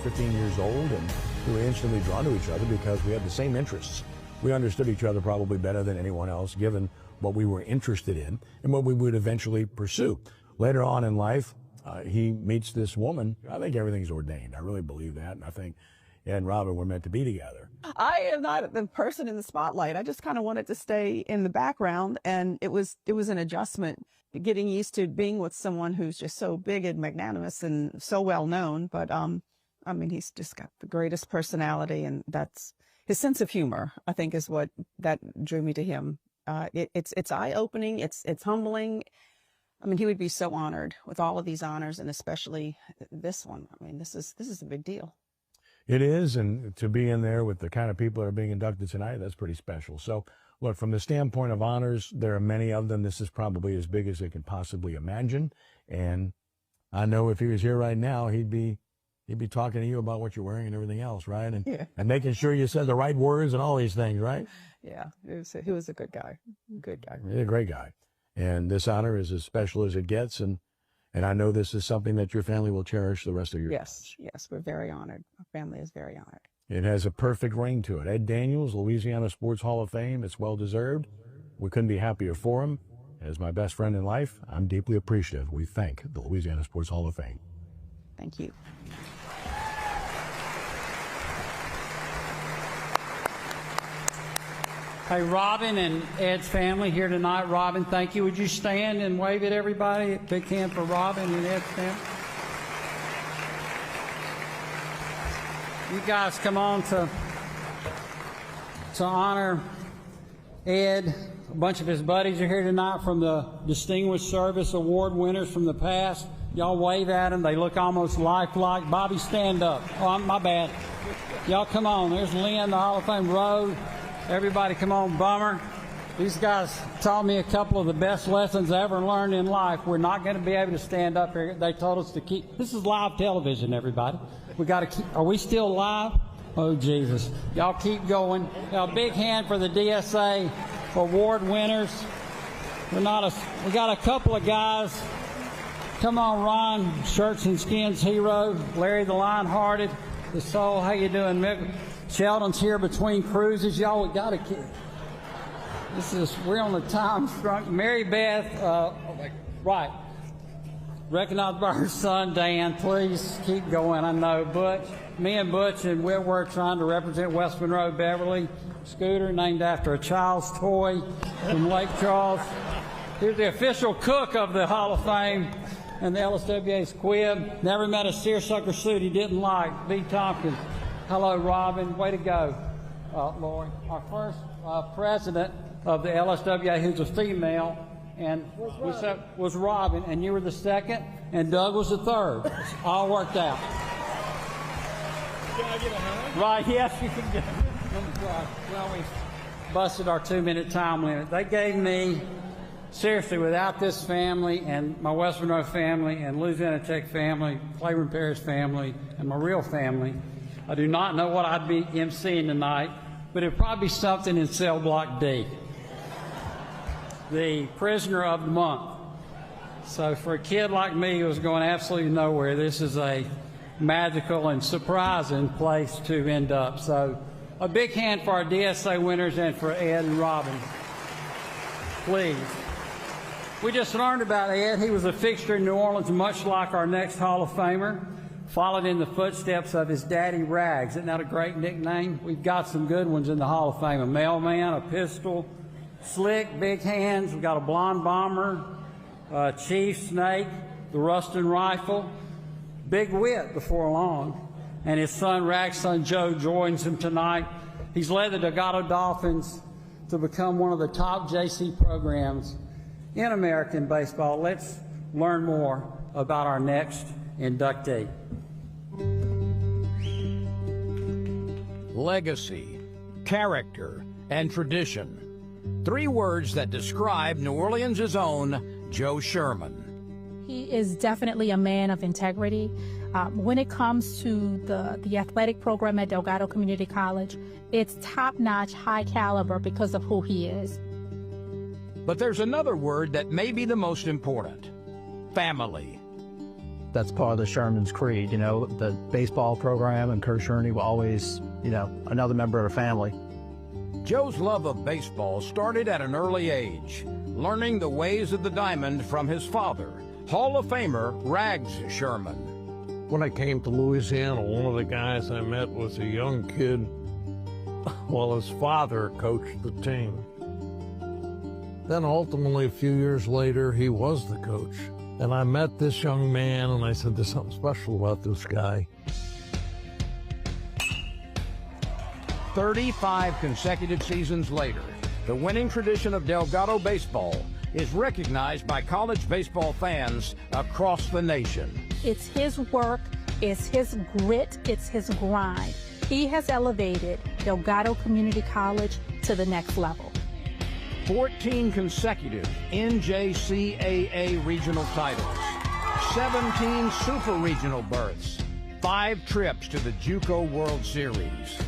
15 years old, and we were instantly drawn to each other because we had the same interests. We understood each other probably better than anyone else, given what we were interested in and what we would eventually pursue. Later on in life, he meets this woman. I think everything's ordained. I really believe that, and I think Ed and Robin were meant to be together. I am not the person in the spotlight. I just kind of wanted to stay in the background, and it was an adjustment, getting used to being with someone who's just so big and magnanimous and so well known. But I mean, he's just got the greatest personality, and that's his sense of humor, I think, is what that drew me to him. It's eye-opening. It's humbling. I mean, he would be so honored with all of these honors, and especially this one. I mean, this is a big deal. It is, and to be in there with the kind of people that are being inducted tonight, that's pretty special. So, look, from the standpoint of honors, there are many of them. This is probably as big as they can possibly imagine. And I know if he was here right now, he'd be talking to you about what you're wearing and everything else, right? And and making sure you said the right words and all these things, right? Yeah, he was a good guy. Good guy. He's a great guy. And this honor is as special as it gets, and I know this is something that your family will cherish the rest of your lives. Yes, we're very honored. Our family is very honored. It has a perfect ring to it. Ed Daniels, Louisiana Sports Hall of Fame. It's well-deserved. We couldn't be happier for him. As my best friend in life, I'm deeply appreciative. We thank the Louisiana Sports Hall of Fame. Thank you. Hey, Robin and Ed's family here tonight. Robin, thank you. Would you stand and wave at everybody? Big hand for Robin and Ed's family. You guys come on to honor Ed. A bunch of his buddies are here tonight from the Distinguished Service Award winners from the past. Y'all wave at them. They look almost lifelike. Bobby, stand up. Oh, my bad. Y'all come on. There's Lynn, the Hall of Fame Road. Everybody come on, Bummer. These guys taught me a couple of the best lessons I ever learned in life. We're not going to be able to stand up here. They told us to keep. This is live television, everybody. We got to keep. Are we still live? Oh, Jesus. Y'all keep going. Now, a big hand for the DSA award winners. We got a couple of guys. Come on, Ron, Shirts and Skins hero. Larry the Lion-Hearted. The Soul, how you doing, Mick? Sheldon's here between cruises. Y'all, we got to keep. We're on the time strunk. Mary Beth, right. Recognized by her son, Dan. Please keep going. I know, Butch. Me and Butch and Whitworth trying to represent West Monroe Beverly. Scooter, named after a child's toy from Lake Charles. Here's the official cook of the Hall of Fame and the LSWA's Quib. Never met a seersucker suit he didn't like. B. Tompkins. Hello, Robin. Way to go, Lori. Our first president of the LSWA, who's a female, and was Robin, and you were the second, and Doug was the third. It's all worked out. Can I get a hug? Right, yes, you can get it. Well, we busted our 2-minute time limit. They gave me, seriously, without this family and my West Monroe family and Louisiana Tech family, Claiborne Parish family, and my real family, I do not know what I'd be emceeing tonight, but it'd probably be something in Cell Block D. The prisoner of the month. So for a kid like me who was going absolutely nowhere, this is a magical and surprising place to end up. So a big hand for our DSA winners and for Ed and Robin. Please. We just learned about Ed. He was a fixture in New Orleans, much like our next Hall of Famer. Followed in the footsteps of his daddy, Rags. Isn't that a great nickname? We've got some good ones in the Hall of Fame. A mailman, a pistol, Slick, big hands. We've got a blonde bomber, Chief Snake, the Ruston rifle, Big Wit before long. And his son, Rags' son, Joe, joins him tonight. He's led the Delgado Dolphins to become one of the top JC programs in American baseball. Let's learn more about our next inductee. Legacy, character, and tradition. 3 words that describe New Orleans' own Joe Scheuermann. He is definitely a man of integrity. When it comes to the athletic program at Delgado Community College, it's top-notch, high caliber because of who he is. But there's another word that may be the most important. family. That's part of the Sherman's creed, you know, the baseball program, and Kurt Scherney will always, you know, another member of the family. Joe's love of baseball started at an early age, learning the ways of the diamond from his father, Hall of Famer Rags Scheuermann. When I came to Louisiana, one of the guys I met was a young kid while his father coached the team. Then ultimately, a few years later, he was the coach. And I met this young man, and I said, there's something special about this guy. 35 consecutive seasons later, the winning tradition of Delgado baseball is recognized by college baseball fans across the nation. It's his work, it's his grit, it's his grind. He has elevated Delgado Community College to the next level. 14 consecutive NJCAA regional titles, 17 super regional berths, 5 trips to the JUCO World Series,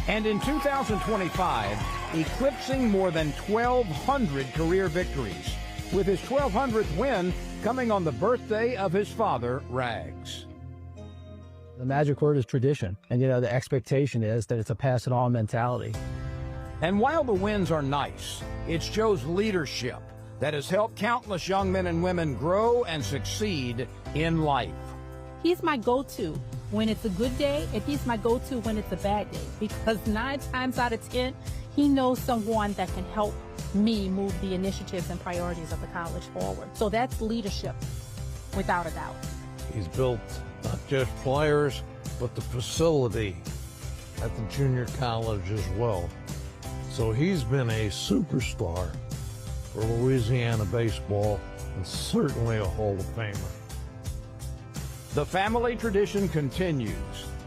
and in 2025, eclipsing more than 1,200 career victories, with his 1,200th win coming on the birthday of his father, Rags. The magic word is tradition, and you know, the expectation is that it's a pass-it-on mentality. And while the wins are nice, it's Joe's leadership that has helped countless young men and women grow and succeed in life. He's my go-to when it's a good day, and he's my go-to when it's a bad day, because 9 times out of 10, he knows someone that can help me move the initiatives and priorities of the college forward. So that's leadership, without a doubt. He's built not just players, but the facility at the junior college as well. So he's been a superstar for Louisiana baseball, and certainly a Hall of Famer. The family tradition continues,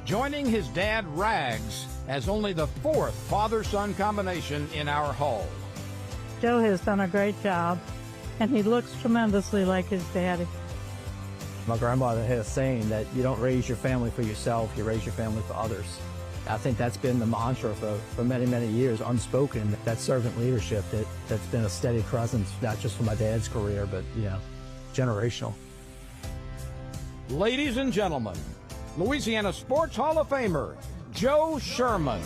joining his dad, Rags, as only the 4th father-son combination in our hall. Joe has done a great job, and he looks tremendously like his daddy. My grandmother had a saying that you don't raise your family for yourself, you raise your family for others. I think that's been the mantra for many, many years, unspoken, that servant leadership that's been a steady presence, not just for my dad's career, but, you know, generational. Ladies and gentlemen, Louisiana Sports Hall of Famer, Joe Scheuermann.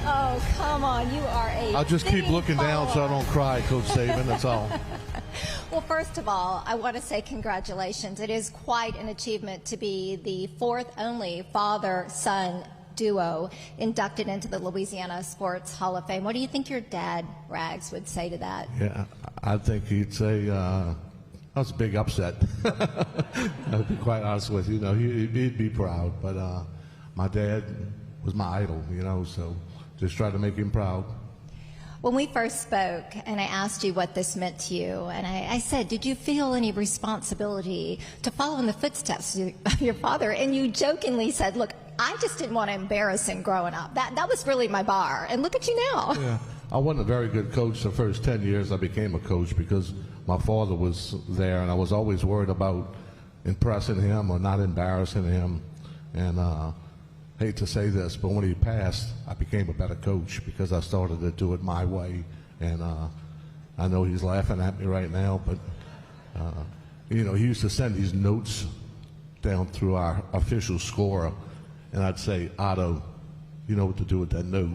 Oh, come on, you are a I'll just keep looking down so I don't cry, Coach Saban, that's all. Well, first of all, I want to say congratulations. It is quite an achievement to be the 4th only father-son duo inducted into the Louisiana Sports Hall of Fame. What do you think your dad, Rags, would say to that? Yeah, I think he'd say, that was a big upset. I'll be quite honest with you. You know, he'd be proud, but my dad was my idol, you know, so just try to make him proud. When we first spoke and I asked you what this meant to you, and I said, did you feel any responsibility to follow in the footsteps of your father? And you jokingly said, look, I just didn't want to embarrass him growing up. That was really my bar. And look at you now. Yeah, I wasn't a very good coach the first 10 years I became a coach because my father was there, and I was always worried about impressing him or not embarrassing him. And hate to say this, but when he passed, I became a better coach because I started to do it my way. And I know he's laughing at me right now, but you know, he used to send these notes down through our official scorer, and I'd say, Otto, you know what to do with that note.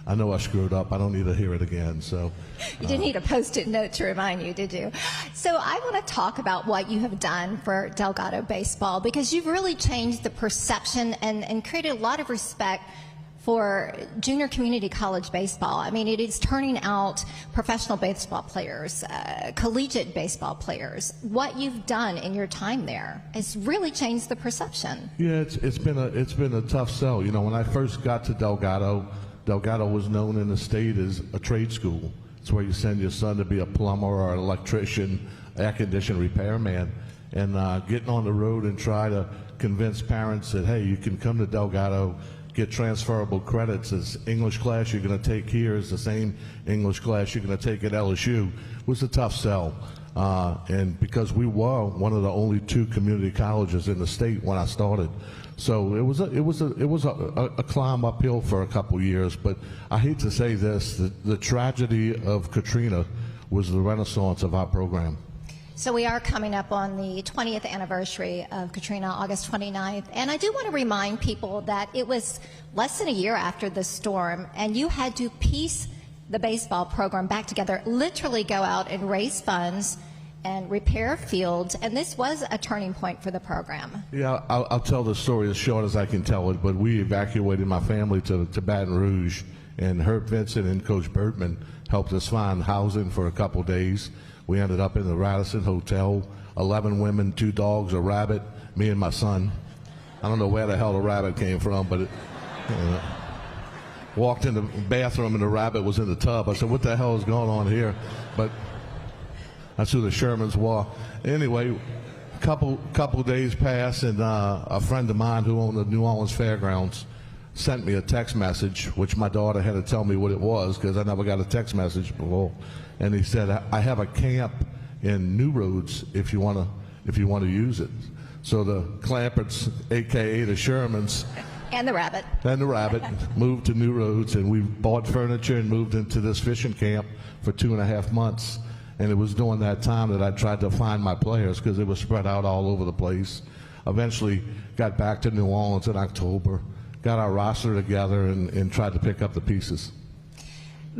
I know I screwed up. I don't need to hear it again. So you didn't need a Post-it note to remind you, did you? So I want to talk about what you have done for Delgado baseball, because you've really changed the perception and created a lot of respect for junior community college baseball. I mean, it is turning out professional baseball players, collegiate baseball players. What you've done in your time there has really changed the perception. yeah, it's been a tough sell. You know, when I first got to Delgado was known in the state as a trade school. It's where you send your son to be a plumber or an electrician, air condition repairman, and getting on the road and try to convince parents that, hey, you can come to Delgado, get transferable credits. This English class you're going to take here is the same English class you're going to take at LSU. It was a tough sell. and because we were one of the only 2 community colleges in the state when I started. So it was a climb uphill for a couple years, but I hate to say this, the tragedy of Katrina was the renaissance of our program. So we are coming up on the 20th anniversary of Katrina, August 29th, and I do want to remind people that it was less than a year after the storm, and you had to piece the baseball program back together, literally go out and raise funds and repair fields, and this was a turning point for the program. Yeah, I'll tell the story as short as I can tell it, but we evacuated my family to Baton Rouge, and Herb Vincent and Coach Bertman helped us find housing for a couple days. We ended up in the Radisson Hotel, 11 women, 2 dogs, a rabbit, me and my son. I don't know where the hell the rabbit came from, but walked in the bathroom and the rabbit was in the tub. I said, what the hell is going on here? But that's who the Shermans were. Anyway, couple days passed, and a friend of mine who owned the New Orleans Fairgrounds sent me a text message, which my daughter had to tell me what it was because I never got a text message before. And he said, I have a camp in New Roads if you want to use it. So the Clamperts, aka the Shermans, and the rabbit, moved to New Roads, and we bought furniture and moved into this fishing camp for 2.5 months. And it was during that time that I tried to find my players because they were spread out all over the place. Eventually got back to New Orleans in October, got our roster together, and tried to pick up the pieces.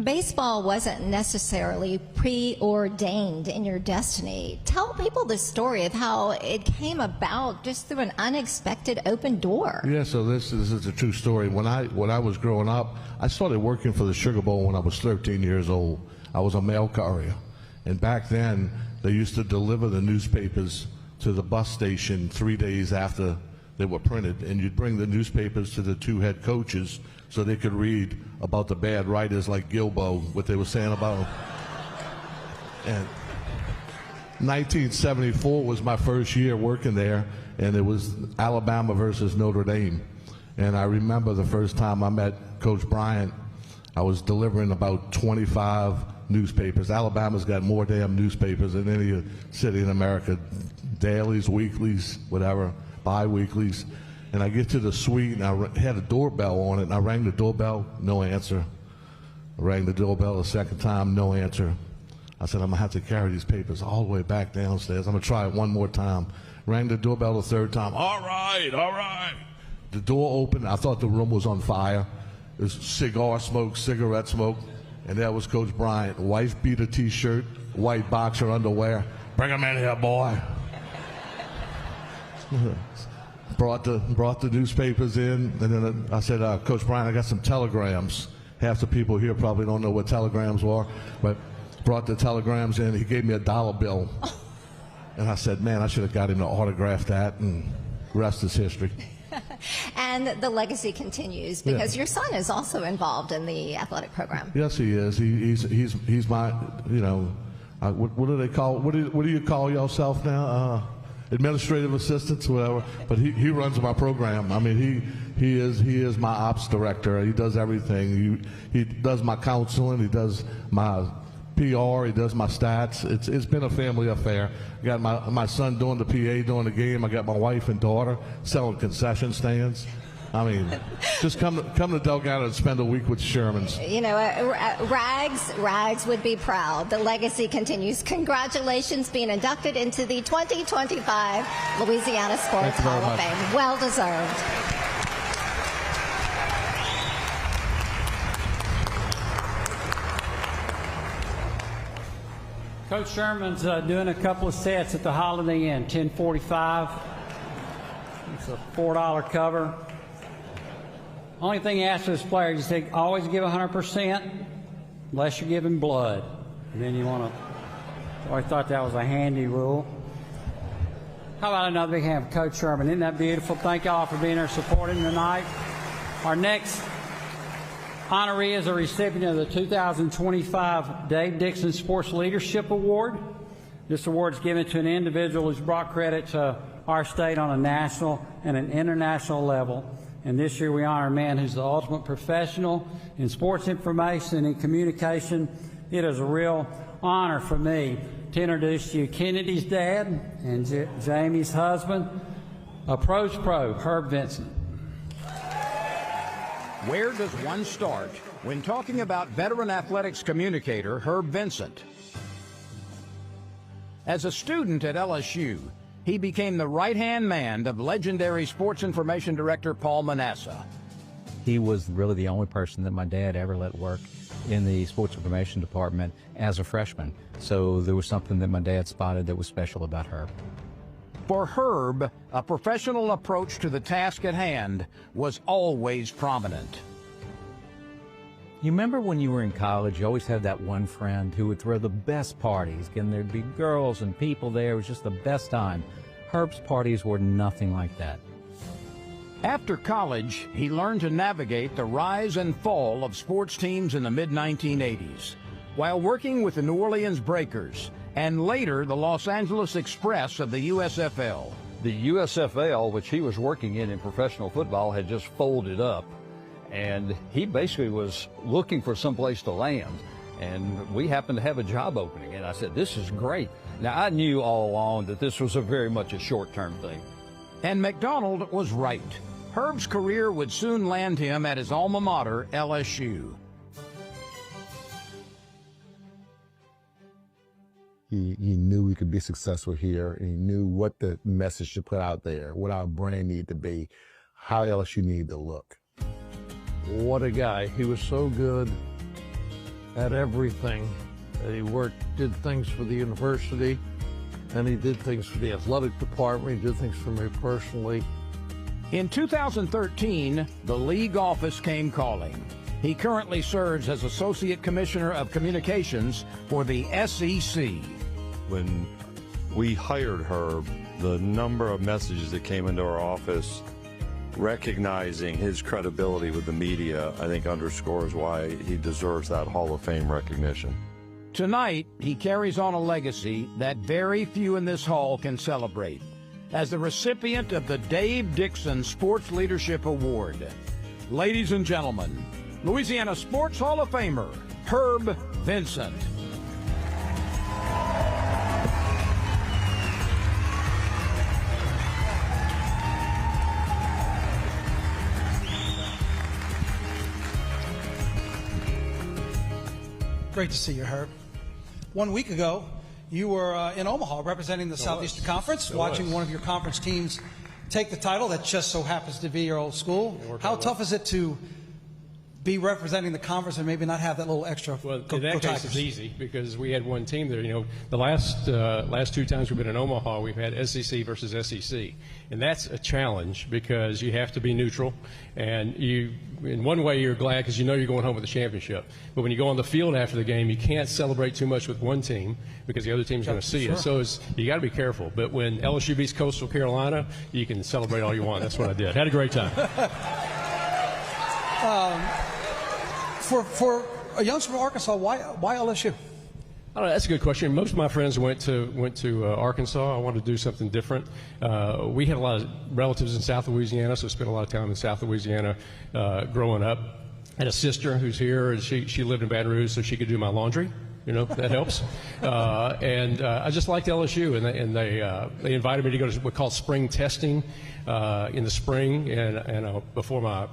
Baseball wasn't necessarily preordained in your destiny. Tell people the story of how it came about just through an unexpected open door. Yeah, so this is a true story. When I was growing up, I started working for the Sugar Bowl when I was 13 years old. I was a mail courier. And back then, they used to deliver the newspapers to the bus station 3 days after they were printed, and you'd bring the newspapers to the 2 head coaches so they could read about the bad writers like Guilbeau, what they were saying about them. And 1974 was my first year working there, and it was Alabama versus Notre Dame. And I remember the first time I met Coach Bryant, I was delivering about 25 newspapers. Alabama's got more damn newspapers than any city in America. Dailies, weeklies, whatever, bi-weeklies. And I get to the suite, and I had a doorbell on it, and I rang the doorbell, no answer. I rang the doorbell a second time, no answer. I said, I'm going to have to carry these papers all the way back downstairs. I'm going to try it one more time. Rang the doorbell the 3rd time. All right. The door opened. I thought the room was on fire. There's cigar smoke, cigarette smoke. And that was Coach Bryant. Wife beater T-shirt, white boxer underwear. Bring him in here, boy. Brought the newspapers in, and then I said, Coach Bryant, I got some telegrams. Half the people here probably don't know what telegrams were, but brought the telegrams in. He gave me a $1 bill. And I said, man, I should have got him to autograph that, and the rest is history. And the legacy continues because your son is also involved in the athletic program. Yes, he is. He's my, what do they call, what do you call yourself now? Administrative assistants, whatever. But he runs my program. I mean, he is my ops director. He does everything. He does my counseling. He does my PR. He does my stats. It's been a family affair. I got my son doing the PA during the game. I got my wife and daughter selling concession stands. I mean, just come to Delgado and spend a week with Shermans. You know, Rags would be proud. The legacy continues. Congratulations being inducted into the 2025 Louisiana Sports Hall of Fame. Well deserved. Coach Sherman's doing a couple of sets at the Holiday Inn, 10:45. It's a $4 cover. Only thing he asks his players is always give 100% unless you're giving blood. And then you want to, I thought that was a handy rule. How about another big hand for Coach Sherman? Isn't that beautiful? Thank y'all for being here supporting tonight. Our next honoree is a recipient of the 2025 Dave Dixon Sports Leadership Award. This award is given to an individual who's brought credit to our state on a national and an international level. And this year we honor a man who's the ultimate professional in sports information and in communication. It is a real honor for me to introduce to you Kennedy's dad and Jamie's husband, Approach Pro, Herb Vincent. Where does one start when talking about veteran athletics communicator Herb Vincent? As a student at LSU, he became the right-hand man of legendary sports information director Paul Manasseh. He was really the only person that my dad ever let work in the sports information department as a freshman. So there was something that my dad spotted that was special about Herb. For Herb, a professional approach to the task at hand was always prominent. You remember when you were in college, you always had that one friend who would throw the best parties, and there'd be girls and people there. It was just the best time. Herb's parties were nothing like that. After college, he learned to navigate the rise and fall of sports teams in the mid-1980s, while working with the New Orleans Breakers and later the Los Angeles Express of the USFL. The USFL, which he was working in professional football, had just folded up, and he basically was looking for someplace to land, and we happened to have a job opening, and I said, this is great. Now, I knew all along that this was very much a short-term thing. And McDonald was right. Herb's career would soon land him at his alma mater, LSU. He knew we could be successful here. He knew what the message to put out there, what our brand needed to be, how LSU needed to look. What a guy. He was so good at everything. He did things for the university, and he did things for the athletic department. He did things for me personally. In 2013, the league office came calling. He currently serves as Associate Commissioner of Communications for the SEC. When we hired Herb, the number of messages that came into our office recognizing his credibility with the media, I think underscores why he deserves that Hall of Fame recognition. Tonight, he carries on a legacy that very few in this hall can celebrate as the recipient of the Dave Dixon Sports Leadership Award. Ladies and gentlemen, Louisiana Sports Hall of Famer, Herb Vincent. Great to see you, Herb. 1 week ago, you were in Omaha representing the Southeastern Conference, watching one of your conference teams take the title that just so happens to be your old school. How tough is it to be representing the conference and maybe not have that little extra? Well, in that case, it's easy because we had one team there. You know, the last two times we've been in Omaha, we've had SEC versus SEC, and that's a challenge because you have to be neutral, and in one way you're glad because you know you're going home with a championship. But when you go on the field after the game, you can't celebrate too much with one team because the other team's going to see it. So you got to be careful. But when LSU beats Coastal Carolina, you can celebrate all you want. That's what I did. Had a great time. For a youngster from Arkansas, why LSU? I don't know, that's a good question. Most of my friends went to Arkansas. I wanted to do something different. We had a lot of relatives in South Louisiana, so I spent a lot of time in South Louisiana growing up. I had a sister who's here, and she lived in Baton Rouge, so she could do my laundry. You know, that helps. And I just liked LSU, and they invited me to go to what's called spring testing in the spring, and before my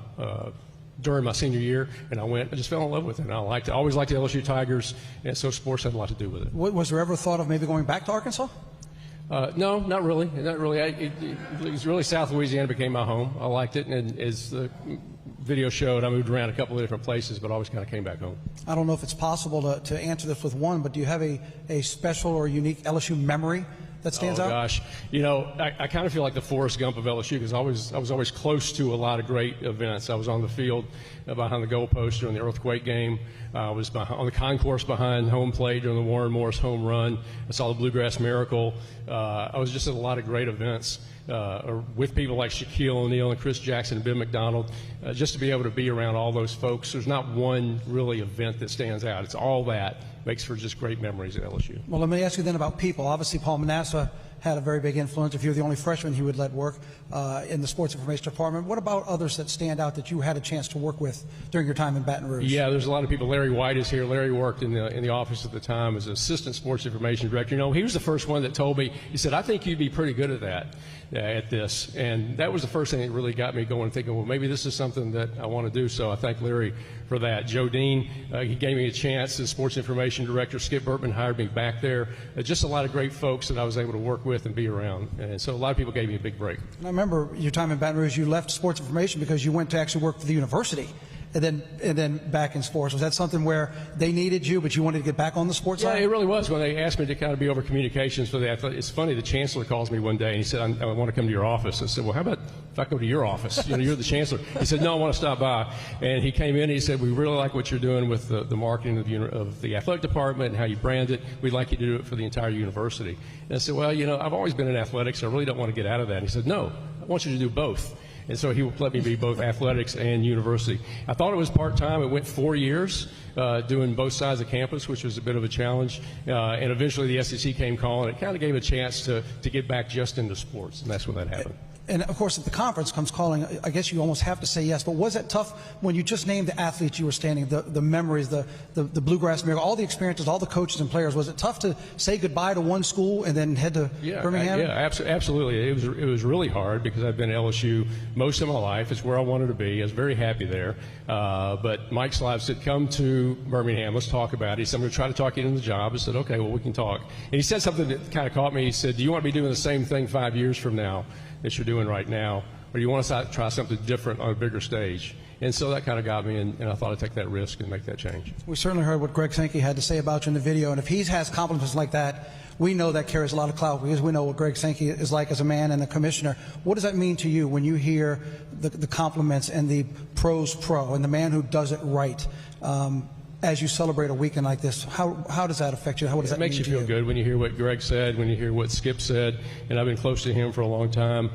during my senior year, and I went. I just fell in love with it. And I always liked the LSU Tigers, and so sports had a lot to do with it. Was there ever thought of maybe going back to Arkansas? No, not really. Not really. It was really South Louisiana became my home. I liked it, and as the video showed, I moved around a couple of different places, but always kind of came back home. I don't know if it's possible to answer this with one, but do you have a special or unique LSU memory that stands out? Oh, gosh. You know, I kind of feel like the Forrest Gump of LSU because I was always close to a lot of great events. I was on the field behind the goalpost during the earthquake game. I was on the concourse behind home plate during the Warren Morris home run. I saw the Bluegrass Miracle. I was just at a lot of great events with people like Shaquille O'Neal and Chris Jackson and Ben McDonald. Just to be able to be around all those folks, there's not one really event that stands out. It's all that makes for just great memories at LSU. Well, let me ask you then about people. Obviously, Paul Manasseh had a very big influence. If you were the only freshman he would let work in the sports information department. What about others that stand out that you had a chance to work with during your time in Baton Rouge? Yeah, there's a lot of people. Larry White is here. Larry worked in the office at the time as assistant sports information director. You know, he was the first one that told me, he said, I think you'd be pretty good at that, at this. And that was the first thing that really got me going, thinking, well, maybe this is something that I want to do. So I thank Larry for that. Joe Dean, he gave me a chance as sports information director. Skip Burtman hired me back there. Just a lot of great folks that I was able to work with and be around. And so a lot of people gave me a big break. And I remember your time in Baton Rouge, you left sports information because you went to actually work for the university. And then back in sports. Was that something where they needed you, but you wanted to get back on the sports side? Yeah, it really was. When they asked me to kind of be over communications for the athletics, it's funny, the chancellor calls me one day and he said, I want to come to your office. I said, well, how about if I go to your office? You know, you're the chancellor. He said, no, I want to stop by. And he came in and he said, we really like what you're doing with the marketing of the athletic department and how you brand it. We'd like you to do it for the entire university. And I said, well, you know, I've always been in athletics. I really don't want to get out of that. And he said, no, I want you to do both. And so he let me be both athletics and university. I thought it was part-time. It went 4 years doing both sides of campus, which was a bit of a challenge. And eventually the SEC came calling. It kind of gave a chance to get back just into sports, and that's when that happened. And, of course, if the conference comes calling, I guess you almost have to say yes. But was it tough when you just named the athletes you were standing, the memories, the Bluegrass Miracle, all the experiences, all the coaches and players? Was it tough to say goodbye to one school and then head to Birmingham? Absolutely. It was really hard because I've been at LSU most of my life. It's where I wanted to be. I was very happy there. But Mike Slive said, come to Birmingham. Let's talk about it. He said, I'm going to try to talk you into the job. I said, okay, well, we can talk. And he said something that kind of caught me. He said, do you want to be doing the same thing 5 years from now that you're doing right now, or do you want to try something different on a bigger stage? And so that kind of got me, and I thought I'd take that risk and make that change. We certainly heard what Greg Sankey had to say about you in the video, and if he has compliments like that, we know that carries a lot of clout because we know what Greg Sankey is like as a man and a commissioner. What does that mean to you when you hear the compliments and the pros pro and the man who does it right? As you celebrate a weekend like this, how does that affect you? How does that mean to you? It makes you feel good when you hear what Greg said, when you hear what Skip said, and I've been close to him for a long time.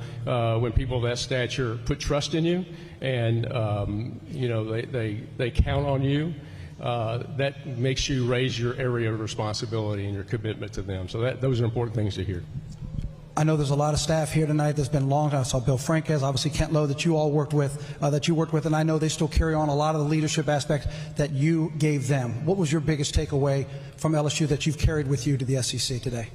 When people of that stature put trust in you, and you know they count on you, that makes you raise your area of responsibility and your commitment to them. So those are important things to hear. I know there's a lot of staff here tonight that's been long time. I saw Bill Franquez, obviously Kent Lowe, that you all worked with, and I know they still carry on a lot of the leadership aspects that you gave them. What was your biggest takeaway from LSU that you've carried with you to the SEC today?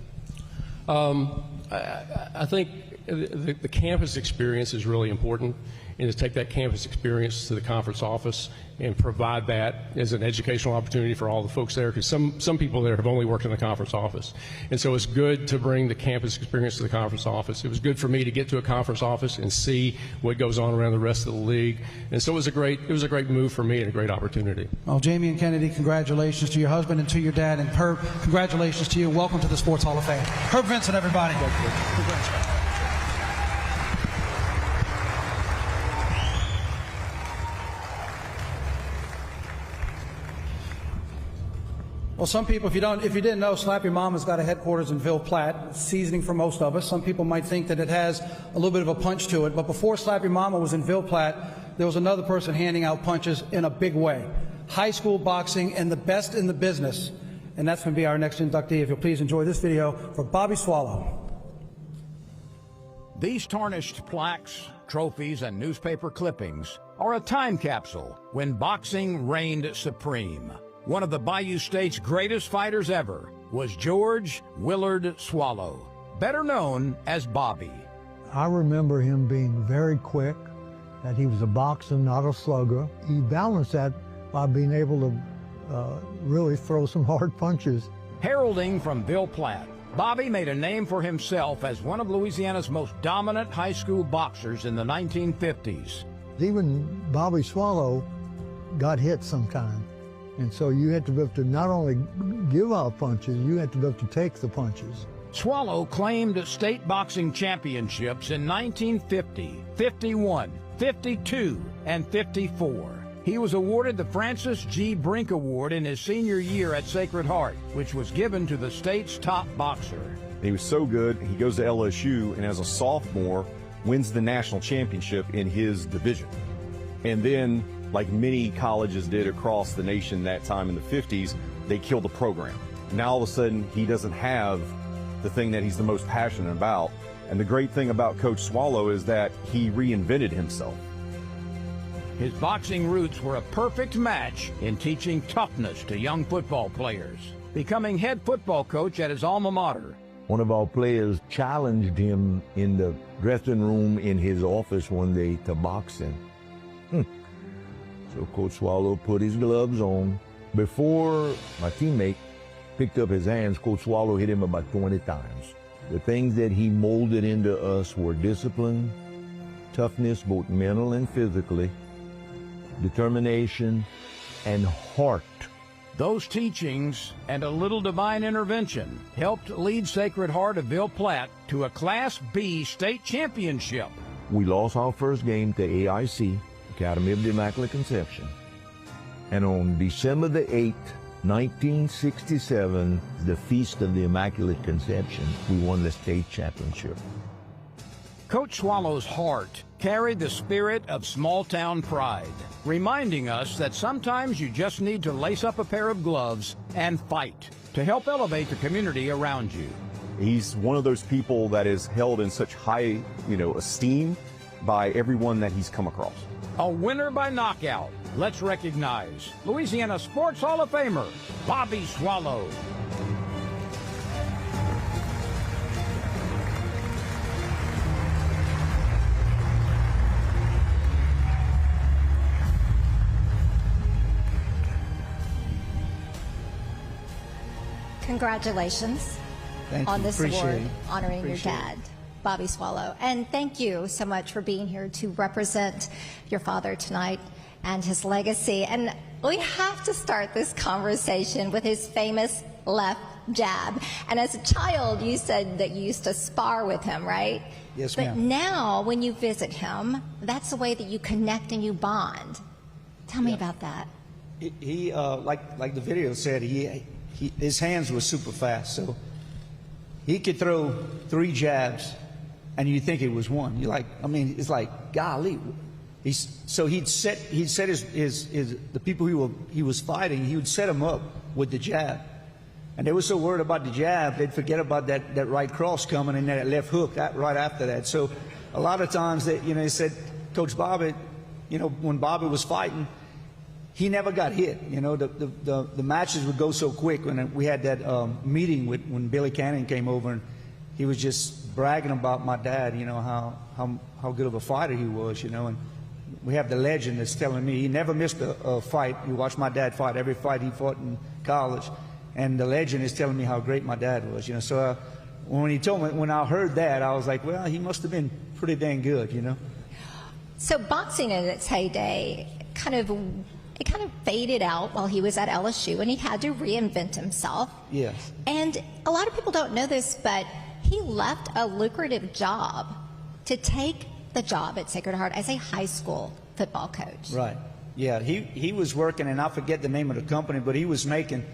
I think the campus experience is really important, and to take that campus experience to the conference office and provide that as an educational opportunity for all the folks there, because some people there have only worked in the conference office. And so it's good to bring the campus experience to the conference office. It was good for me to get to a conference office and see what goes on around the rest of the league. And so it was a great move for me and a great opportunity. Well, Jamie and Kennedy, congratulations to your husband and to your dad. And Herb, congratulations to you. Welcome to the Sports Hall of Fame. Herb Vincent, everybody. Congratulations. Well, some people, if you didn't know, Slap Your Mama's got a headquarters in Ville Platte, seasoning for most of us. Some people might think that it has a little bit of a punch to it, but before Slap Your Mama was in Ville Platte, there was another person handing out punches in a big way. High school boxing and the best in the business. And that's going to be our next inductee. If you'll please enjoy this video for Bobby Soileau. These tarnished plaques, trophies, and newspaper clippings are a time capsule when boxing reigned supreme. One of the Bayou State's greatest fighters ever was George Willard Soileau, better known as Bobby. I remember him being very quick, that he was a boxer, not a slugger. He balanced that by being able to really throw some hard punches. Heralding from Ville Platte, Bobby made a name for himself as one of Louisiana's most dominant high school boxers in the 1950s. Even Bobby Soileau got hit sometimes. And so you had to be able to not only give out punches, you had to be able to take the punches. Soileau claimed state boxing championships in 1950, 51, 52, and 54. He was awarded the Francis G. Brink Award in his senior year at Sacred Heart, which was given to the state's top boxer. He was so good, he goes to LSU and as a sophomore wins the national championship in his division. And then, like many colleges did across the nation that time in the 50s, they killed the program. Now all of a sudden he doesn't have the thing that he's the most passionate about. And the great thing about Coach Soileau is that he reinvented himself. His boxing roots were a perfect match in teaching toughness to young football players, becoming head football coach at his alma mater. One of our players challenged him in the dressing room in his office one day to boxing. So Coach Soileau put his gloves on. Before my teammate picked up his hands, Coach Soileau hit him about 20 times. The things that he molded into us were discipline, toughness, both mental and physically, determination, and heart. Those teachings and a little divine intervention helped lead Sacred Heart of Ville Platte to a Class B state championship. We lost our first game to AIC, Academy of the Immaculate Conception. And on December the 8th, 1967, the Feast of the Immaculate Conception, we won the state championship. Coach Soileau's heart carried the spirit of small-town pride, reminding us that sometimes you just need to lace up a pair of gloves and fight to help elevate the community around you. He's one of those people that is held in such high, esteem by everyone that he's come across. A winner by knockout. Let's recognize Louisiana Sports Hall of Famer, Bobby Soileau. Congratulations on this award honoring your dad, Bobby Soileau. And thank you so much for being here to represent your father tonight and his legacy. And we have to start this conversation with his famous left jab. And as a child, you said that you used to spar with him, right? Yes, but ma'am. now when you visit him, that's the way that you connect and you bond. Tell me about that. He like the video said, his hands were super fast, so he could throw 3 jabs, and you think it was one. You're like, it's like, golly. So he'd set the people he was fighting. He would set them up with the jab, and they were so worried about the jab they'd forget about that right cross coming and that left hook right after that. So a lot of times they said, Coach Bobby, when Bobby was fighting, he never got hit. The matches would go so quick. When we had that meeting when Billy Cannon came over, and he was just bragging about my dad, how good of a fighter he was, and we have the legend that's telling me he never missed a fight. You watch my dad fight, every fight he fought in college, and the legend is telling me how great my dad was, So when he told me, when I heard that, I was like, well, he must have been pretty dang good, So boxing in its heyday kind of faded out while he was at LSU, and he had to reinvent himself. Yes. And a lot of people don't know this, but he left a lucrative job to take the job at Sacred Heart as a high school football coach. Right. Yeah, he was working, and I forget the name of the company, but he was making,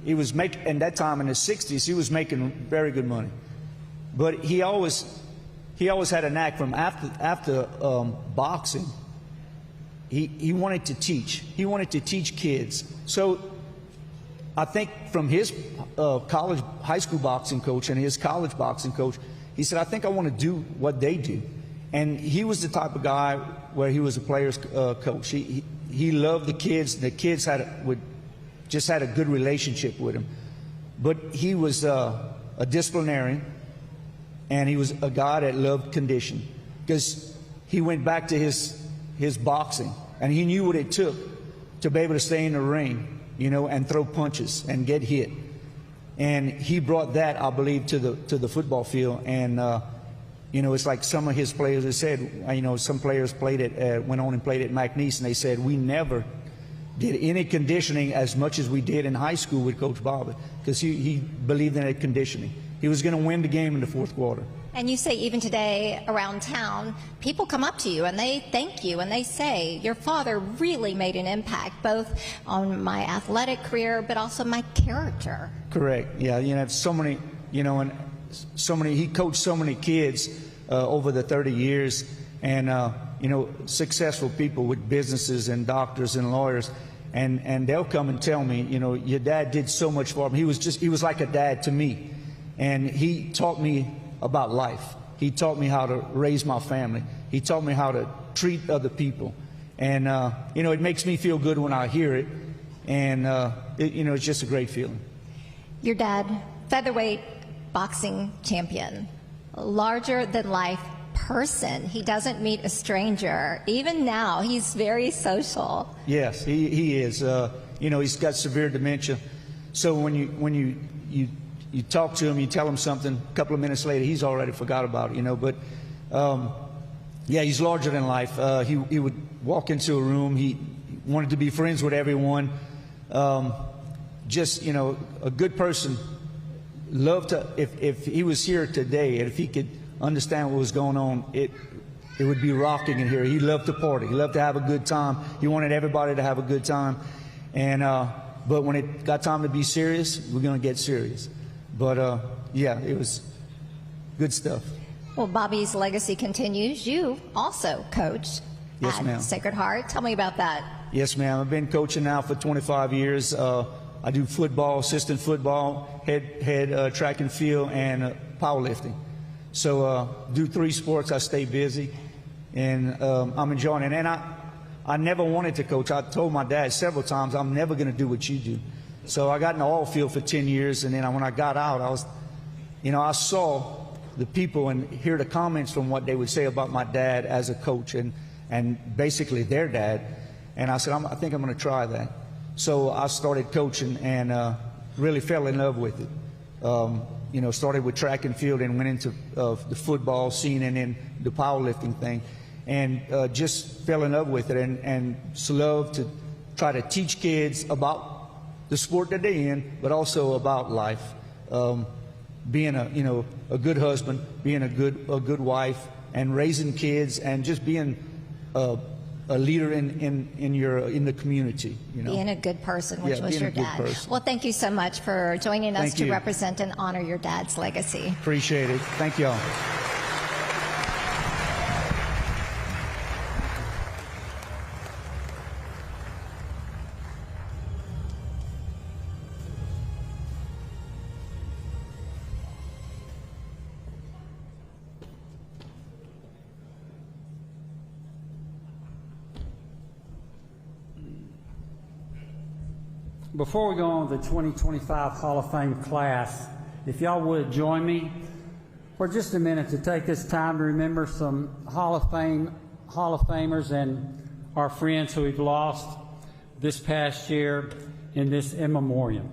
in that time in the 60s, he was making very good money. But he always had a knack from after boxing. He wanted to teach. He wanted to teach kids. So I think from his high school boxing coach and his college boxing coach, he said, I think I want to do what they do. And he was the type of guy where he was a player's coach. He loved the kids. The kids just had a good relationship with him. But he was a disciplinarian, and he was a guy that loved condition, because he went back to his boxing, and he knew what it took to be able to stay in the ring, and throw punches and get hit. And he brought that, I believe, to the football field. And it's like some of his players have said, some players went on and played at McNeese, and they said, we never did any conditioning as much as we did in high school with Coach Bobby, because he believed in that conditioning. He was going to win the game in the fourth quarter. And you say even today around town, people come up to you and they thank you and they say, your father really made an impact both on my athletic career but also my character. Correct. Yeah, so many, and he coached so many kids over the 30 years, and successful people with businesses and doctors and lawyers, and they'll come and tell me, your dad did so much for me. He was like a dad to me. And he taught me about life. He taught me how to raise my family. He taught me how to treat other people. And, you know, it makes me feel good when I hear it. And, you know, it's just a great feeling. Your dad, featherweight boxing champion, larger than life person. He doesn't meet a stranger. Even now, he's very social. Yes, he is. You know, he's got severe dementia. So when you talk to him, you tell him something, a couple of minutes later, he's already forgot about it, you know. But, yeah, he's larger than life. He would walk into a room. He wanted to be friends with everyone. Just, you know, a good person. Loved to, if he was here today and if he could understand what was going on, it would be rocking in here. He loved to party. He loved to have a good time. He wanted everybody to have a good time. And, but when it got time to be serious, we're going to get serious. But, yeah, it was good stuff. Well, Bobby's legacy continues. You also coached at Sacred Heart. Tell me about that. Yes, ma'am. I've been coaching now for 25 years. I do football, assistant football, head track and field, and powerlifting. So do 3 sports. I stay busy, and I'm enjoying it. And I never wanted to coach. I told my dad several times, I'm never going to do what you do. So I got in the oil field for 10 years, and then when I got out, I was, you know, I saw the people and hear the comments from what they would say about my dad as a coach and basically their dad. And I said, I think I'm going to try that. So I started coaching and really fell in love with it. You know, started with track and field and went into the football scene and then the powerlifting thing. And just fell in love with it and love to try to teach kids about the sport that they're in, but also about life. Being a good husband, being a good wife, and raising kids, and just being a leader in the community. You know? Being a good person, which was your dad. Well, thank you so much for joining us to represent and honor your dad's legacy. Appreciate it. Thank you all. Before we go on with the 2025 Hall of Fame class, if y'all would join me for just a minute to take this time to remember some Hall of Famers and our friends who we've lost this past year in this in memoriam.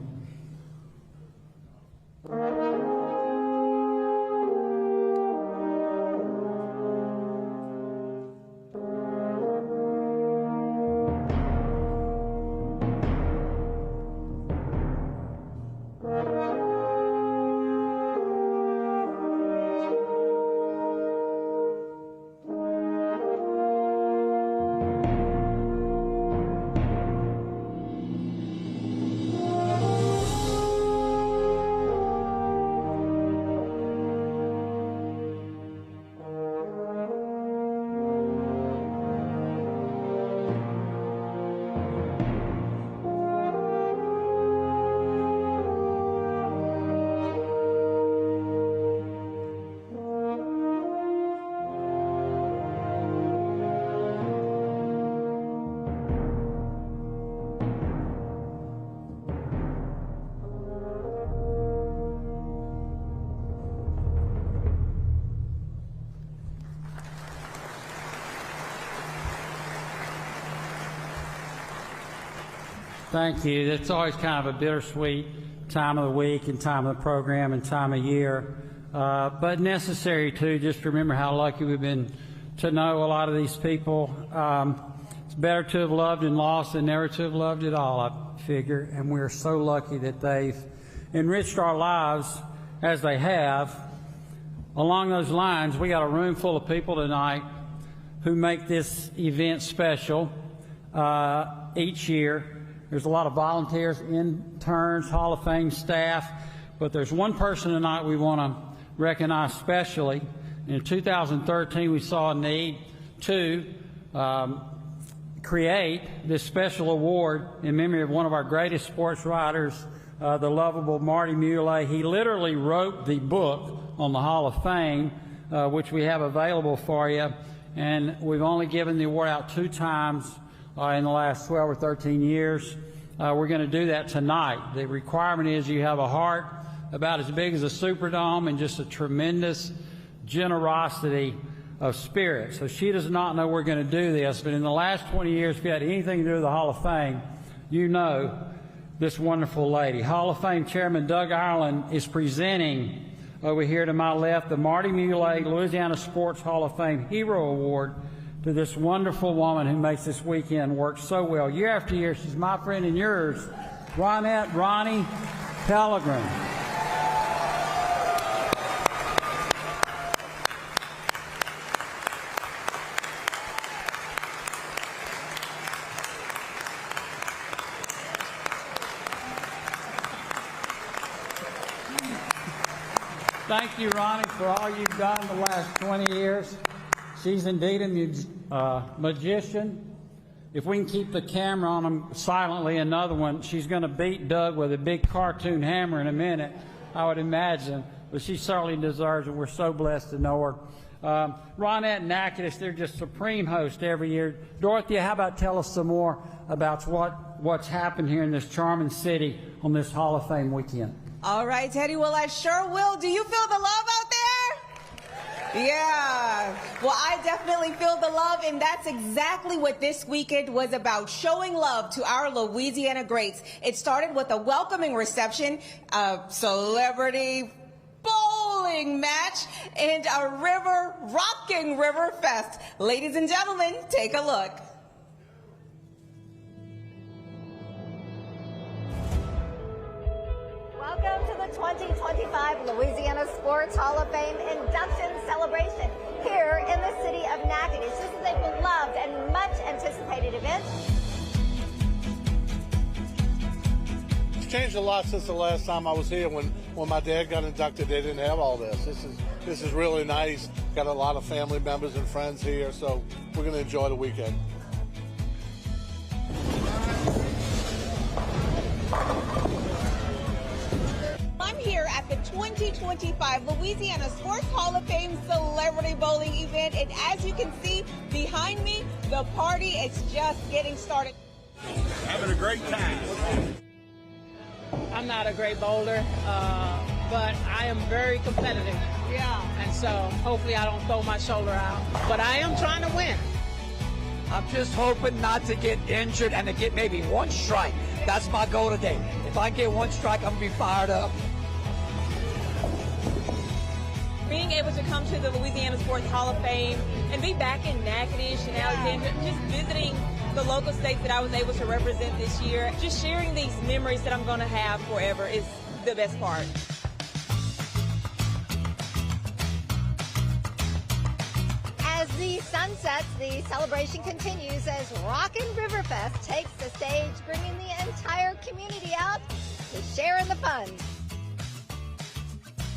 Thank you. It's always kind of a bittersweet time of the week and time of the program and time of year, but necessary too. Just remember how lucky we've been to know a lot of these people. It's better to have loved and lost than never to have loved at all, I figure, and we're so lucky that they've enriched our lives as they have. Along those lines, we got a room full of people tonight who make this event special each year. There's a lot of volunteers, interns, Hall of Fame staff, but there's one person tonight we want to recognize specially. In 2013, we saw a need to create this special award in memory of one of our greatest sports writers the lovable Marty Muley. He literally wrote the book on the Hall of Fame, which we have available for you. And we've only given the award out 2 times in the last 12 or 13 years. We're going to do that tonight. The requirement is you have a heart about as big as a Superdome and just a tremendous generosity of spirit. So she does not know we're going to do this, but in the last 20 years, if you had anything to do with the Hall of Fame, you know this wonderful lady. Hall of Fame Chairman Doug Ireland is presenting over here to my left the Marty Muley Louisiana Sports Hall of Fame Hero Award to this wonderful woman who makes this weekend work so well. Year after year, she's my friend and yours, Ronnie Pellegrin. Thank you, Ronnie, for all you've done the last 20 years. She's indeed a magician. If we can keep the camera on him silently, another one, she's going to beat Doug with a big cartoon hammer in a minute, I would imagine. But she certainly deserves it. We're so blessed to know her. Ronette and Nakadis, they're just supreme hosts every year. Dorothea, how about tell us some more about what's happened here in this charming city on this Hall of Fame weekend? All right, Teddy, well, I sure will. Do you feel the love out there? Yeah. Well, I definitely feel the love, and that's exactly what this weekend was about, showing love to our Louisiana greats. It started with a welcoming reception, a celebrity bowling match, and a rocking river fest. Ladies and gentlemen, take a look. Welcome to the 2025 Louisiana Sports Hall of Fame induction celebration here in the city of Natchitoches. This is a beloved and much anticipated event. It's changed a lot since the last time I was here. When my dad got inducted, they didn't have all this. This is really nice. Got a lot of family members and friends here, so we're going to enjoy the weekend. I'm here at the 2025 Louisiana Sports Hall of Fame Celebrity Bowling event, and as you can see behind me, the party is just getting started. Having a great time. I'm not a great bowler, but I am very competitive. Yeah. And so hopefully I don't throw my shoulder out, but I am trying to win. I'm just hoping not to get injured and to get maybe one strike. That's my goal today. If I get one strike, I'm going to be fired up. Being able to come to the Louisiana Sports Hall of Fame and be back in Natchitoches and Alexandria, just visiting the local states that I was able to represent this year, just sharing these memories that I'm going to have forever is the best part. As the sun sets, the celebration continues as Rockin' Riverfest takes the stage, bringing the entire community out to share in the fun.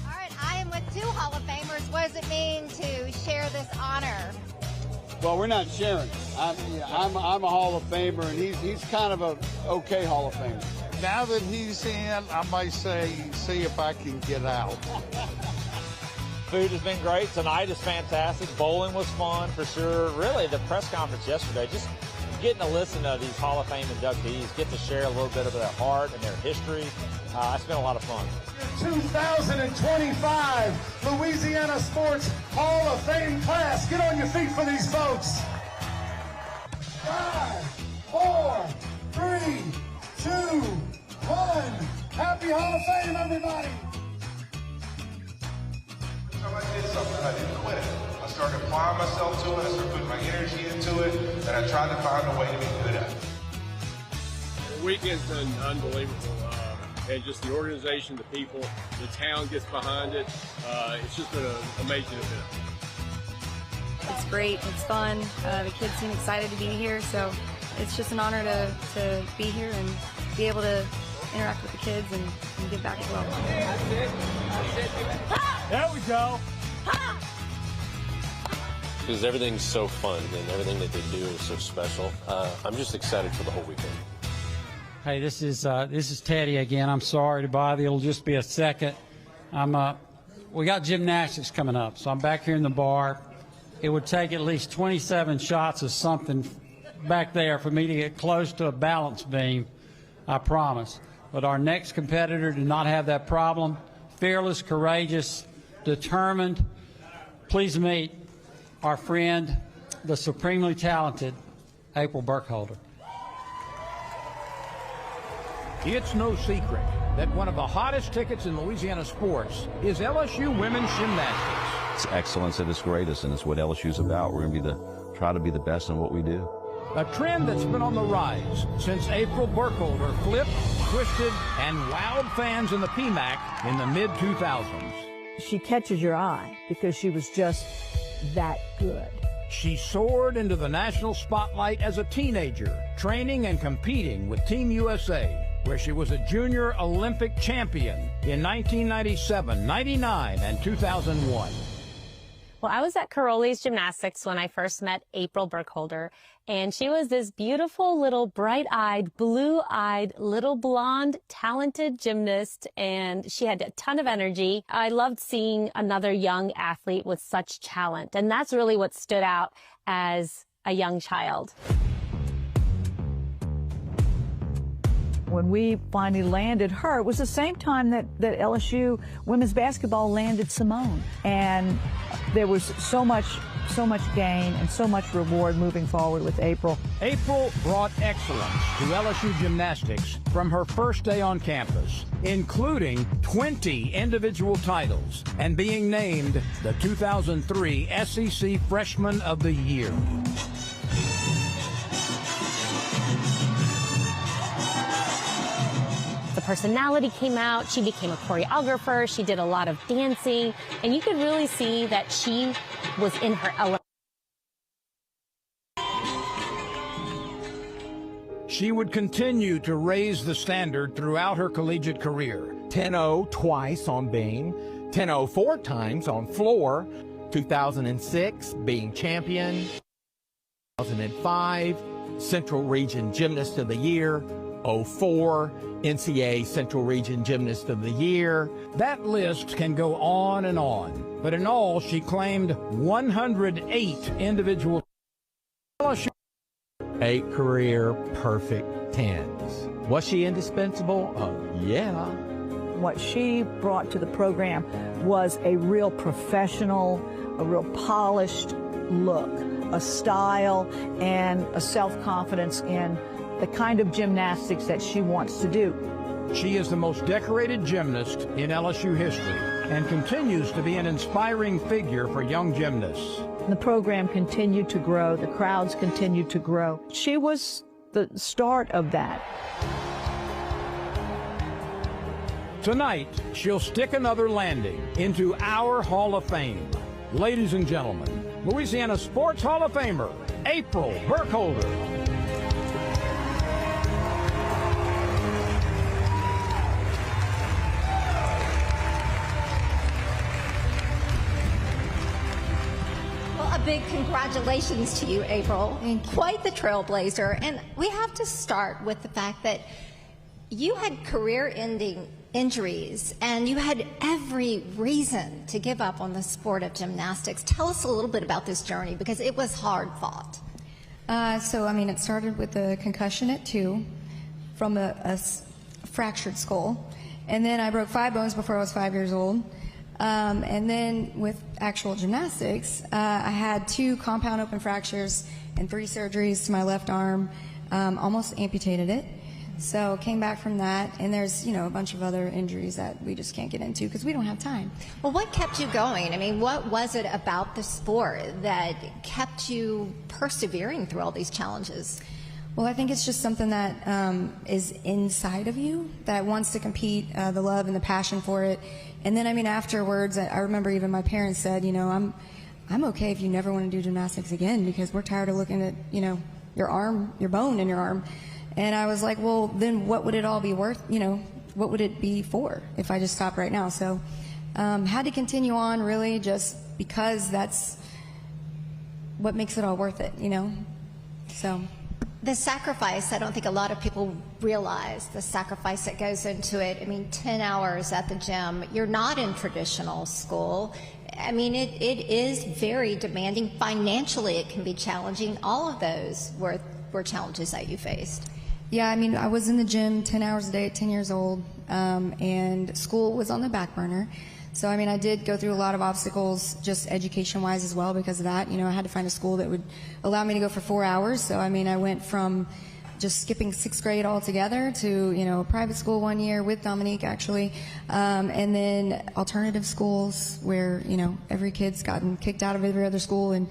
All right, I am with 2 Hall of Famers. What does it mean to share this honor? Well, we're not sharing. I'm a Hall of Famer, and he's kind of a okay Hall of Famer. Now that he's in, I might say, see if I can get out. Food has been great. Tonight is fantastic. Bowling was fun for sure. Really, the press conference yesterday, just getting to listen to these Hall of Fame inductees, get to share a little bit of their heart and their history. It's been a lot of fun. 2025 Louisiana Sports Hall of Fame class. Get on your feet for these folks. 5, 4, 3, 2, 1. Happy Hall of Fame, everybody. I did something, I didn't quit it. I started applying myself to it, I started putting my energy into it, and I tried to find a way to be good at it. The weekend's been unbelievable. And just the organization, the people, the town gets behind it. It's just been an amazing event. It's great, it's fun. The kids seem excited to be here, so it's just an honor to be here and be able to interact with the kids and give back as well. There we go. Because everything's so fun and everything that they do is so special. I'm just excited for the whole weekend. Hey, this is Teddy again. I'm sorry to bother you. It'll just be a second. We got gymnastics coming up, so I'm back here in the bar. It would take at least 27 shots of something back there for me to get close to a balance beam, I promise. But our next competitor did not have that problem. Fearless, courageous, determined. Please meet our friend, the supremely talented April Burkholder. It's no secret that one of the hottest tickets in Louisiana sports is LSU women's gymnastics. It's excellence at its greatest, and it's what LSU's about. We're going to try to be the best in what we do. A trend that's been on the rise since April Burkholder flipped, twisted, and wowed fans in the PMAC in the mid-2000s. She catches your eye because she was just that good. She soared into the national spotlight as a teenager, training and competing with Team USA, where she was a junior Olympic champion in 1997, 99, and 2001. Well, I was at Caroli's Gymnastics when I first met April Burkholder, and she was this beautiful little bright-eyed, blue-eyed, little blonde, talented gymnast, and she had a ton of energy. I loved seeing another young athlete with such talent, and that's really what stood out as a young child. When we finally landed her, it was the same time that LSU women's basketball landed Simone. And there was so much gain and so much reward moving forward with April. April brought excellence to LSU gymnastics from her first day on campus, including 20 individual titles and being named the 2003 SEC Freshman of the Year. The personality came out. She became a choreographer. She did a lot of dancing, and you could really see that she was in her element. She would continue to raise the standard throughout her collegiate career. 10-0 twice on beam, 10-0 4 times on floor, 2006 being champion, 2005 Central Region Gymnast of the Year, 04 NCAA Central Region Gymnast of the Year. That list can go on, but in all, she claimed 108 individual 8 career perfect 10s. Was she indispensable? Yeah. What she brought to the program was a real professional, a real polished look, a style, and a self-confidence in the kind of gymnastics that she wants to do. She is the most decorated gymnast in LSU history and continues to be an inspiring figure for young gymnasts. The program continued to grow. The crowds continued to grow. She was the start of that. Tonight, she'll stick another landing into our Hall of Fame. Ladies and gentlemen, Louisiana Sports Hall of Famer, April Burkholder. Big congratulations to you, April. I mean, quite the trailblazer. And we have to start with the fact that you had career-ending injuries and you had every reason to give up on the sport of gymnastics. Tell us a little bit about this journey because it was hard fought. It started with a concussion at 2 from a fractured skull. And then I broke 5 bones before I was 5 years old. And then with actual gymnastics, I had 2 compound open fractures and 3 surgeries to my left arm, almost amputated it. So came back from that, and there's, a bunch of other injuries that we just can't get into because we don't have time. Well, what kept you going? I mean, what was it about the sport that kept you persevering through all these challenges? Well, I think it's just something that is inside of you that wants to compete, the love and the passion for it. And then, afterwards, I remember even my parents said, I'm okay if you never want to do gymnastics again because we're tired of looking at, your arm, your bone in your arm. And I was like, well, then what would it all be worth? What would it be for if I just stopped right now? So had to continue on really just because that's what makes it all worth it, So. The sacrifice, I don't think a lot of people realize the sacrifice that goes into it. I mean, 10 hours at the gym. You're not in traditional school. I mean, it is very demanding. Financially, it can be challenging. All of those were challenges that you faced. Yeah, I mean, I was in the gym 10 hours a day at 10 years old, and school was on the back burner. So, I mean, I did go through a lot of obstacles just education-wise as well because of that. You know, I had to find a school that would allow me to go for 4 hours. So, I mean, I went from just skipping 6th grade altogether to, you know, private school 1 year with Dominique, actually, and then alternative schools where, you know, every kid's gotten kicked out of every other school, and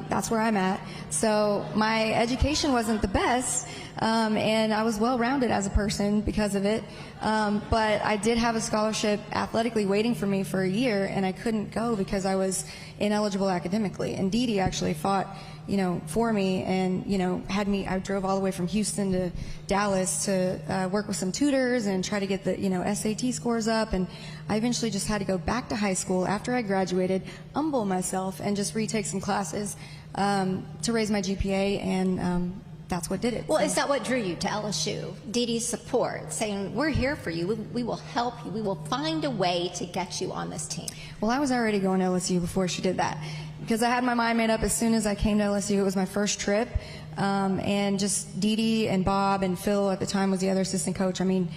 that's where I'm at. So my education wasn't the best, and I was well-rounded as a person because of it, but I did have a scholarship athletically waiting for me for a year, and I couldn't go because I was ineligible academically. And Dee Dee actually fought, you know, for me, and, you know, I drove all the way from Houston to Dallas to work with some tutors and try to get the, you know, SAT scores up, and I eventually just had to go back to high school after I graduated, humble myself, and just retake some classes to raise my GPA, and that's what did it. Well, is that what drew you to LSU? Dee Dee's support, saying, we're here for you, we will help you, we will find a way to get you on this team. Well, I was already going to LSU before she did that, because I had my mind made up as soon as I came to LSU. It was my first trip, and just Dee Dee and Bob and Phil at the time was the other assistant coach. I mean,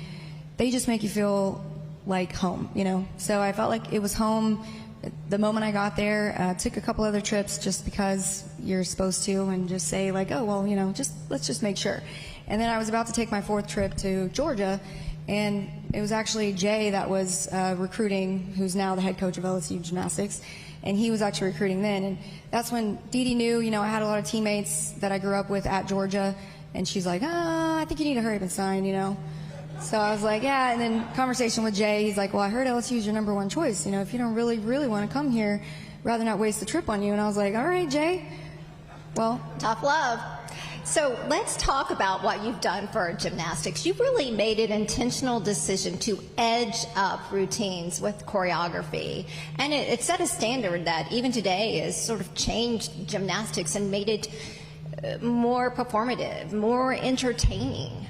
they just make you feel like home, you know. So I felt like it was home the moment I got there. Took a couple other trips just because you're supposed to, and just say like, oh, well, you know, let's just make sure. And then I was about to take my 4th trip to Georgia, and it was actually Jay that was recruiting, who's now the head coach of LSU gymnastics. And he was actually recruiting then, and that's when Dee Dee knew, you know, I had a lot of teammates that I grew up with at Georgia, and she's like, I think you need to hurry up and sign, you know. So I was like, yeah, and then conversation with Jay, he's like, well, I heard LSU is your #1 choice, you know, if you don't really want to come here, rather not waste the trip on you. And I was like, all right, Jay, well. Tough love. So let's talk about what you've done for gymnastics. You really made an intentional decision to edge up routines with choreography. And it set a standard that even today has sort of changed gymnastics and made it more performative, more entertaining.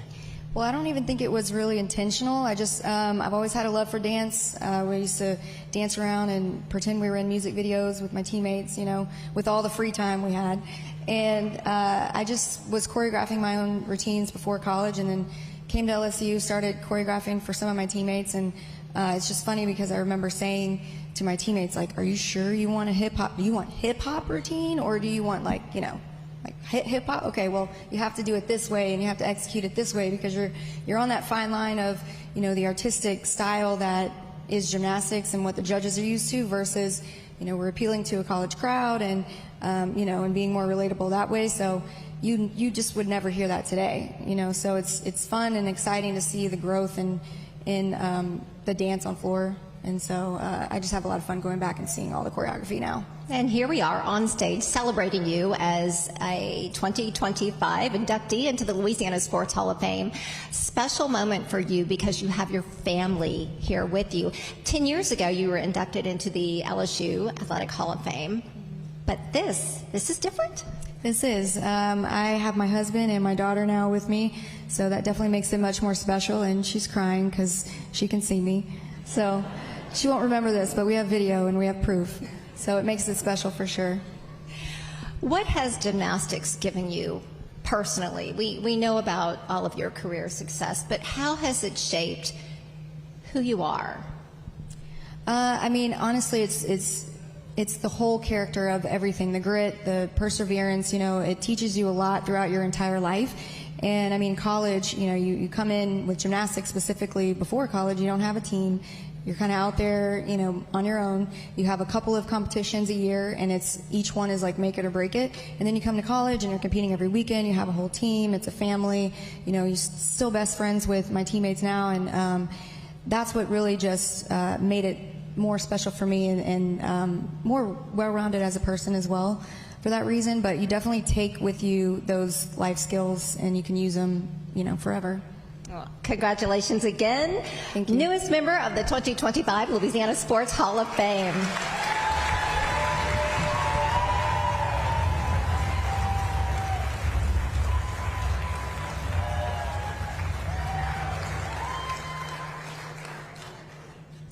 Well, I don't even think it was really intentional. I just, I've always had a love for dance. We used to dance around and pretend we were in music videos with my teammates, you know, with all the free time we had. And I just was choreographing my own routines before college, and then came to LSU, started choreographing for some of my teammates. And it's just funny because I remember saying to my teammates, like, are you sure you want a hip-hop? Do you want hip-hop routine, or do you want, like, you know, like hip-hop? Okay, well, you have to do it this way, and you have to execute it this way, because you're on that fine line of, you know, the artistic style that is gymnastics and what the judges are used to versus, you know, we're appealing to a college crowd, and you know, and being more relatable that way. So you just would never hear that today, you know. So it's fun and exciting to see the growth in the dance on floor. And so I just have a lot of fun going back and seeing all the choreography now. And here we are on stage celebrating you as a 2025 inductee into the Louisiana Sports Hall of Fame. Special moment for you because you have your family here with you. 10 years ago, you were inducted into the LSU Athletic Hall of Fame. But this is different? This is. I have my husband and my daughter now with me, so that definitely makes it much more special, and she's crying because she can see me. So she won't remember this, but we have video and we have proof. So it makes it special for sure. What has gymnastics given you personally? We know about all of your career success, but how has it shaped who you are? I mean, honestly, it's the whole character of everything, the grit, the perseverance, you know, it teaches you a lot throughout your entire life. And I mean, college, you know, you come in with gymnastics specifically before college, you don't have a team. You're kind of out there, you know, on your own. You have a couple of competitions a year, and each one is like make it or break it. And then you come to college and you're competing every weekend. You have a whole team. It's a family. You know, you're still best friends with my teammates now, and that's what really just made it more special for me, and more well-rounded as a person as well for that reason. But you definitely take with you those life skills, and you can use them, you know, forever. Well, congratulations again. Thank you. Newest member of the 2025 Louisiana Sports Hall of Fame.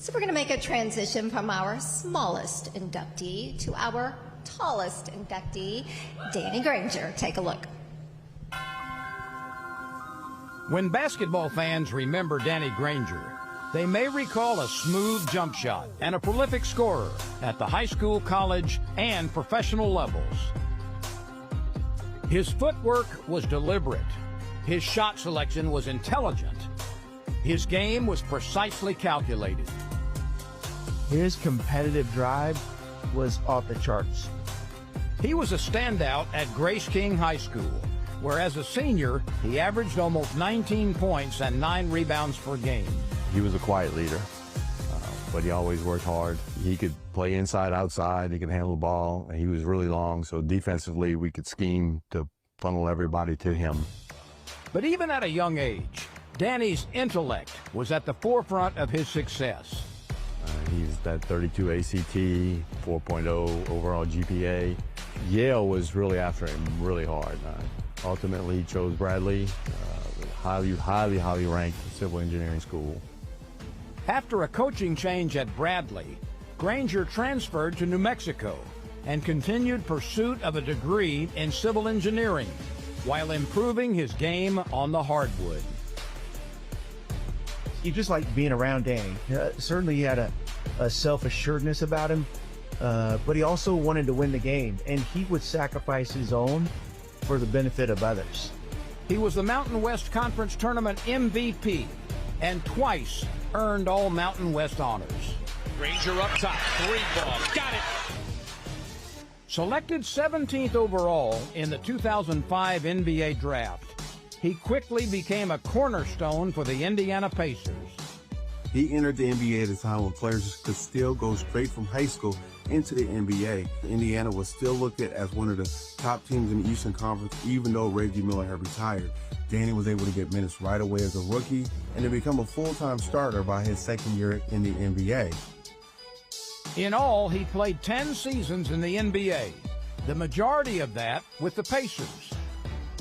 So we're going to make a transition from our smallest inductee to our tallest inductee, Danny Granger. Take a look. When basketball fans remember Danny Granger, they may recall a smooth jump shot and a prolific scorer at the high school, college, and professional levels. His footwork was deliberate. His shot selection was intelligent. His game was precisely calculated. His competitive drive was off the charts. He was a standout at Grace King High School, where as a senior, he averaged almost 19 points and 9 rebounds per game. He was a quiet leader, but he always worked hard. He could play inside, outside. He could handle the ball. He was really long, so defensively we could scheme to funnel everybody to him. But even at a young age, Danny's intellect was at the forefront of his success. He's that 32 ACT, 4.0 overall GPA. Yale was really after him really hard. Ultimately, he chose Bradley, highly ranked civil engineering school. After a coaching change at Bradley, Granger transferred to New Mexico and continued pursuit of a degree in civil engineering while improving his game on the hardwood. You just like being around Danny. Certainly he had a self-assuredness about him, but he also wanted to win the game, and he would sacrifice his own for the benefit of others. He was the Mountain West Conference Tournament MVP and twice earned all Mountain West honors. Granger up top, 3 ball, got it. Selected 17th overall in the 2005 NBA draft, he quickly became a cornerstone for the Indiana Pacers. He entered the NBA at a time when players could still go straight from high school into the NBA. Indiana was still looked at as one of the top teams in the Eastern Conference, even though Reggie Miller had retired. Danny was able to get minutes right away as a rookie and to become a full-time starter by his second year in the NBA. In all, he played 10 seasons in the NBA, the majority of that with the Pacers.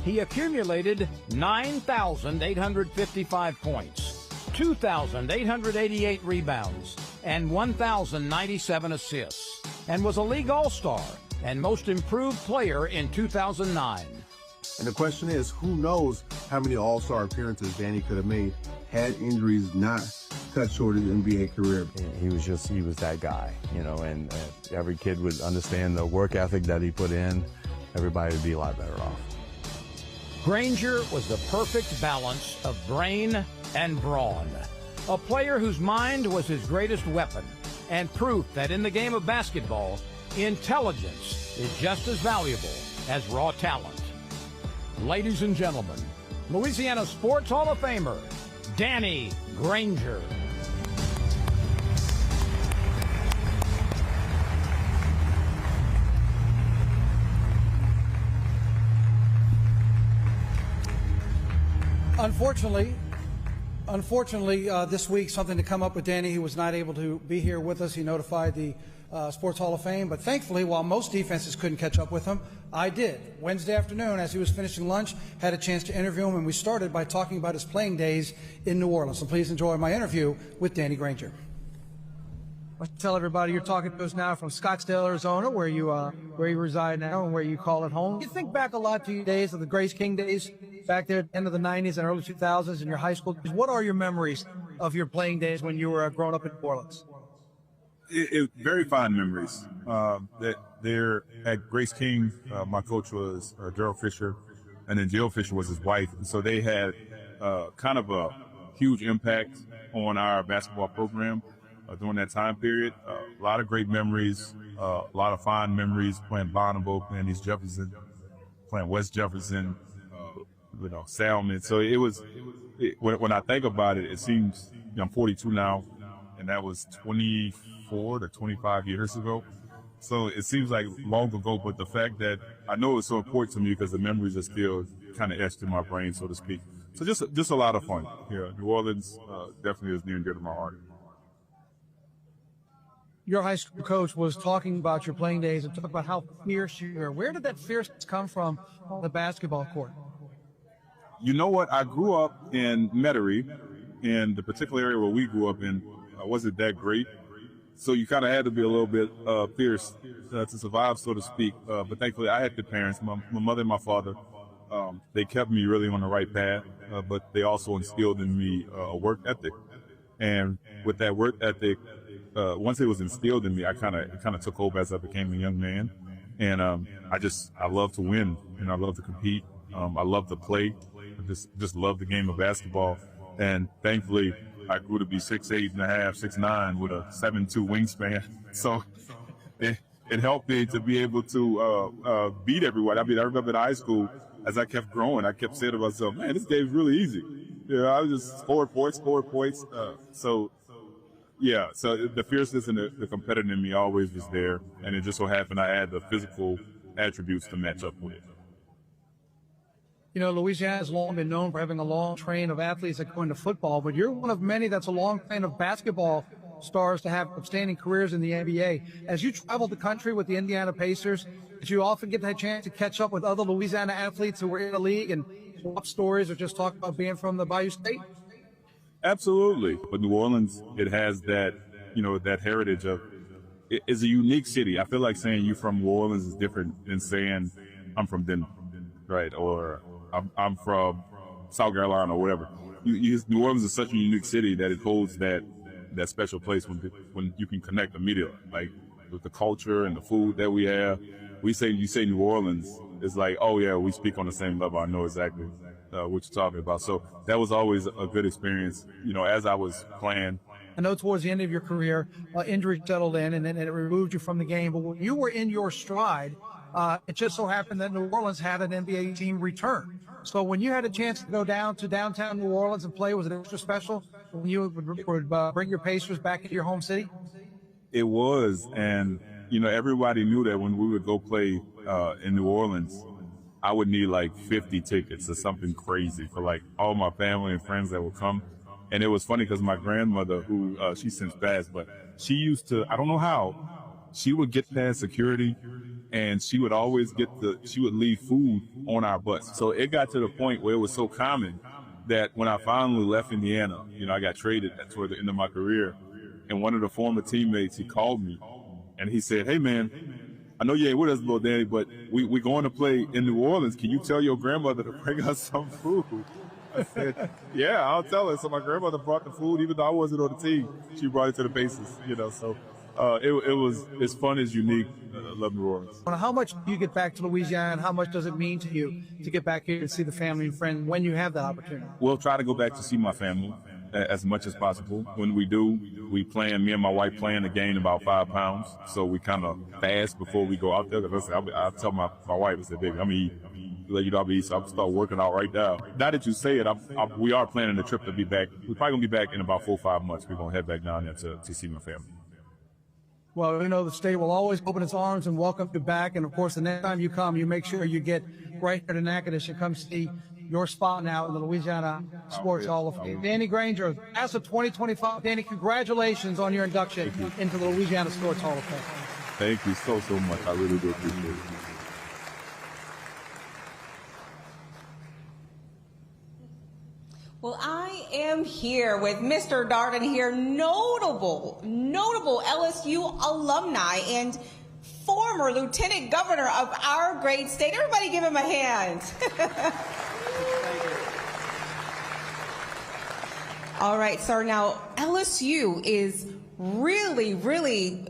He accumulated 9,855 points, 2,888 rebounds, and 1,097 assists, and was a league all-star and most improved player in 2009. And the question is, who knows how many all-star appearances Danny could have made had injuries not cut short his NBA career. He was that guy, you know, and every kid would understand the work ethic that he put in. Everybody would be a lot better off. Granger was the perfect balance of brain and brawn, a player whose mind was his greatest weapon, and proof that in the game of basketball, intelligence is just as valuable as raw talent. Ladies and gentlemen, Louisiana Sports Hall of Famer, Danny Granger. Unfortunately, this week something to come up with Danny. He was not able to be here with us. He notified the Sports Hall of Fame, but thankfully, while most defenses couldn't catch up with him, I did. Wednesday afternoon, as he was finishing lunch, had a chance to interview him, and we started by talking about his playing days in New Orleans. So please enjoy my interview with Danny Granger. Let's tell everybody you're talking to us now from Scottsdale, Arizona, where you reside now and where you call it home. You think back a lot to your days of the Grace King days, back there at the end of the 90s and early 2000s in your high school. What are your memories of your playing days when you were growing up in New Orleans? Very fond memories. That there at Grace King, my coach was Gerald Fisher, and then Jill Fisher was his wife. And so they had kind of a huge impact on our basketball program during that time period. A lot of great memories, a lot of fond memories playing Bonneville, playing East Jefferson, playing West Jefferson, Salmon. So it was, when I think about it, it seems, I'm 42 now, and that was 24 to 25 years ago. So it seems like long ago, but the fact that I know it's so important to me because the memories are still kind of etched in my brain, so to speak. So just a lot of fun. Yeah, New Orleans definitely is near and dear to my heart. Your high school coach was talking about your playing days and talking about how fierce you were. Where did that fierceness come from on the basketball court? You know what? I grew up in Metairie, in the particular area where we grew up in. wasn't that great. So you kind of had to be a little bit fierce to survive, so to speak. But thankfully, I had good parents, my mother and my father. They kept me really on the right path, but they also instilled in me a work ethic. And with that work ethic, once it was instilled in me, I kind of took over as I became a young man. And I love to win, and I love to compete. I love to play. I just love the game of basketball. And thankfully, I grew to be 6'8.5", 6'9", with a 7'2" wingspan. So it helped me to be able to beat everyone. I mean, I remember in high school, as I kept growing, I kept saying to myself, man, this game's really easy. You know, I was just scoring points. So the fierceness and the competitive in me always was there. And it just so happened I had the physical attributes to match up with it. You know, Louisiana has long been known for having a long train of athletes that go into football, but you're one of many that's a long train of basketball stars to have outstanding careers in the NBA. As you traveled the country with the Indiana Pacers, did you often get that chance to catch up with other Louisiana athletes who were in the league and swap stories or just talk about being from the Bayou State? Absolutely. But New Orleans, it has that, that heritage of, it's a unique city. I feel like saying you're from New Orleans is different than saying I'm from Denver, right? Or I'm from South Carolina or whatever. New Orleans is such a unique city that it holds that special place when you can connect immediately, like with the culture and the food that we have. You say New Orleans, it's like, oh yeah, we speak on the same level. I know exactly what you're talking about. So that was always a good experience, as I was playing. I know towards the end of your career, injury settled in and then it removed you from the game. But when you were in your stride, it just so happened that New Orleans had an NBA team return. So when you had a chance to go down to downtown New Orleans and play, was it extra special when you would bring your Pacers back into your home city? It was, and everybody knew that when we would go play in New Orleans, I would need like 50 tickets or something crazy for like all my family and friends that would come. And it was funny because my grandmother, who she's since passed, but she used to, I don't know how, she would get past security and she would always she would leave food on our bus. So it got to the point where it was so common that when I finally left Indiana, I got traded toward the end of my career. And one of the former teammates, he called me and he said, hey man, I know you ain't with us, little Danny, but we going to play in New Orleans. Can you tell your grandmother to bring us some food? I said, yeah, I'll tell her. So my grandmother brought the food, even though I wasn't on the team. She brought it to the Pacers, so it was as fun as unique. I love New Orleans. How much do you get back to Louisiana, and how much does it mean to you to get back here and see the family and friends when you have that opportunity? We'll try to go back to see my family as much as possible. When we do, me and my wife plan to gain about 5 pounds. So we kind of fast before we go out there. I'll tell my wife, I said, baby, I'm going to eat. I'll be eat, so I'll start working out right now. Now that you say it, we are planning a trip to be back. We're probably going to be back in about 4 or 5 months. We're going to head back down there to see my family. Well, the state will always open its arms and welcome you back. And, of course, the next time you come, you make sure you get right here to Natchitoches and come see your spot now in the Louisiana Sports Hall of Fame. Danny Granger, class of 2025. Danny, congratulations on your induction into the Louisiana Sports Hall of Fame. Thank you so much. I really do appreciate it. Well, I am here with Mr. Darden here, notable LSU alumni and former lieutenant governor of our great state. Everybody give him a hand. All right, sir. Now, LSU is really,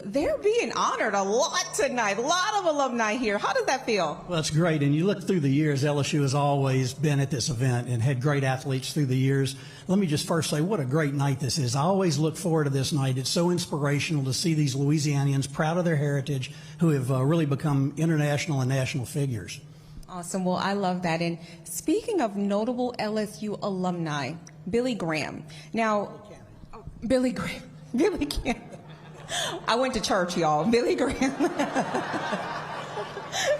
they're being honored a lot tonight. A lot of alumni here. How does that feel? Well, it's great. And you look through the years, LSU has always been at this event and had great athletes through the years. Let me just first say what a great night this is. I always look forward to this night. It's so inspirational to see these Louisianians proud of their heritage who have really become international and national figures. Awesome. Well, I love that. And speaking of notable LSU alumni, Billy Graham. Now, Billy Graham. I went to church, y'all. Billy Graham.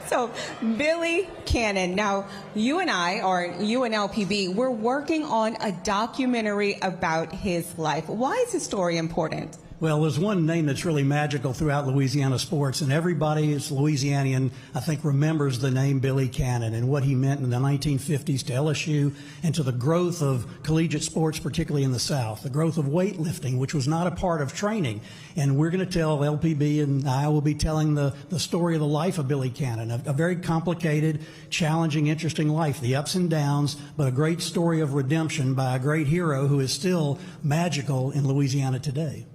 So, Billy Cannon. Now, you and I, or UNLPB, we're working on a documentary about his life. Why is his story important? Well, there's one name that's really magical throughout Louisiana sports, and everybody who's Louisianian, I think, remembers the name Billy Cannon and what he meant in the 1950s to LSU and to the growth of collegiate sports, particularly in the South, the growth of weightlifting, which was not a part of training. And we're going to tell, LPB and I will be telling the story of the life of Billy Cannon, a very complicated, challenging, interesting life, the ups and downs, but a great story of redemption by a great hero who is still magical in Louisiana today.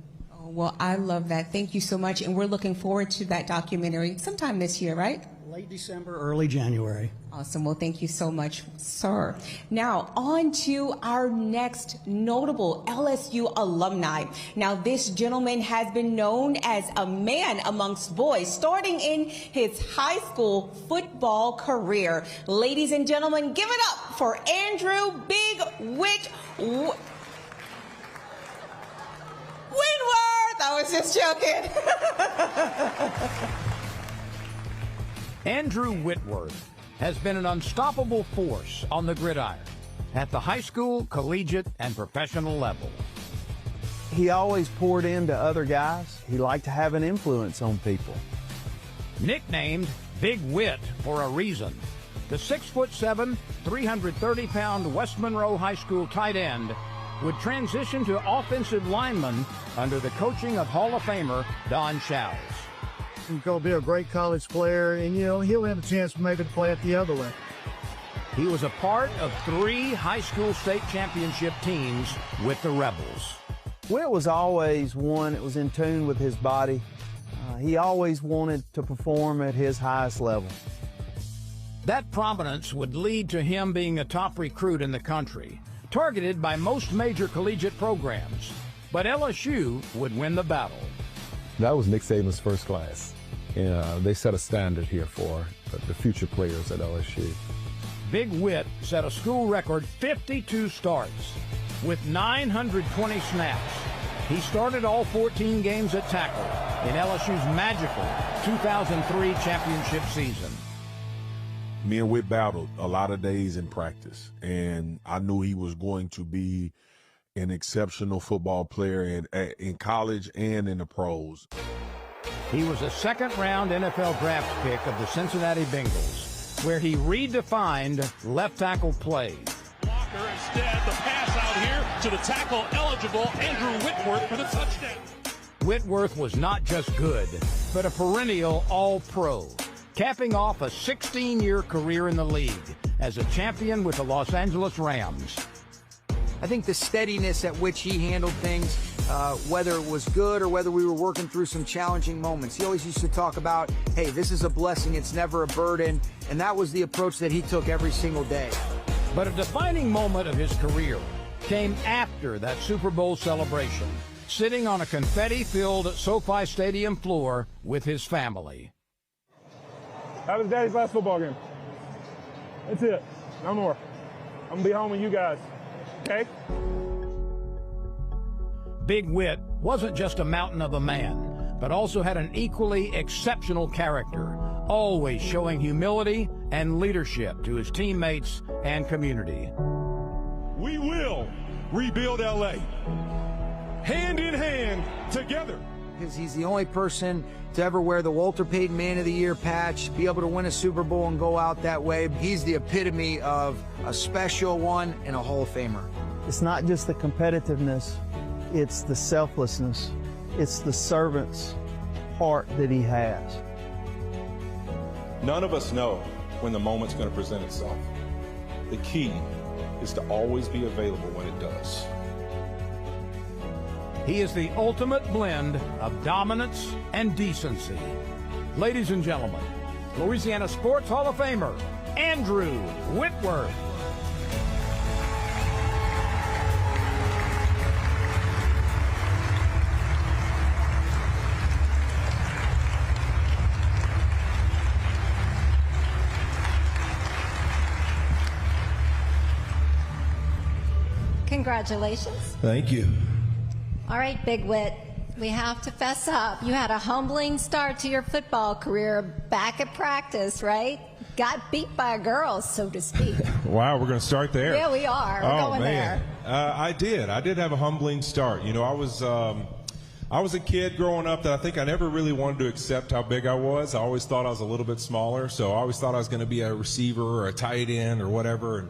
Well, I love that. Thank you so much. And we're looking forward to that documentary sometime this year, right? Late December, early January. Awesome. Well, thank you so much, sir. Now, on to our next notable LSU alumni. Now, this gentleman has been known as a man amongst boys, starting in his high school football career. Ladies and gentlemen, give it up for Andrew Big Wit Whitworth! I was just joking. Andrew Whitworth has been an unstoppable force on the gridiron at the high school, collegiate, and professional level. He always poured into other guys. He liked to have an influence on people. Nicknamed Big Wit for a reason, the 6'7", 330-pound West Monroe High School tight end would transition to offensive lineman under the coaching of Hall of Famer Don Shows. He's going to be a great college player, and, you know, he'll have a chance maybe to play at the other way. He was a part of 3 high school state championship teams with the Rebels. Whit was always one that was in tune with his body. He always wanted to perform at his highest level. That prominence would lead to him being a top recruit in the country, targeted by most major collegiate programs. But LSU would win the battle. That was Nick Saban's first class. They set a standard here for the future players at LSU. Big Wit set a school record 52 starts with 920 snaps. He started all 14 games at tackle in LSU's magical 2003 championship season. Me and Whit battled a lot of days in practice, and I knew he was going to be an exceptional football player in college and in the pros. He was a second-round NFL draft pick of the Cincinnati Bengals, where he redefined left tackle plays. Walker instead, the pass out here to the tackle-eligible Andrew Whitworth for the touchdown. Whitworth was not just good, but a perennial All-Pro, capping off a 16-year career in the league as a champion with the Los Angeles Rams. I think the steadiness at which he handled things, whether it was good or whether we were working through some challenging moments. He always used to talk about, hey, this is a blessing, it's never a burden, and that was the approach that he took every single day. But a defining moment of his career came after that Super Bowl celebration, sitting on a confetti-filled SoFi Stadium floor with his family. That was Daddy's last football game. That's it. No more. I'm going to be home with you guys. Okay? Big Wit wasn't just a mountain of a man, but also had an equally exceptional character, always showing humility and leadership to his teammates and community. We will rebuild LA. Hand in hand, together. Because he's the only person to ever wear the Walter Payton Man of the Year patch, be able to win a Super Bowl and go out that way. He's the epitome of a special one and a Hall of Famer. It's not just the competitiveness, it's the selflessness. It's the servant's heart that he has. None of us know when the moment's going to present itself. The key is to always be available when it does. He is the ultimate blend of dominance and decency. Ladies and gentlemen, Louisiana Sports Hall of Famer, Andrew Whitworth. Congratulations. Thank you. All right, Big Wit, we have to fess up. You had a humbling start to your football career back at practice, right? Got beat by a girl, so to speak. Wow, we're going to start there. Yeah, we are. We're going man. there. I did have a humbling start. You know, I I was a kid growing up that I think I never really wanted to accept how big I was. I always thought I was a little bit smaller, so I always thought I was going to be a receiver or a tight end or whatever. And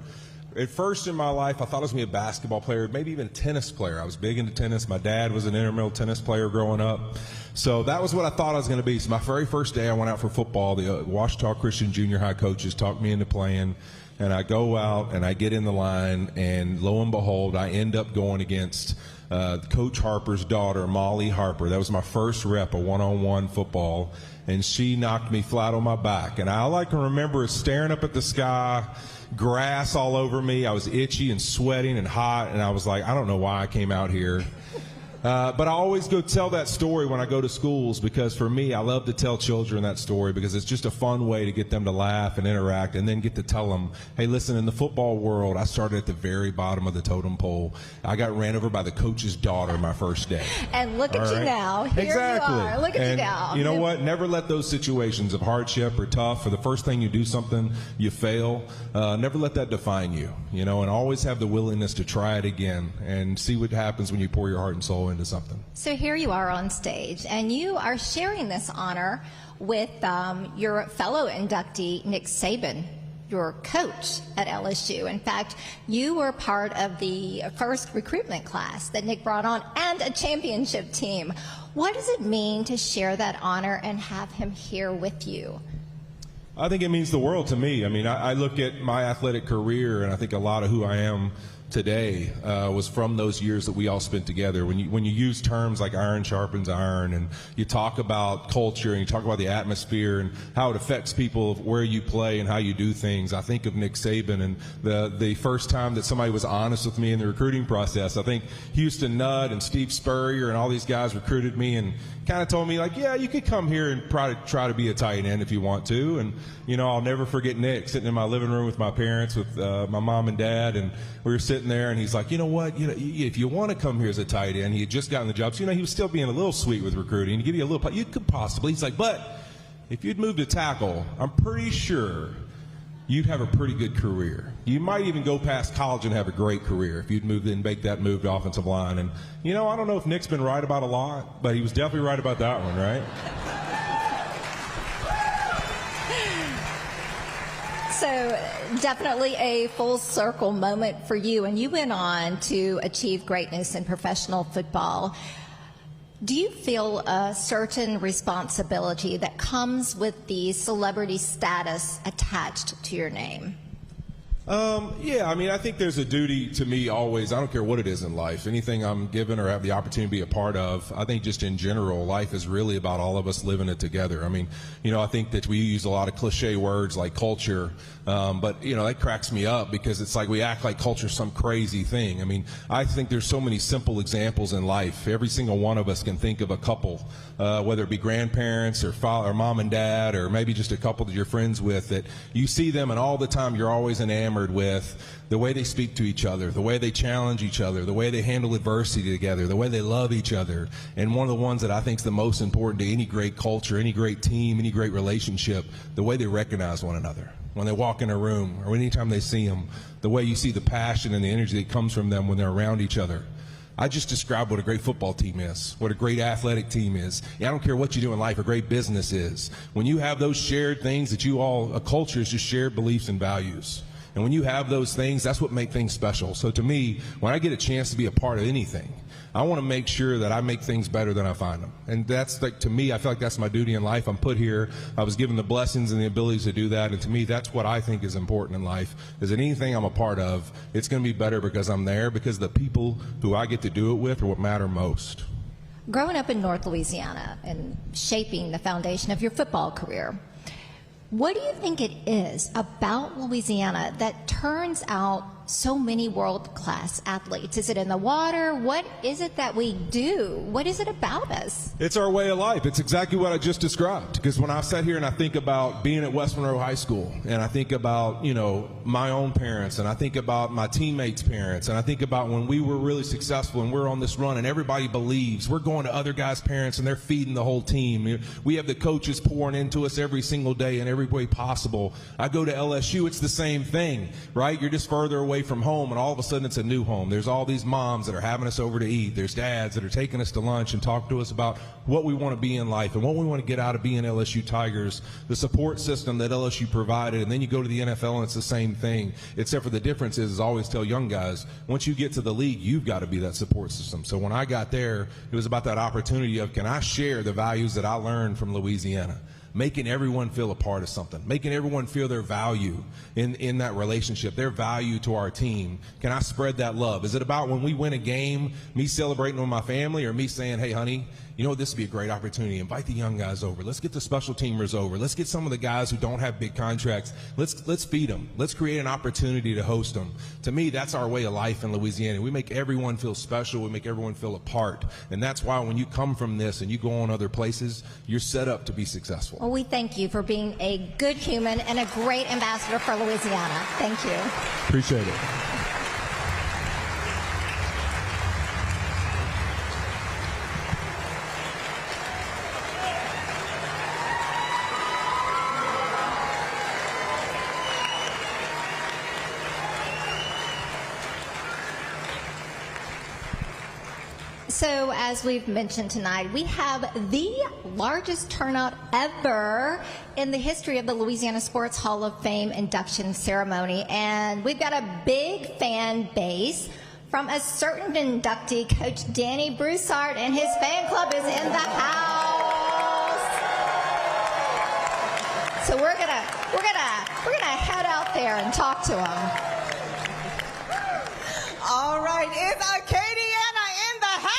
at first in my life, I thought I was going to be a basketball player, maybe even a tennis player. I was big into tennis. My dad was an intramural tennis player growing up. So that was what I thought I was going to be. So my very first day I went out for football. The Ouachita Christian Junior High coaches talked me into playing. And I go out and I get in the line, and lo and behold, I end up going against Coach Harper's daughter, Molly Harper. That was my first rep of one-on-one football, and she knocked me flat on my back. And all I can remember is staring up at the sky, grass all over me. I was itchy and sweating and hot, and I was like, I don't know why I came out here. But I always go tell that story when I go to schools, because for me, I love to tell children that story because it's just a fun way to get them to laugh and interact, and then get to tell them, hey, listen, in the football world, I started at the very bottom of the totem pole. I got ran over by the coach's daughter my first day. And look at you now. Here exactly. you are. Look at and you now. You know what? Never let those situations of hardship or tough, or the first thing you do something, you fail, never let that define you, you know, and always have the willingness to try it again and see what happens when you pour your heart and soul into something. So here you are on stage, and you are sharing this honor with your fellow inductee, Nick Saban, your coach at LSU. In fact, you were part of the first recruitment class that Nick brought on, and a championship team. What does it mean to share that honor and have him here with you? I think it means the world to me. I mean, I look at my athletic career, and I think a lot of who I am today was from those years that we all spent together. When you use terms like iron sharpens iron, and you talk about culture, and you talk about the atmosphere and how it affects people where you play and how you do things, I think of Nick Saban. And the first time that somebody was honest with me in the recruiting process, I think Houston Nutt and Steve Spurrier and all these guys recruited me and kind of told me, like, yeah, you could come here and try to be a tight end if you want to. And, you know, I'll never forget Nick sitting in my living room with my parents, with my mom and dad, and we were sitting there, and he's like, you know what, if you want to come here as a tight end, he had just gotten the job, so, you know, he was still being a little sweet with recruiting, to give you a little, you could possibly, he's like, but if you'd moved to tackle, I'm pretty sure you'd have a pretty good career. You might even go past college and have a great career if you'd move and make that move to offensive line. And, you know, I don't know if Nick's been right about a lot, but he was definitely right about that one, right? So definitely a full circle moment for you, and you went on to achieve greatness in professional football. Do you feel a certain responsibility that comes with the celebrity status attached to your name? Yeah, I mean, I think there's a duty to me always. I don't care what it is in life. Anything I'm given or have the opportunity to be a part of, I think just in general, life is really about all of us living it together. I mean, you know, I think that we use a lot of cliche words like culture, but, you know, that cracks me up because it's like we act like culture's some crazy thing. I mean, I think there's so many simple examples in life. Every single one of us can think of a couple, whether it be grandparents or father, or mom and dad, or maybe just a couple that you're friends with, that you see them and all the time you're always enamored with the way they speak to each other, the way they challenge each other, the way they handle adversity together, the way they love each other. And one of the ones that I think is the most important to any great culture, any great team, any great relationship, the way they recognize one another. When they walk in a room or anytime they see them, the way you see the passion and the energy that comes from them when they're around each other. I just described what a great football team is, what a great athletic team is. I don't care what you do in life, a great business is. When you have those shared things that a culture is just shared beliefs and values. And when you have those things, that's what makes things special. So to me, when I get a chance to be a part of anything, I want to make sure that I make things better than I find them. And that's, like, to me, I feel like that's my duty in life. I'm put here. I was given the blessings and the abilities to do that. And to me, that's what I think is important in life, is that anything I'm a part of, it's going to be better because I'm there, because the people who I get to do it with are what matter most. Growing up in North Louisiana and shaping the foundation of your football career, what do you think it is about Louisiana that turns out so many world-class athletes? Is it in the water? What is it that we do? What is it about us? It's our way of life. It's exactly what I just described. Because when I sat here and I think about being at West Monroe High School, and I think about, you know, my own parents, and I think about my teammates' parents, and I think about when we were really successful and we're on this run and everybody believes, we're going to other guys' parents and they're feeding the whole team. We have the coaches pouring into us every single day in every way possible. I go to LSU, it's the same thing, right? You're just further away away from home, and all of a sudden it's a new home. There's all these moms that are having us over to eat. There's dads that are taking us to lunch and talk to us about what we want to be in life and what we want to get out of being LSU Tigers, the support system that LSU provided. And then you go to the NFL and it's the same thing, except for the difference is I always tell young guys, once you get to the league, you've got to be that support system. So when I got there, it was about that opportunity of, can I share the values that I learned from Louisiana? Making everyone feel a part of something, making everyone feel their value in that relationship, their value to our team. Can I spread that love? Is it about when we win a game, me celebrating with my family, or me saying, hey, honey, you know, this would be a great opportunity. Invite the young guys over. Let's get the special teamers over. Let's get some of the guys who don't have big contracts. Let's feed them. Let's create an opportunity to host them. To me, that's our way of life in Louisiana. We make everyone feel special. We make everyone feel a part. And that's why when you come from this and you go on other places, you're set up to be successful. Well, we thank you for being a good human and a great ambassador for Louisiana. Thank you. Appreciate it. So as we've mentioned tonight, we have the largest turnout ever in the history of the Louisiana Sports Hall of Fame induction ceremony. And we've got a big fan base from a certain inductee, Coach Danny Broussard, and his fan club is in the house. So we're gonna head out there and talk to him. All right, it's Acadiana in the house.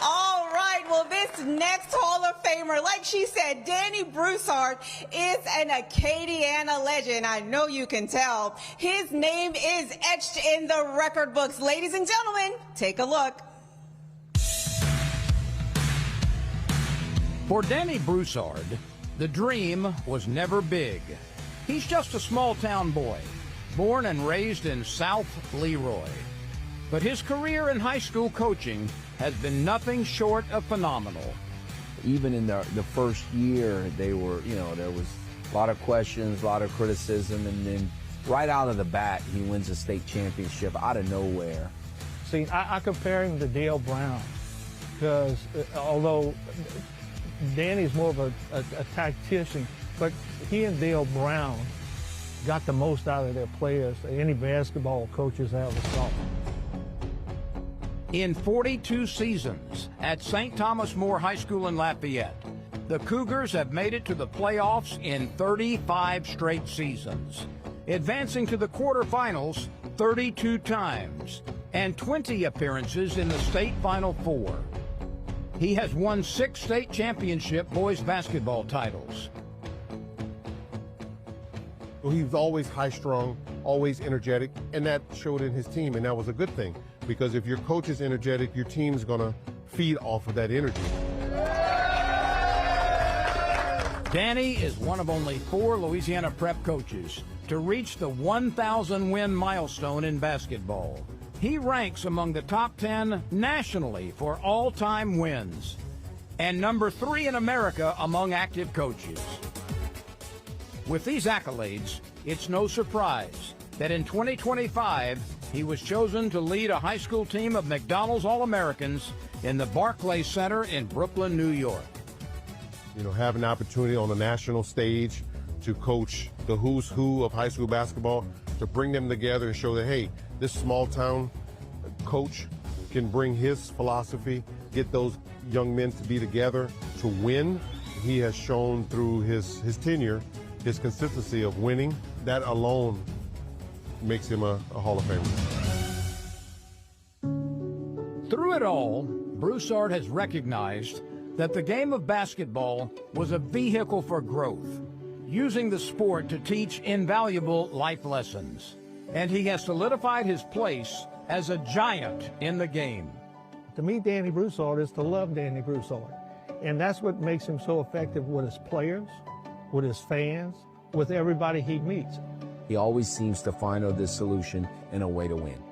All right, well, this next Hall of Famer, like she said, Danny Broussard is an Acadiana legend. I know you can tell. His name is etched in the record books. Ladies and gentlemen, take a look. For Danny Broussard, the dream was never big. He's just a small-town boy, born and raised in South Leroy. But his career in high school coaching has been nothing short of phenomenal. Even in the first year, they were, there was a lot of questions, a lot of criticism, and then right out of the bat, he wins a state championship out of nowhere. See, I compare him to Dale Brown because although Danny's more of a tactician, but he and Dale Brown got the most out of their players that any basketball coaches ever saw. In 42 seasons at St. Thomas More High School in Lafayette, the Cougars have made it to the playoffs in 35 straight seasons, advancing to the quarterfinals 32 times and 20 appearances in the state Final Four. He has won 6 state championship boys basketball titles. Well, he was always high-strung, always energetic, and that showed in his team, and that was a good thing, because if your coach is energetic, your team's going to feed off of that energy. Danny is one of only 4 Louisiana prep coaches to reach the 1,000-win milestone in basketball. He ranks among the top 10 nationally for all-time wins, and number 3 in America among active coaches. With these accolades, it's no surprise that in 2025, he was chosen to lead a high school team of McDonald's All-Americans in the Barclays Center in Brooklyn, New York. Have an opportunity on the national stage to coach the who's who of high school basketball, to bring them together and show that, hey, this small town coach can bring his philosophy, get those young men to be together to win. He has shown through his tenure his consistency of winning. That alone makes him a Hall of Famer. Through it all, Broussard has recognized that the game of basketball was a vehicle for growth, using the sport to teach invaluable life lessons. And he has solidified his place as a giant in the game. To me, Danny Broussard is to love Danny Broussard. And that's what makes him so effective with his players, with his fans, with everybody he meets. He always seems to find the solution and a way to win.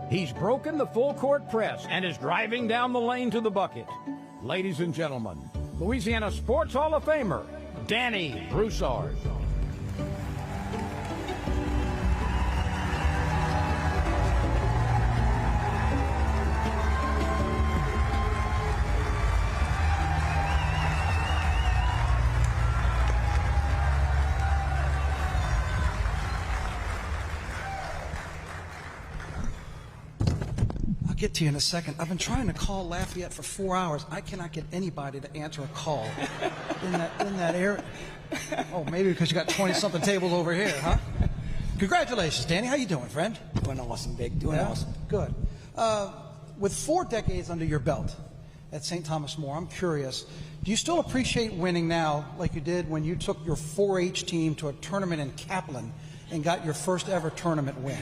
He's broken the full court press and is driving down the lane to the bucket. Ladies and gentlemen, Louisiana Sports Hall of Famer, Danny Broussard. get to you in a second. I've been trying to call Lafayette for 4 hours. I cannot get anybody to answer a call in that area. Oh, maybe because you got 20-something tables over here, huh? Congratulations, Danny. How you doing, friend? Doing awesome, Big. Doing awesome. Good. With 4 decades under your belt at St. Thomas More, I'm curious, do you still appreciate winning now like you did when you took your 4-H team to a tournament in Kaplan and got your first ever tournament win?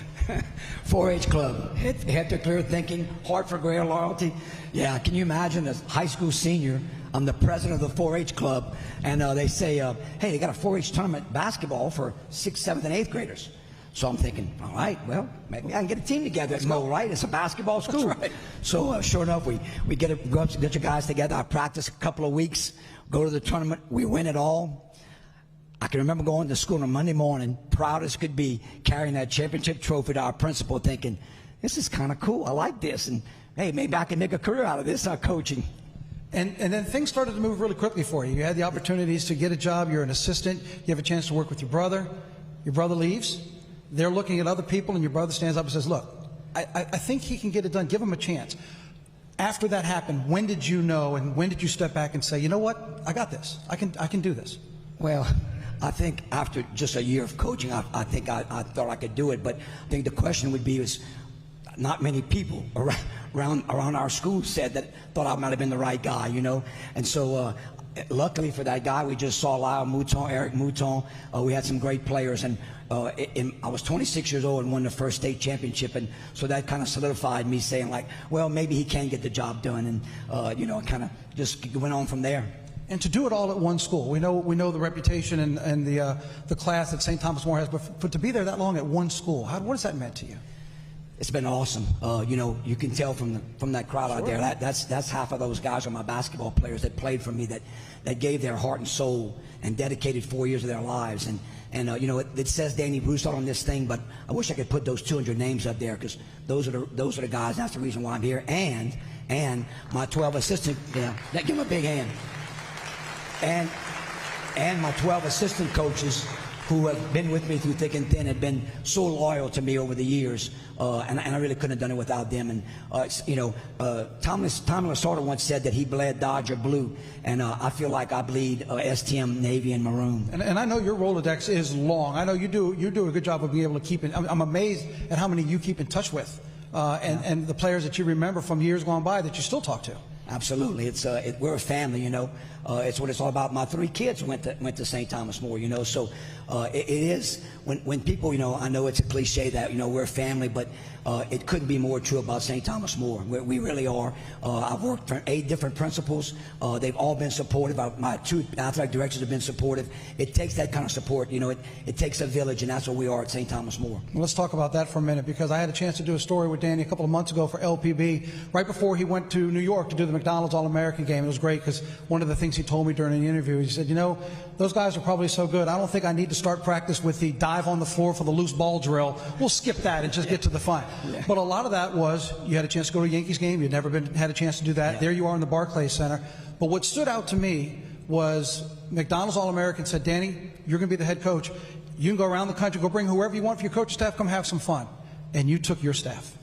4-H club, head to clear thinking, heart for greater loyalty. Yeah, can you imagine as a high school senior, I'm the president of the 4-H club, and they say, hey, they got a 4-H tournament basketball for 6th, 7th, and 8th graders. So I'm thinking, all right, well, maybe I can get a team together at Mo, right? It's a basketball school. That's right. So sure enough, we get your guys together. I practice a couple of weeks, go to the tournament, we win it all. I can remember going to school on a Monday morning, proud as could be, carrying that championship trophy to our principal, thinking, this is kind of cool. I like this. And, hey, maybe I can make a career out of this, coaching. And then things started to move really quickly for you. You had the opportunities to get a job. You're an assistant. You have a chance to work with your brother. Your brother leaves. They're looking at other people, and your brother stands up and says, look, I think he can get it done. Give him a chance. After that happened, when did you know, and when did you step back and say, you know what, I got this. I can do this. Well, I think after just a year of coaching, I think I thought I could do it. But I think the question would be is not many people around our school said that thought I might have been the right guy, you know. And so luckily for that guy, we just saw Lyle Mouton, Eric Mouton. We had some great players. And I was 26 years old and won the first state championship. And so that kind of solidified me saying, like, well, maybe he can get the job done. And, you know, it kind of just went on from there. And to do it all at one school, we know the reputation and the class that St. Thomas More has, but to be there that long at one school, what has that meant to you? It's been awesome. You know, you can tell from that crowd out there. That's half of those guys are my basketball players that played for me, that gave their heart and soul and dedicated 4 years of their lives. And you know, it says Danny Broussard on this thing, but I wish I could put those 200 names up there because those are the guys. That's the reason why I'm here. And my 12 assistant. Yeah, give them a big hand. And my 12 assistant coaches who have been with me through thick and thin have been so loyal to me over the years, and I really couldn't have done it without them. And you know, Tommy Lasorda once said that he bled Dodger blue, and I feel like I bleed STM Navy and Maroon. And I know your Rolodex is long. I know you do a good job of being able to keep it. I'm amazed at how many you keep in touch with, and the players that you remember from years gone by that you still talk to. Absolutely, we're a family, you know. It's what it's all about. My 3 kids went to St. Thomas More, you know. So it is when people, you know, I know it's a cliche that, you know, we're a family, but it couldn't be more true about St. Thomas More. We really are. I've worked for 8 different principals. They've all been supportive. My 2 athletic directors have been supportive. It takes that kind of support, you know. It takes a village, and that's what we are at St. Thomas More. Well, let's talk about that for a minute, because I had a chance to do a story with Danny a couple of months ago for LPB right before he went to New York to do the McDonald's All-American game. It was great because one of the things he told me during the interview, he said, you know, those guys are probably so good, I don't think I need to start practice with the dive on the floor for the loose ball drill. We'll skip that and just get to the fun. Yeah. But a lot of that was you had a chance to go to a Yankees game. You'd never had a chance to do that. Yeah. There you are in the Barclays Center. But what stood out to me was McDonald's All-American said, Danny, you're going to be the head coach. You can go around the country, go bring whoever you want for your coaching staff, come have some fun. And you took your staff.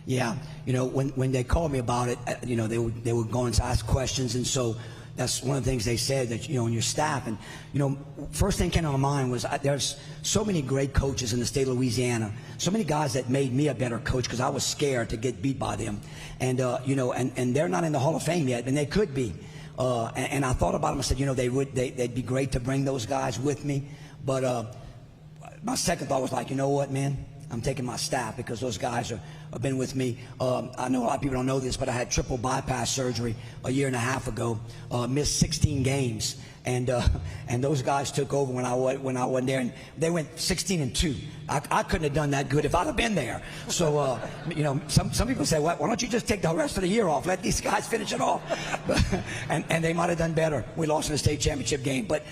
Yeah, you know, when they called me about it, you know, they were going to ask questions, and so that's one of the things they said, that, you know, in your staff. And, you know, first thing came to my mind was there's so many great coaches in the state of Louisiana, so many guys that made me a better coach because I was scared to get beat by them. And, you know, and they're not in the Hall of Fame yet, and they could be. And I thought about them. I said, you know, they'd be great to bring those guys with me. But my second thought was like, you know what, man? I'm taking my staff because those guys have been with me. I know a lot of people don't know this, but I had triple bypass surgery a year and a half ago. Missed 16 games, and those guys took over when I wasn't there, and they went 16-2. I couldn't have done that good if I'd have been there. So you know, some people say, well, why don't you just take the rest of the year off? Let these guys finish it off. and they might have done better. We lost in the state championship game, but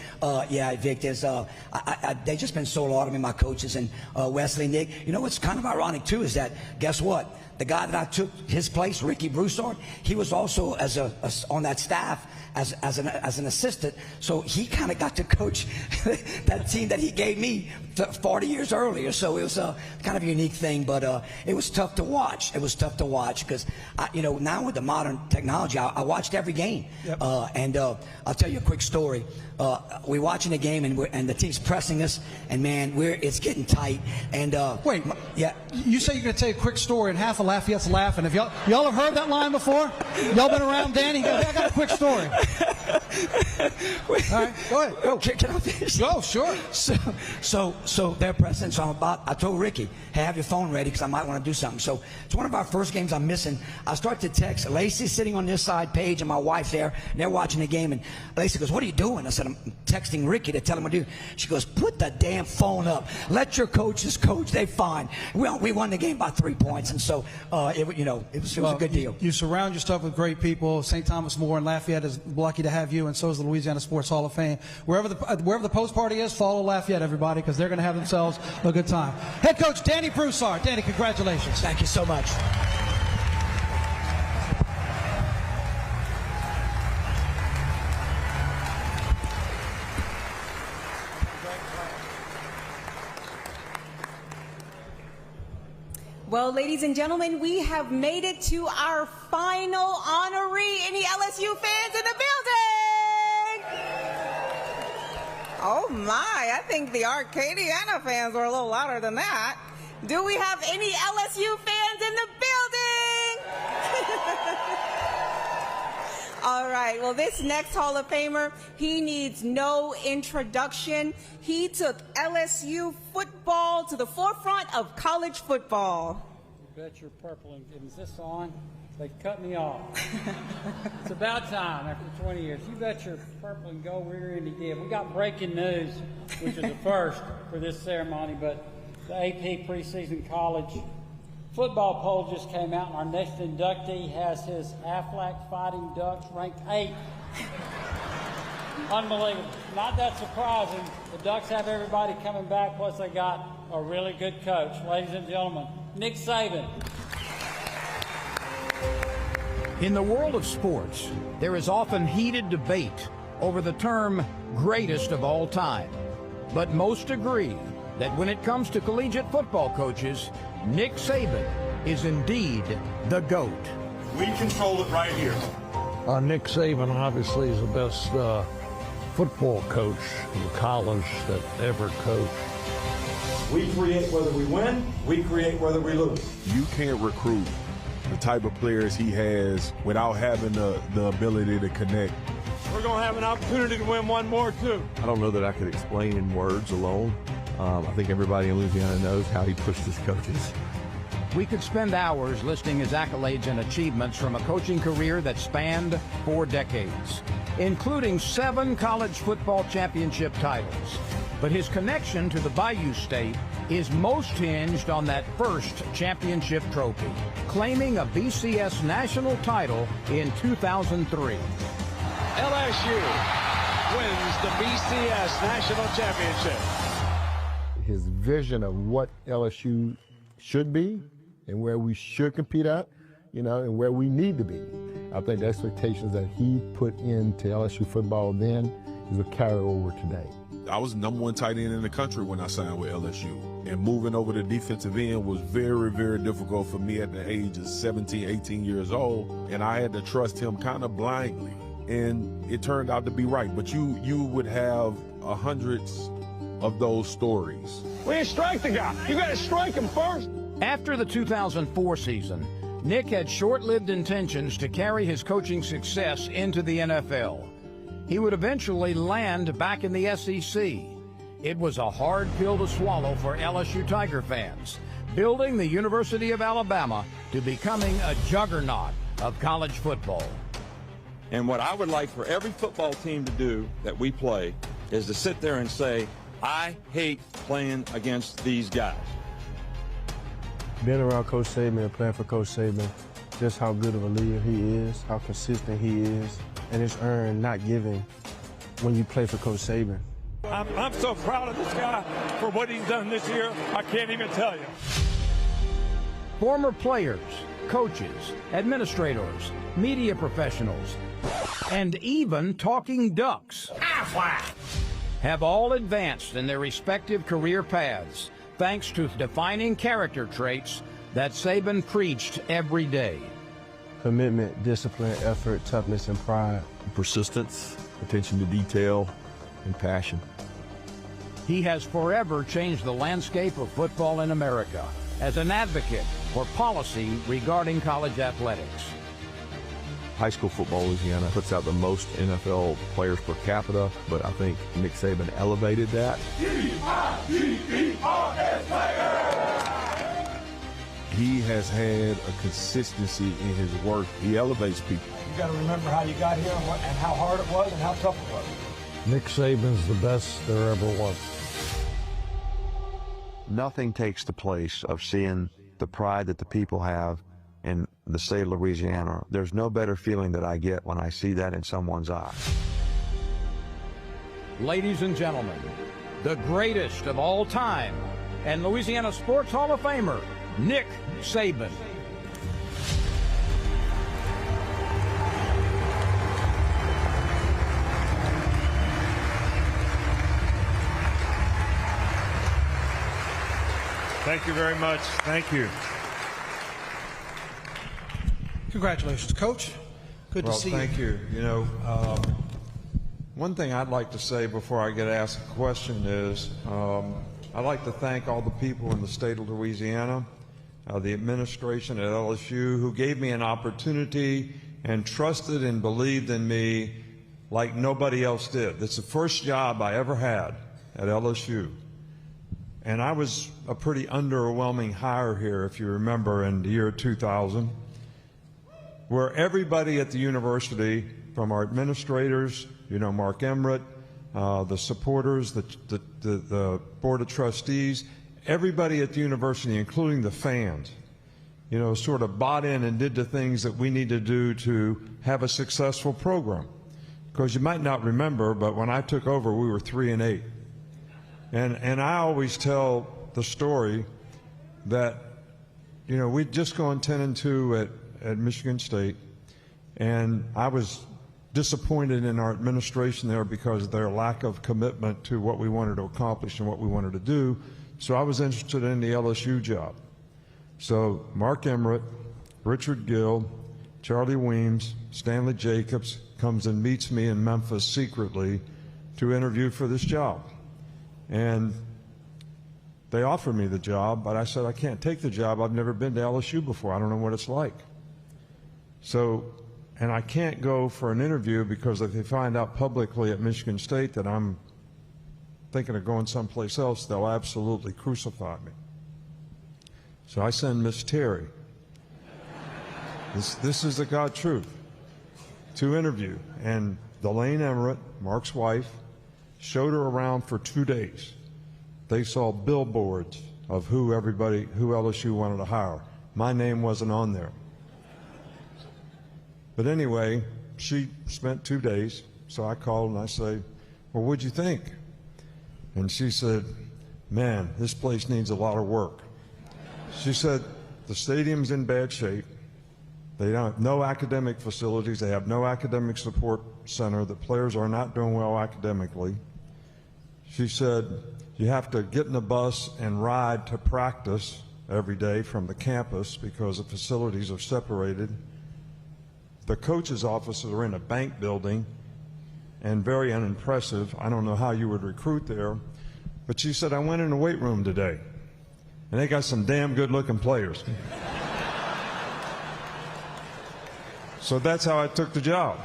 yeah, Vic, they've just been so loyal to me, my coaches, and Wesley, Nick. You know what's kind of ironic too is that, guess what? The guy that I took his place, Ricky Broussard, he was also on that staff as an assistant. So he kind of got to coach that team that he gave me 40 years earlier. So it was kind of a unique thing, but it was tough to watch. It was tough to watch because, now with the modern technology, I watched every game. Yep. And I'll tell you a quick story. We're watching the game, and the team's pressing us, and man, it's getting tight. And wait, yeah, you say you're going to tell a quick story, and half of Lafayette's laughing. Have y'all have heard that line before? Y'all been around Danny? I got a quick story. All right, go ahead. Go. Can I finish? Go, sure. So they're pressing. So I told Ricky, hey, have your phone ready because I might want to do something. So it's one of our first games I'm missing. I start to text. Lacey's sitting on this side, Paige, and my wife there, and they're watching the game. And Lacey goes, what are you doing? I said, I'm texting Ricky to tell him what to do. She goes, put the damn phone up. Let your coaches coach. They fine. We won the game by 3 points. And so, it was a good deal. You surround yourself with great people. St. Thomas More and Lafayette is lucky to have you, and so is the Louisiana Sports Hall of Fame. Wherever the post party is, follow Lafayette, everybody, because they're going to have themselves a good time. Head coach Danny Broussard. Danny, congratulations. Thank you so much. Well, ladies and gentlemen, we have made it to our final honoree. Any LSU fans in the building? Oh my, I think the Arcadiana fans were a little louder than that. Do we have any LSU fans in the building? All right, well, this next Hall of Famer, he needs no introduction. He took LSU football to the forefront of college football. You bet your purple and is this on? They cut me off. It's about time after 20 years. You bet your purple and gold rear end he did. We got breaking news, which is a first for this ceremony, but the AP preseason college football poll just came out, and our next inductee has his Aflac Fighting Ducks ranked 8th. Unbelievable. Not that surprising. The Ducks have everybody coming back, plus they got a really good coach. Ladies and gentlemen, Nick Saban. In the world of sports, there is often heated debate over the term greatest of all time. But most agree that when it comes to collegiate football coaches, Nick Saban is indeed the GOAT. We control it right here. Nick Saban obviously is the best football coach in college that ever coached. We create whether we win, we create whether we lose. You can't recruit the type of players he has without having the ability to connect. We're going to have an opportunity to win one more, too. I don't know that I could explain in words alone. I think everybody in Louisiana knows how he pushed his coaches. We could spend hours listing his accolades and achievements from a coaching career that spanned 4 decades, including 7 college football championship titles. But his connection to the Bayou State is most hinged on that first championship trophy, claiming a BCS national title in 2003. LSU wins the BCS national championship. His vision of what LSU should be and where we should compete at, and where we need to be. I think the expectations that he put into LSU football then is a carry over today. I was the #1 tight end in the country when I signed with LSU. And moving over to defensive end was very, very difficult for me at the age of 17, 18 years old. And I had to trust him kind of blindly. And it turned out to be right. But you would have hundreds of those stories. We didn't strike the guy. You got to strike him first. After the 2004 season, Nick had short-lived intentions to carry his coaching success into the NFL. He would eventually land back in the SEC. It was a hard pill to swallow for LSU Tiger fans, building the University of Alabama to becoming a juggernaut of college football. And what I would like for every football team to do that we play is to sit there and say, I hate playing against these guys. Being around Coach Saban and playing for Coach Saban, just how good of a leader he is, how consistent he is, and it's earned, not given, when you play for Coach Saban. I'm so proud of this guy for what he's done this year. I can't even tell you. Former players, coaches, administrators, media professionals, and even talking ducks. have all advanced in their respective career paths thanks to defining character traits that Saban preached every day. Commitment, discipline, effort, toughness, and pride. Persistence, attention to detail, and passion. He has forever changed the landscape of football in America as an advocate for policy regarding college athletics. High school football, Louisiana puts out the most NFL players per capita, but I think Nick Saban elevated that. He has had a consistency in his work. He elevates people. You got to remember how you got here and how hard it was and how tough it was. Nick Saban's the best there ever was. Nothing takes the place of seeing the pride that the people have in the state of Louisiana. There's no better feeling that I get when I see that in someone's eyes. Ladies and gentlemen, the greatest of all time and Louisiana Sports Hall of Famer, Nick Saban. Thank you very much. Thank you. Congratulations, Coach. Good to see you. Thank you. You know, one thing I'd like to say before I get asked a question is I'd like to thank all the people in the state of Louisiana, the administration at LSU, who gave me an opportunity and trusted and believed in me like nobody else did. It's the first job I ever had at LSU. And I was a pretty underwhelming hire here, if you remember, in the year 2000, where everybody at the university, from our administrators, you know, Mark Emmerich, the supporters, the board of trustees, everybody at the university, including the fans, you know, sort of bought in and did the things that we need to do to have a successful program. Because you might not remember, but when I took over, we were 3-8. And I always tell the story that, you know, we'd just gone 10-2 at Michigan State, and I was disappointed in our administration there because of their lack of commitment to what we wanted to accomplish and what we wanted to do. So I was interested in the LSU job. So Mark Emmerich, Richard Gill, Charlie Weems, Stanley Jacobs comes and meets me in Memphis secretly to interview for this job. And they offered me the job, but I said, I can't take the job. I've never been to LSU before. I don't know what it's like. So, and I can't go for an interview because if they find out publicly at Michigan State that I'm thinking of going someplace else, they'll absolutely crucify me. So I send Miss Terry. This is the God truth. To interview. And Delane Emmerich, Mark's wife, showed her around for 2 days. They saw billboards of who LSU wanted to hire. My name wasn't on there. But anyway, she spent 2 days, so I called and I say, well, what'd you think? And she said, man, this place needs a lot of work. She said, the stadium's in bad shape. They don't have no academic facilities. They have no academic support center. The players are not doing well academically. She said, you have to get in a bus and ride to practice every day from the campus because the facilities are separated. The coach's offices are in a bank building and very unimpressive. I don't know how you would recruit there. But she said, I went in the weight room today, and they got some damn good-looking players. So that's how I took the job.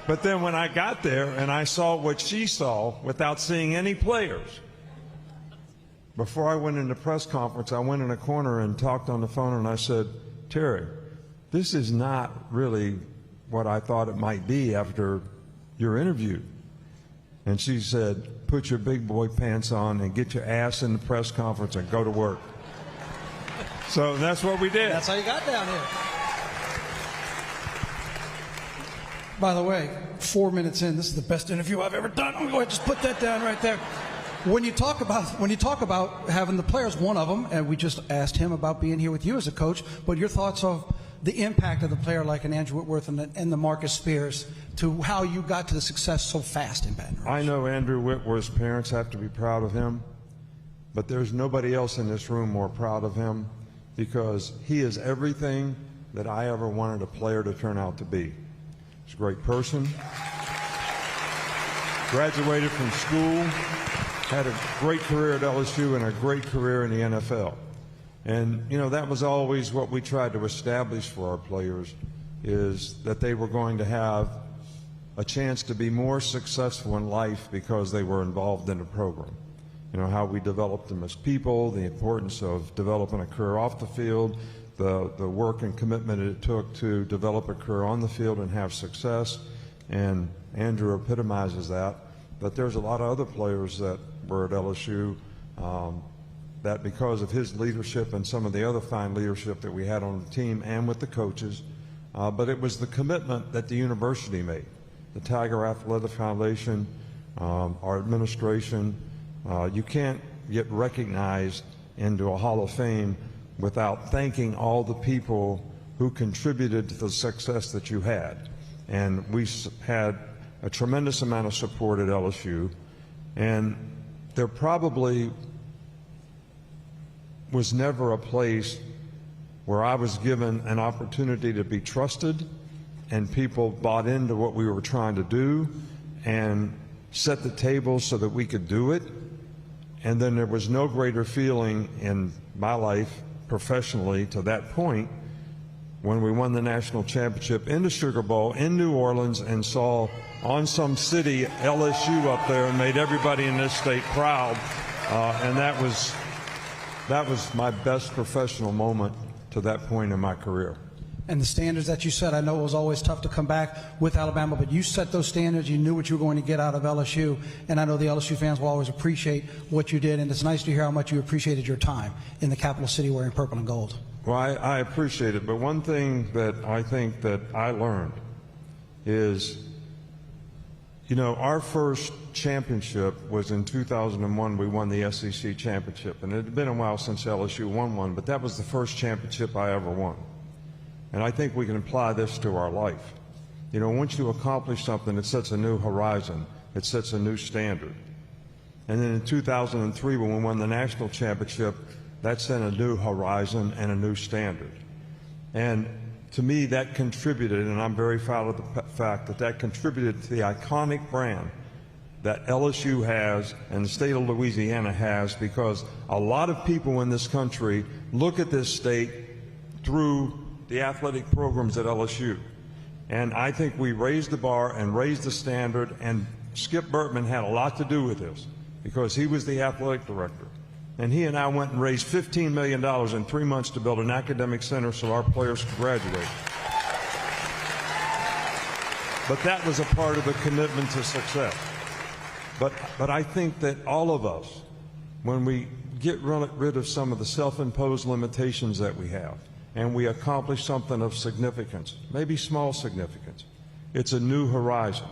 But then when I got there and I saw what she saw without seeing any players, before I went into press conference, I went in a corner and talked on the phone and I said, Terry, this is not really what I thought it might be after your interview. And she said, put your big boy pants on and get your ass in the press conference and go to work. So that's what we did. That's how you got down here. By the way, 4 minutes in, this is the best interview I've ever done. I'm going to go ahead and just put that down right there. When you talk about having the players, one of them, and we just asked him about being here with you as a coach, but your thoughts of the impact of the player like an Andrew Whitworth and the Marcus Spears to how you got to the success so fast in Baton Rouge? I know Andrew Whitworth's parents have to be proud of him, but there's nobody else in this room more proud of him, because he is everything that I ever wanted a player to turn out to be. He's a great person, graduated from school, had a great career at LSU and a great career in the NFL. And, you know, that was always what we tried to establish for our players, is that they were going to have a chance to be more successful in life because they were involved in the program. You know, how we developed them as people, the importance of developing a career off the field, the work and commitment it took to develop a career on the field and have success. And Andrew epitomizes that. But there's a lot of other players that were at LSU that, because of his leadership and some of the other fine leadership that we had on the team and with the coaches, but it was the commitment that the university made. The Tiger Athletic Foundation, our administration, you can't get recognized into a Hall of Fame without thanking all the people who contributed to the success that you had. And we had a tremendous amount of support at LSU, and there probably was never a place where I was given an opportunity to be trusted and people bought into what we were trying to do and set the table so that we could do it. And then there was no greater feeling in my life professionally to that point when we won the national championship in the Sugar Bowl in New Orleans and saw on some city LSU up there and made everybody in this state proud. And that was my best professional moment to that point in my career. And the standards that you set, I know it was always tough to come back with Alabama, but you set those standards. You knew what you were going to get out of LSU, and I know the LSU fans will always appreciate what you did, and it's nice to hear how much you appreciated your time in the capital city wearing purple and gold. Well, I appreciate it, but one thing that I think that I learned is, you know, our first championship was in 2001. We won the SEC championship, and it had been a while since LSU won one, but that was the first championship I ever won. And I think we can apply this to our life. You know, once you accomplish something, it sets a new horizon. It sets a new standard. And then in 2003, when we won the national championship, that set a new horizon and a new standard. And to me, that contributed, and I'm very proud of the fact that that contributed to the iconic brand that LSU has and the state of Louisiana has, because a lot of people in this country look at this state through the athletic programs at LSU. And I think we raised the bar and raised the standard, and Skip Bertman had a lot to do with this because he was the athletic director. And he and I went and raised $15 million in 3 months to build an academic center so our players could graduate. But that was a part of the commitment to success. But I think that all of us, when we get rid of some of the self-imposed limitations that we have, and we accomplish something of significance, maybe small significance, it's a new horizon.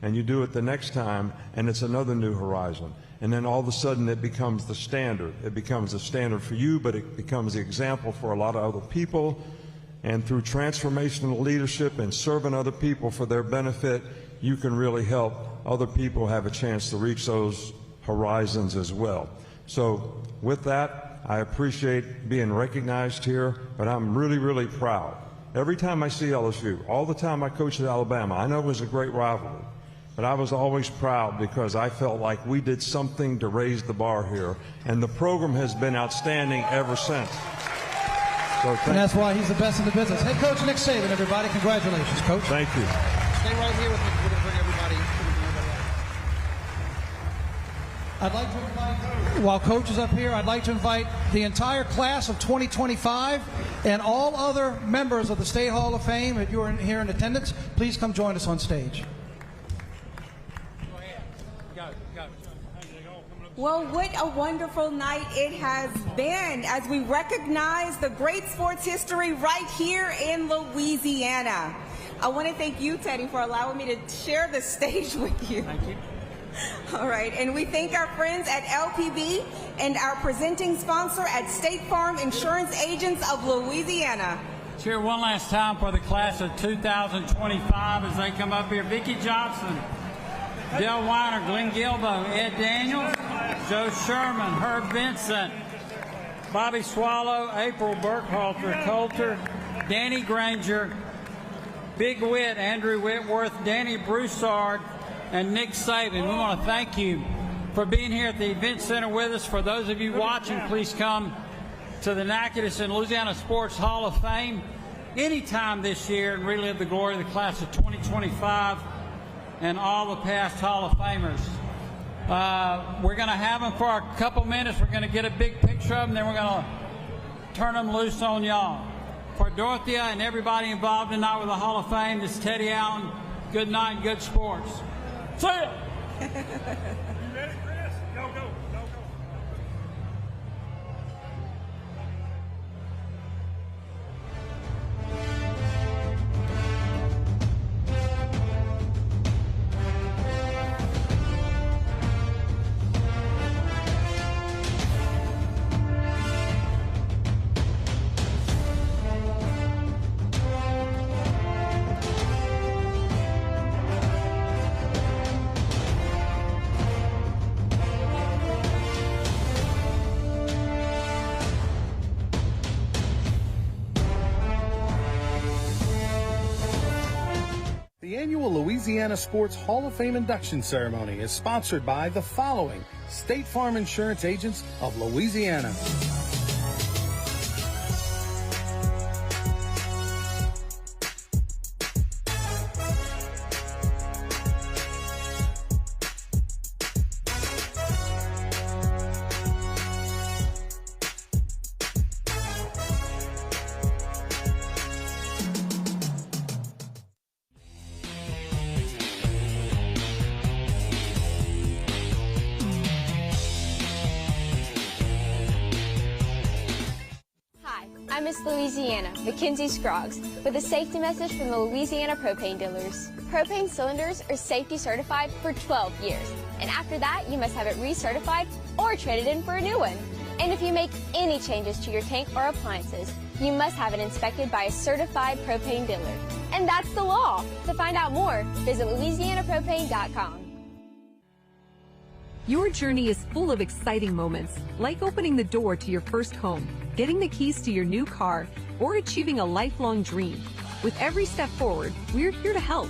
And you do it the next time, and it's another new horizon. And then all of a sudden it becomes the standard. It becomes the standard for you, but it becomes the example for a lot of other people. And through transformational leadership and serving other people for their benefit, you can really help other people have a chance to reach those horizons as well. So with that, I appreciate being recognized here, but I'm really, really proud. Every time I see LSU, all the time I coached at Alabama, I know it was a great rivalry, but I was always proud because I felt like we did something to raise the bar here, and the program has been outstanding ever since. So and that's why he's the best in the business. Head coach Nick Saban, everybody. Congratulations, Coach. Thank you. Stay right here with me. We're going to bring everybody out. I'd like to invite, while Coach is up here, I'd like to invite the entire class of 2025 and all other members of the State Hall of Fame. If you're here in attendance, please come join us on stage. Well, what a wonderful night it has been as we recognize the great sports history right here in Louisiana. I want to thank you, Teddy, for allowing me to share the stage with you. Thank you. All right, and we thank our friends at LPB and our presenting sponsor at State Farm Insurance Agents of Louisiana. Cheer one last time for the class of 2025 as they come up here. Vikki Johnson, Dale Weiner, Glenn Guilbeau, Ed Daniels, Joe Scheuermann, Herb Vincent, Bobby Soileau, April Burkholder, Coulter, Danny Granger, Big Wit, Andrew Whitworth, Danny Broussard, and Nick Saban. We want to thank you for being here at the Event Center with us. For those of you watching, please come to the Natchitoches and Louisiana Sports Hall of Fame anytime this year and relive the glory of the class of 2025 and all the past Hall of Famers. We're going to have them for a couple minutes. We're going to get a big picture of them, then we're going to turn them loose on y'all. For Dorothea and everybody involved tonight with the Hall of Fame, this is Teddy Allen. Good night and good sports. See ya! You ready, Chris? Go, go, go, go. The annual Louisiana Sports Hall of Fame induction ceremony is sponsored by the following State Farm Insurance Agents of Louisiana. I'm Miss Louisiana, Mackenzie Scroggs, with a safety message from the Louisiana propane dealers. Propane cylinders are safety certified for 12 years, and after that, you must have it recertified or traded in for a new one. And if you make any changes to your tank or appliances, you must have it inspected by a certified propane dealer. And that's the law. To find out more, visit LouisianaPropane.com. Your journey is full of exciting moments, like opening the door to your first home, getting the keys to your new car, or achieving a lifelong dream. With every step forward, we're here to help.